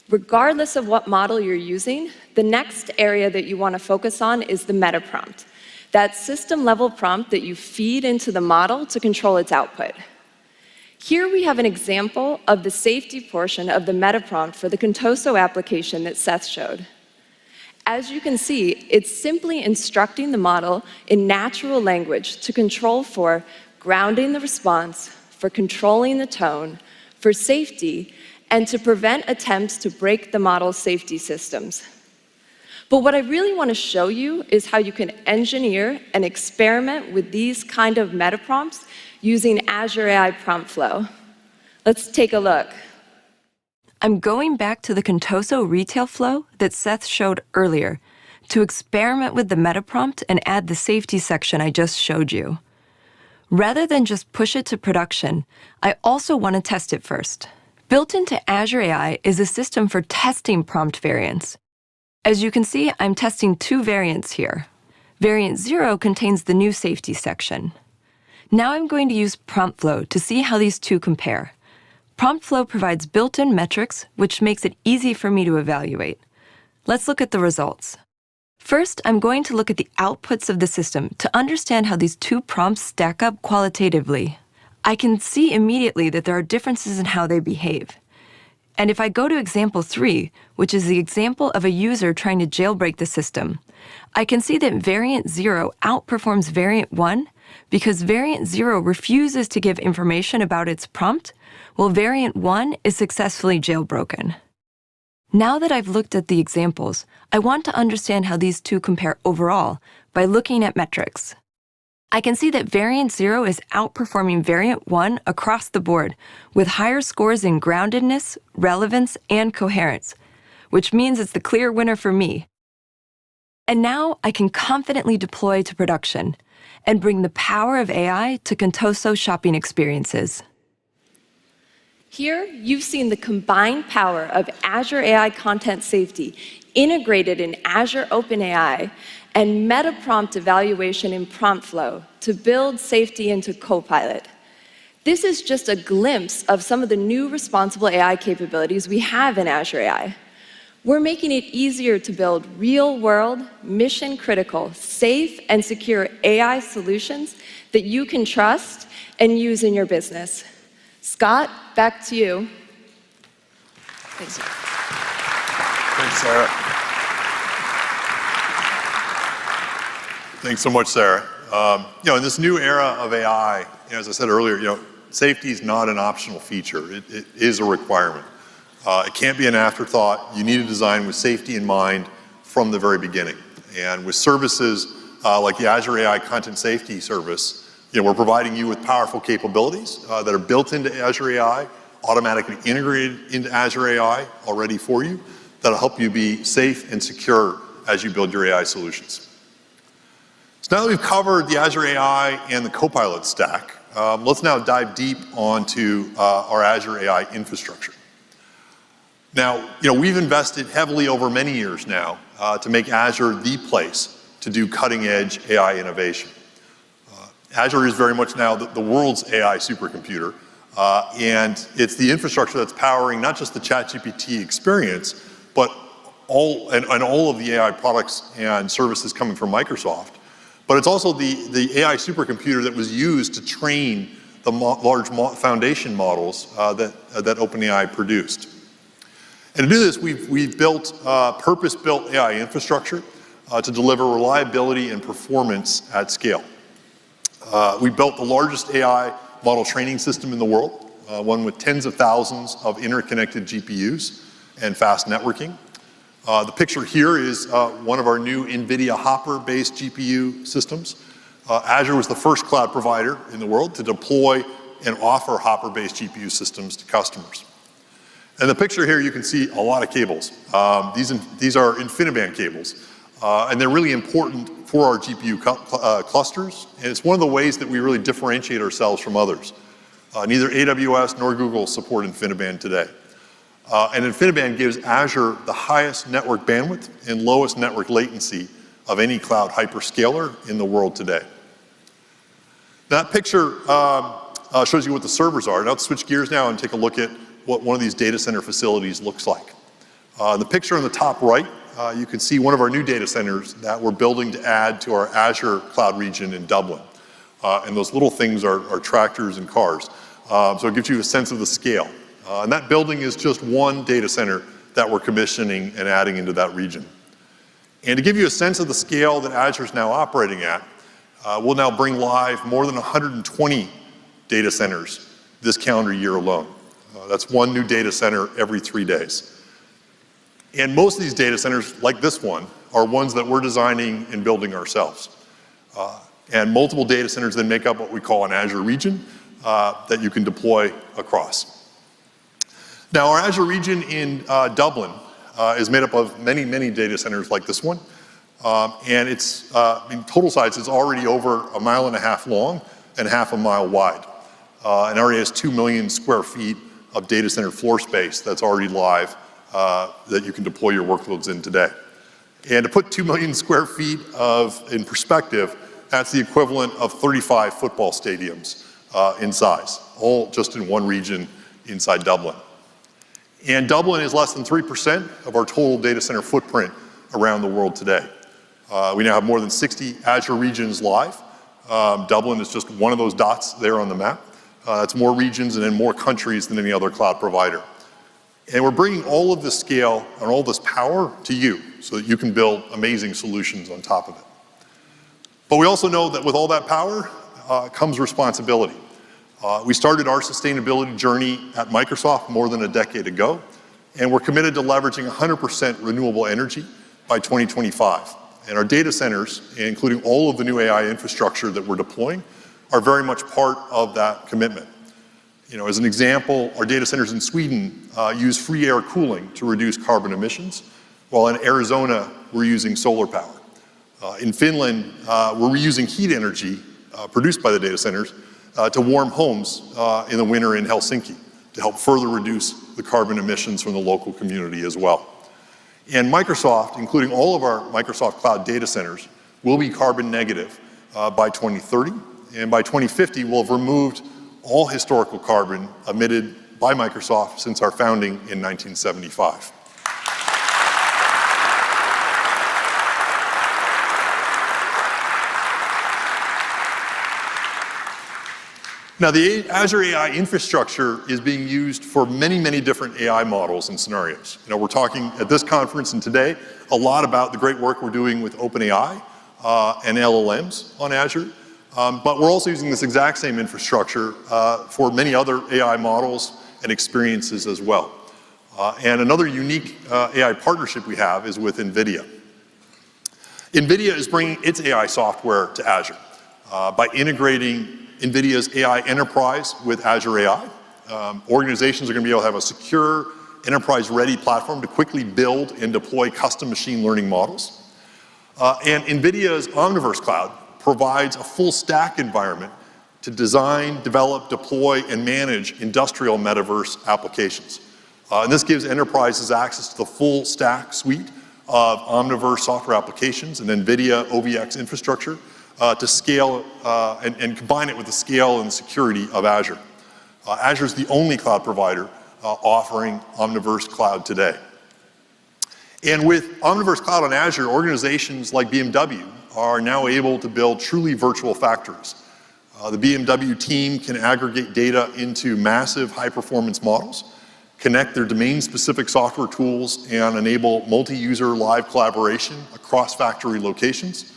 S18: Regardless of what model you're using, the next area that you want to focus on is the meta prompt, that system-level prompt that you feed into the model to control its output. Here we have an example of the safety portion of the meta prompt for the Contoso application that Seth showed. As you can see, it's simply instructing the model in natural language to control for grounding the response, for controlling the tone, for safety, and to prevent attempts to break the model's safety systems. But what I really want to show you is how you can engineer and experiment with these kind of meta prompts using Azure AI Prompt Flow. Let's take a look. I'm going back to the Contoso retail flow that Seth showed earlier to experiment with the meta prompt and add the safety section I just showed you. Rather than just push it to production, I also want to test it first. Built into Azure AI is a system for testing prompt variants. As you can see, I'm testing 2 variants here. Variant 0 contains the new safety section. Now I'm going to use Prompt Flow to see how these 2 compare. Prompt Flow provides built-in metrics, which makes it easy for me to evaluate. Let's look at the results. First, I'm going to look at the outputs of the system to understand how these 2 prompts stack up qualitatively. I can see immediately that there are differences in how they behave. And if I go to example 3, which is the example of a user trying to jailbreak the system, I can see that variant 0 outperforms variant 1 because variant 0 refuses to give information about its prompt, while variant 1 is successfully jailbroken. Now that I've looked at the examples, I want to understand how these 2 compare overall by looking at metrics. I can see that variant 0 is outperforming variant 1 across the board, with higher scores in groundedness, relevance, and coherence, which means it's the clear winner for me. And now I can confidently deploy to production and bring the power of AI to Contoso shopping experiences. Here, you've seen the combined power of Azure AI Content Safety integrated in Azure OpenAI and meta prompt evaluation in Prompt Flow to build safety into Copilot. This is just a glimpse of some of the new responsible AI capabilities we have in Azure AI. We're making it easier to build real-world, mission-critical, safe, and secure AI solutions that you can trust and use in your business. Scott, back to you. Thanks.
S13: Thanks, Sarah. Thanks so much, Sarah. In this new era of AI, as I said earlier, safety is not an optional feature. It is a requirement. It can't be an afterthought. You need to design with safety in mind from the very beginning. And with services like the Azure AI Content Safety service, we're providing you with powerful capabilities that are built into Azure AI, automatically integrated into Azure AI already for you, that'll help you be safe and secure as you build your AI solutions. So now that we've covered the Azure AI and the Copilot stack, let's now dive deep onto our Azure AI infrastructure. Now, we've invested heavily over many years now to make Azure the place to do cutting-edge AI innovation. Azure is very much now the world's AI supercomputer, and it's the infrastructure that's powering not just the ChatGPT experience, but all of the AI products and services coming from Microsoft. But it's also the AI supercomputer that was used to train the large foundation models that OpenAI produced. And to do this, we've built purpose-built AI infrastructure to deliver reliability and performance at scale. We built the largest AI model training system in the world, one with tens of thousands of interconnected GPUs and fast networking. The picture here is one of our new NVIDIA Hopper-based GPU systems. Azure was the first cloud provider in the world to deploy and offer Hopper-based GPU systems to customers. And the picture here, you can see a lot of cables. These are InfiniBand cables. And they're really important for our GPU clusters, and it's one of the ways that we really differentiate ourselves from others. Neither AWS nor Google support InfiniBand today. And InfiniBand gives Azure the highest network bandwidth and lowest network latency of any cloud hyperscaler in the world today. That picture shows you what the servers are. Now let's switch gears now and take a look at what one of these data center facilities looks like. The picture on the top right, you can see one of our new data centers that we're building to add to our Azure cloud region in Dublin. And those little things are tractors and cars. So it gives you a sense of the scale. And that building is just one data center that we're commissioning and adding into that region. And to give you a sense of the scale that Azure is now operating at, we'll now bring live more than 120 data centers this calendar year alone. That's one new data center every 3 days. And most of these data centers, like this one, are ones that we're designing and building ourselves. And multiple data centers then make up what we call an Azure region that you can deploy across. Now, our Azure region in Dublin is made up of many, many data centers like this one. And its in total size is already over 1.5 miles long and half a mile wide. And already has 2 million square feet of data center floor space that's already live that you can deploy your workloads in today. And to put 2 million square feet in perspective, that's the equivalent of 35 football stadiums in size, all just in one region inside Dublin. And Dublin is less than 3% of our total data center footprint around the world today. We now have more than 60 Azure regions live. Dublin is just one of those dots there on the map. It's more regions and in more countries than any other cloud provider. And we're bringing all of this scale and all this power to you so that you can build amazing solutions on top of it. But we also know that with all that power comes responsibility. We started our sustainability journey at Microsoft more than a decade ago, and we're committed to leveraging 100% renewable energy by 2025. And our data centers, including all of the new AI infrastructure that we're deploying, are very much part of that commitment. You know, as an example, our data centers in Sweden use free air cooling to reduce carbon emissions, while in Arizona, we're using solar power. In Finland, we're reusing heat energy produced by the data centers to warm homes in the winter in Helsinki to help further reduce the carbon emissions from the local community as well. And Microsoft, including all of our Microsoft Cloud data centers, will be carbon negative by 2030. And by 2050, we'll have removed all historical carbon emitted by Microsoft since our founding in 1975. Now, the Azure AI infrastructure is being used for many, many different AI models and scenarios. You know, we're talking at this conference and today a lot about the great work we're doing with OpenAI and LLMs on Azure. But we're also using this exact same infrastructure for many other AI models and experiences as well. And another unique AI partnership we have is with NVIDIA. NVIDIA is bringing its AI software to Azure by integrating NVIDIA's AI Enterprise with Azure AI. Organizations are going to be able to have a secure, enterprise-ready platform to quickly build and deploy custom machine learning models. And NVIDIA's Omniverse Cloud provides a full stack environment to design, develop, deploy, and manage industrial metaverse applications. And this gives enterprises access to the full stack suite of Omniverse software applications and NVIDIA OVX infrastructure to scale and combine it with the scale and security of Azure. Azure is the only cloud provider offering Omniverse Cloud today. And with Omniverse Cloud on Azure, organizations like BMW are now able to build truly virtual factories. The BMW team can aggregate data into massive high-performance models, connect their domain-specific software tools, and enable multi-user live collaboration across factory locations.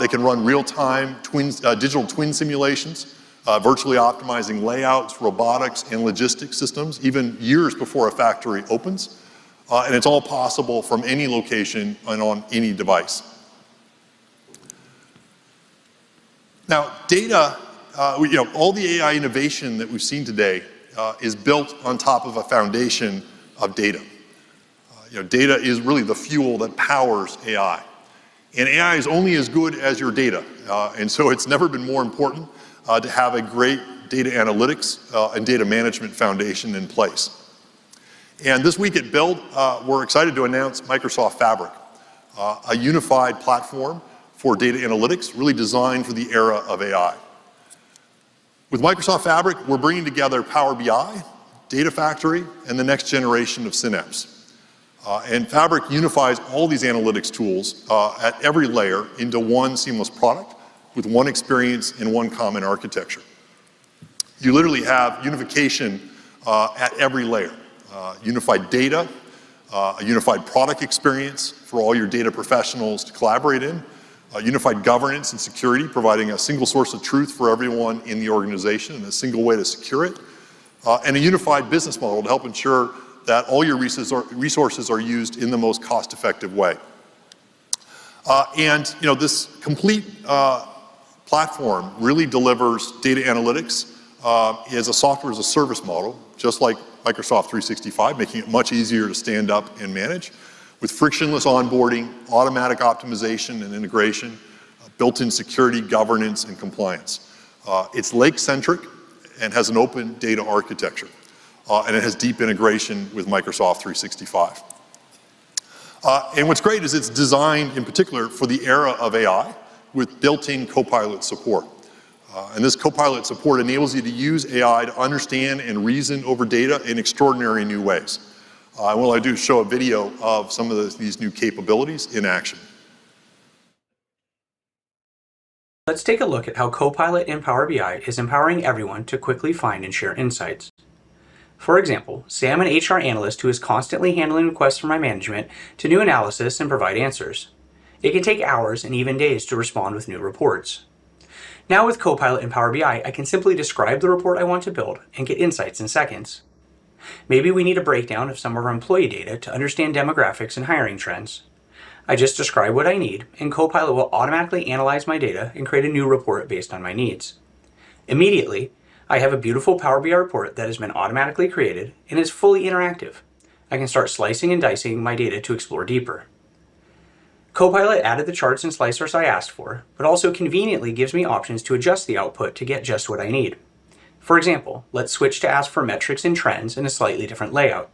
S13: They can run real-time digital twin simulations, virtually optimizing layouts, robotics, and logistics systems, even years before a factory opens. And it's all possible from any location and on any device. Now, data, all the AI innovation that we've seen today is built on top of a foundation of data. Data is really the fuel that powers AI. And AI is only as good as your data. And so it's never been more important to have a great data analytics and data management foundation in place. And this week at Build, we're excited to announce Microsoft Fabric, a unified platform for data analytics, really designed for the era of AI. With Microsoft Fabric, we're bringing together Power BI, Data Factory, and the next generation of Synapse. And Fabric unifies all these analytics tools at every layer into one seamless product with one experience and one common architecture. You literally have unification at every layer. Unified data, a unified product experience for all your data professionals to collaborate in, unified governance and security, providing a single source of truth for everyone in the organization and a single way to secure it, and a unified business model to help ensure that all your resources are used in the most cost-effective way. And this complete platform really delivers data analytics as a software as a service model, just like Microsoft 365, making it much easier to stand up and manage, with frictionless onboarding, automatic optimization and integration, built-in security, governance, and compliance. It's lake-centric and has an open data architecture, and it has deep integration with Microsoft 365. And what's great is it's designed in particular for the era of AI with built-in Copilot support. And this Copilot support enables you to use AI to understand and reason over data in extraordinary new ways. And what I do is show a video of some of these new capabilities in action.
S19: Let's take a look at how Copilot in Power BI is empowering everyone to quickly find and share insights. For example, say I'm an HR analyst who is constantly handling requests from my management to do analysis and provide answers. It can take hours and even days to respond with new reports. Now with Copilot in Power BI, I can simply describe the report I want to build and get insights in seconds. Maybe we need a breakdown of some of our employee data to understand demographics and hiring trends. I just describe what I need, and Copilot will automatically analyze my data and create a new report based on my needs. Immediately, I have a beautiful Power BI report that has been automatically created and is fully interactive. I can start slicing and dicing my data to explore deeper. Copilot added the charts and slicers I asked for, but also conveniently gives me options to adjust the output to get just what I need. For example, let's switch to ask for metrics and trends in a slightly different layout.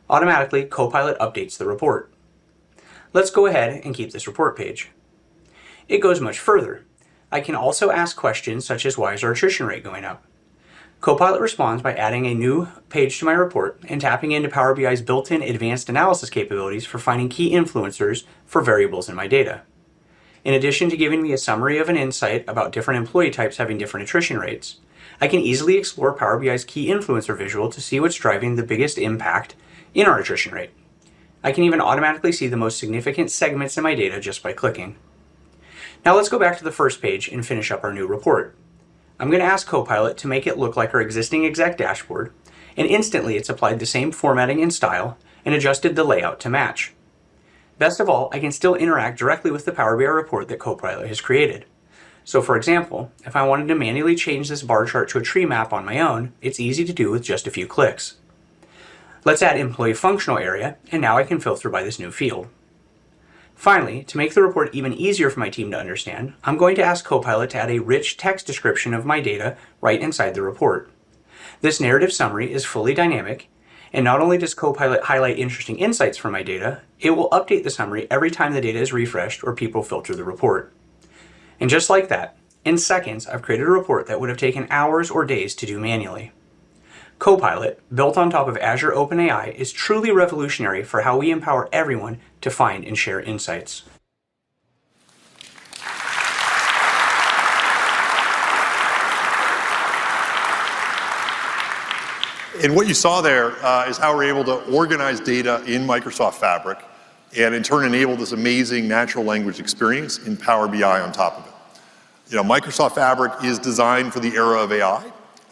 S19: Automatically, Copilot updates the report. Let's go ahead and keep this report page. It goes much further. I can also ask questions such as, why is our attrition rate going up? Copilot responds by adding a new page to my report and tapping into Power BI's built-in advanced analysis capabilities for finding key influencers for variables in my data. In addition to giving me a summary of an insight about different employee types having different attrition rates, I can easily explore Power BI's key influencer visual to see what's driving the biggest impact in our attrition rate. I can even automatically see the most significant segments in my data just by clicking. Now let's go back to the first page and finish up our new report. I'm going to ask Copilot to make it look like our existing exec dashboard, and instantly it's applied the same formatting and style and adjusted the layout to match. Best of all, I can still interact directly with the Power BI report that Copilot has created. So for example, if I wanted to manually change this bar chart to a tree map on my own, it's easy to do with just a few clicks. Let's add employee functional area, and now I can filter by this new field. Finally, to make the report even easier for my team to understand, I'm going to ask Copilot to add a rich text description of my data right inside the report. This narrative summary is fully dynamic, and not only does Copilot highlight interesting insights from my data, it will update the summary every time the data is refreshed or people filter the report. And just like that, in seconds, I've created a report that would have taken hours or days to do manually. Copilot, built on top of Azure OpenAI, is truly revolutionary for how we empower everyone to find and share insights.
S13: And what you saw there is how we're able to organize data in Microsoft Fabric and in turn enable this amazing natural language experience in Power BI on top of it. Microsoft Fabric is designed for the era of AI,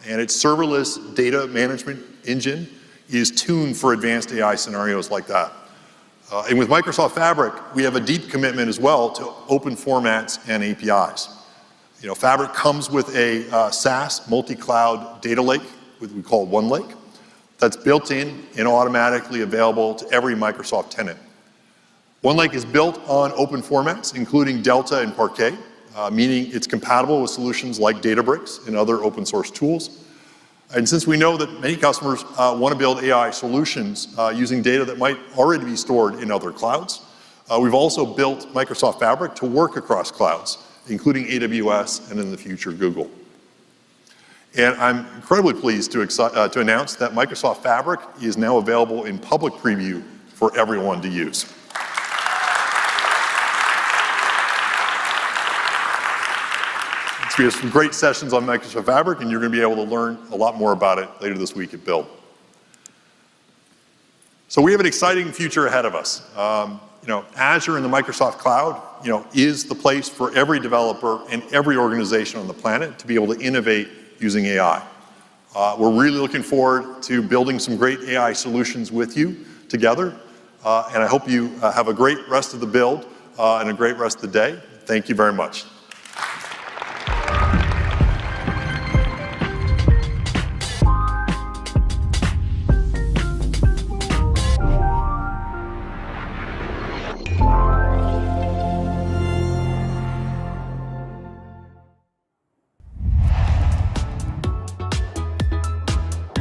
S13: and its serverless data management engine is tuned for advanced AI scenarios like that. And with Microsoft Fabric, we have a deep commitment as well to open formats and APIs. Fabric comes with a SaaS multi-cloud data lake, which we call OneLake, that's built in and automatically available to every Microsoft tenant. OneLake is built on open formats, including Delta and Parquet, meaning it's compatible with solutions like Databricks and other open source tools. And since we know that many customers want to build AI solutions using data that might already be stored in other clouds, we've also built Microsoft Fabric to work across clouds, including AWS and in the future Google. And I'm incredibly pleased to announce that Microsoft Fabric is now available in public preview for everyone to use. We have some great sessions on Microsoft Fabric, and you're going to be able to learn a lot more about it later this week at Build. So we have an exciting future ahead of us. Azure and the Microsoft Cloud, is the place for every developer and every organization on the planet to be able to innovate using AI. We're really looking forward to building some great AI solutions with you together, and I hope you have a great rest of the build and a great rest of the day. Thank you very much.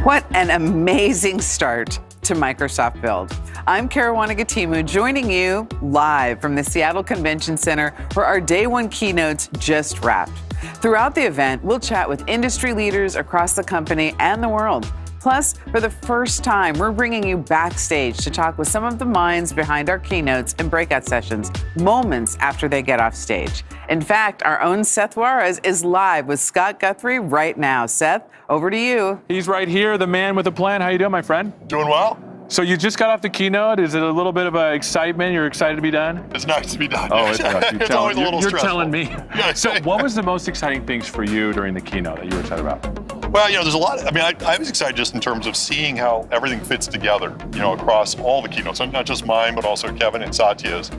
S20: What an amazing start to Microsoft Build. I'm Caruana Gatimu, joining you live from the Seattle Convention Center, where our Day 1 keynotes just wrapped. Throughout the event, we'll chat with industry leaders across the company and the world. Plus, for the first time, we're bringing you backstage to talk with some of the minds behind our keynotes and breakout sessions moments after they get off stage. In fact, our own Seth Juarez is live with Scott Guthrie right now. Seth, over to you.
S21: He's right here, the man with a plan. How you doing, my friend?
S13: Doing well.
S21: So you just got off the keynote. Is it a little bit of excitement? You're excited to be done?
S13: It's nice to be done.
S21: Oh, it's
S13: it's always a little stressful.
S21: You're telling me.
S13: Yeah.
S21: So what was the most exciting things for you during the keynote that you were excited about?
S13: Well, there's a lot. I was excited just in terms of seeing how everything fits together, across all the keynotes, not just mine, but also Kevin and Satya's.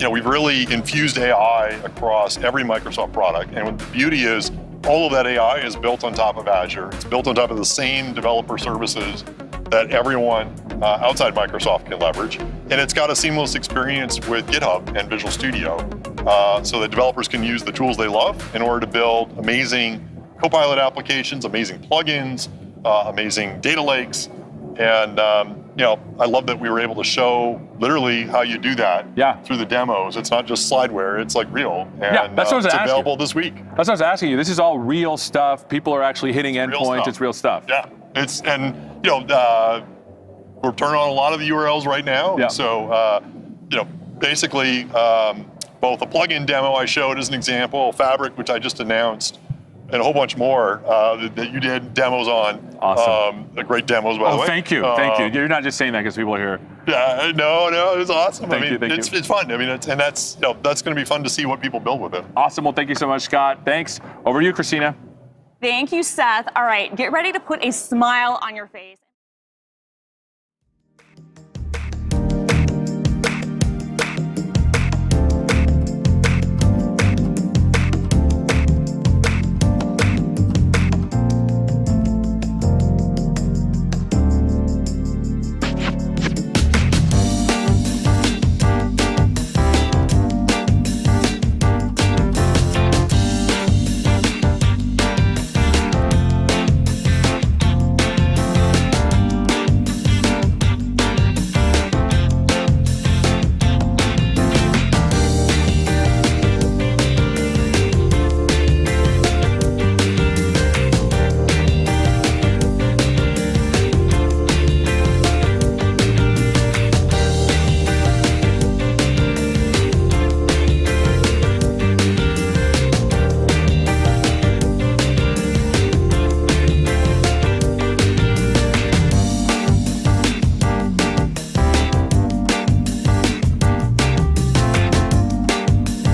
S13: We've really infused AI across every Microsoft product. And the beauty is all of that AI is built on top of Azure. It's built on top of the same developer services that everyone outside Microsoft can leverage. And it's got a seamless experience with GitHub and Visual Studio so that developers can use the tools they love in order to build amazing Copilot applications, amazing plugins, amazing data lakes. And I love that we were able to show literally how you do that through the demos. It's not just slideware, it's like real. And
S21: that's what I was
S13: it's
S21: asking.
S13: available this week.
S21: That's what I was asking you. This is all real stuff. People are actually hitting endpoints. It's real stuff.
S13: Yeah, we're turning on a lot of the URLs right now.
S21: Yeah.
S13: So, basically, both a plugin demo I showed as an example, Fabric, which I just announced, and a whole bunch more that you did demos on.
S21: Awesome.
S13: Great demos, by the way.
S21: Thank you. Thank you. You're not just saying that because people are here.
S13: Yeah, no, it was awesome.
S21: Thank you.
S13: It's fun. That's going to be fun to see what people build with it.
S21: Awesome. Well, thank you so much, Scott. Thanks. Over to you, Christina.
S22: Thank you, Seth. All right, get ready to put a smile on your face.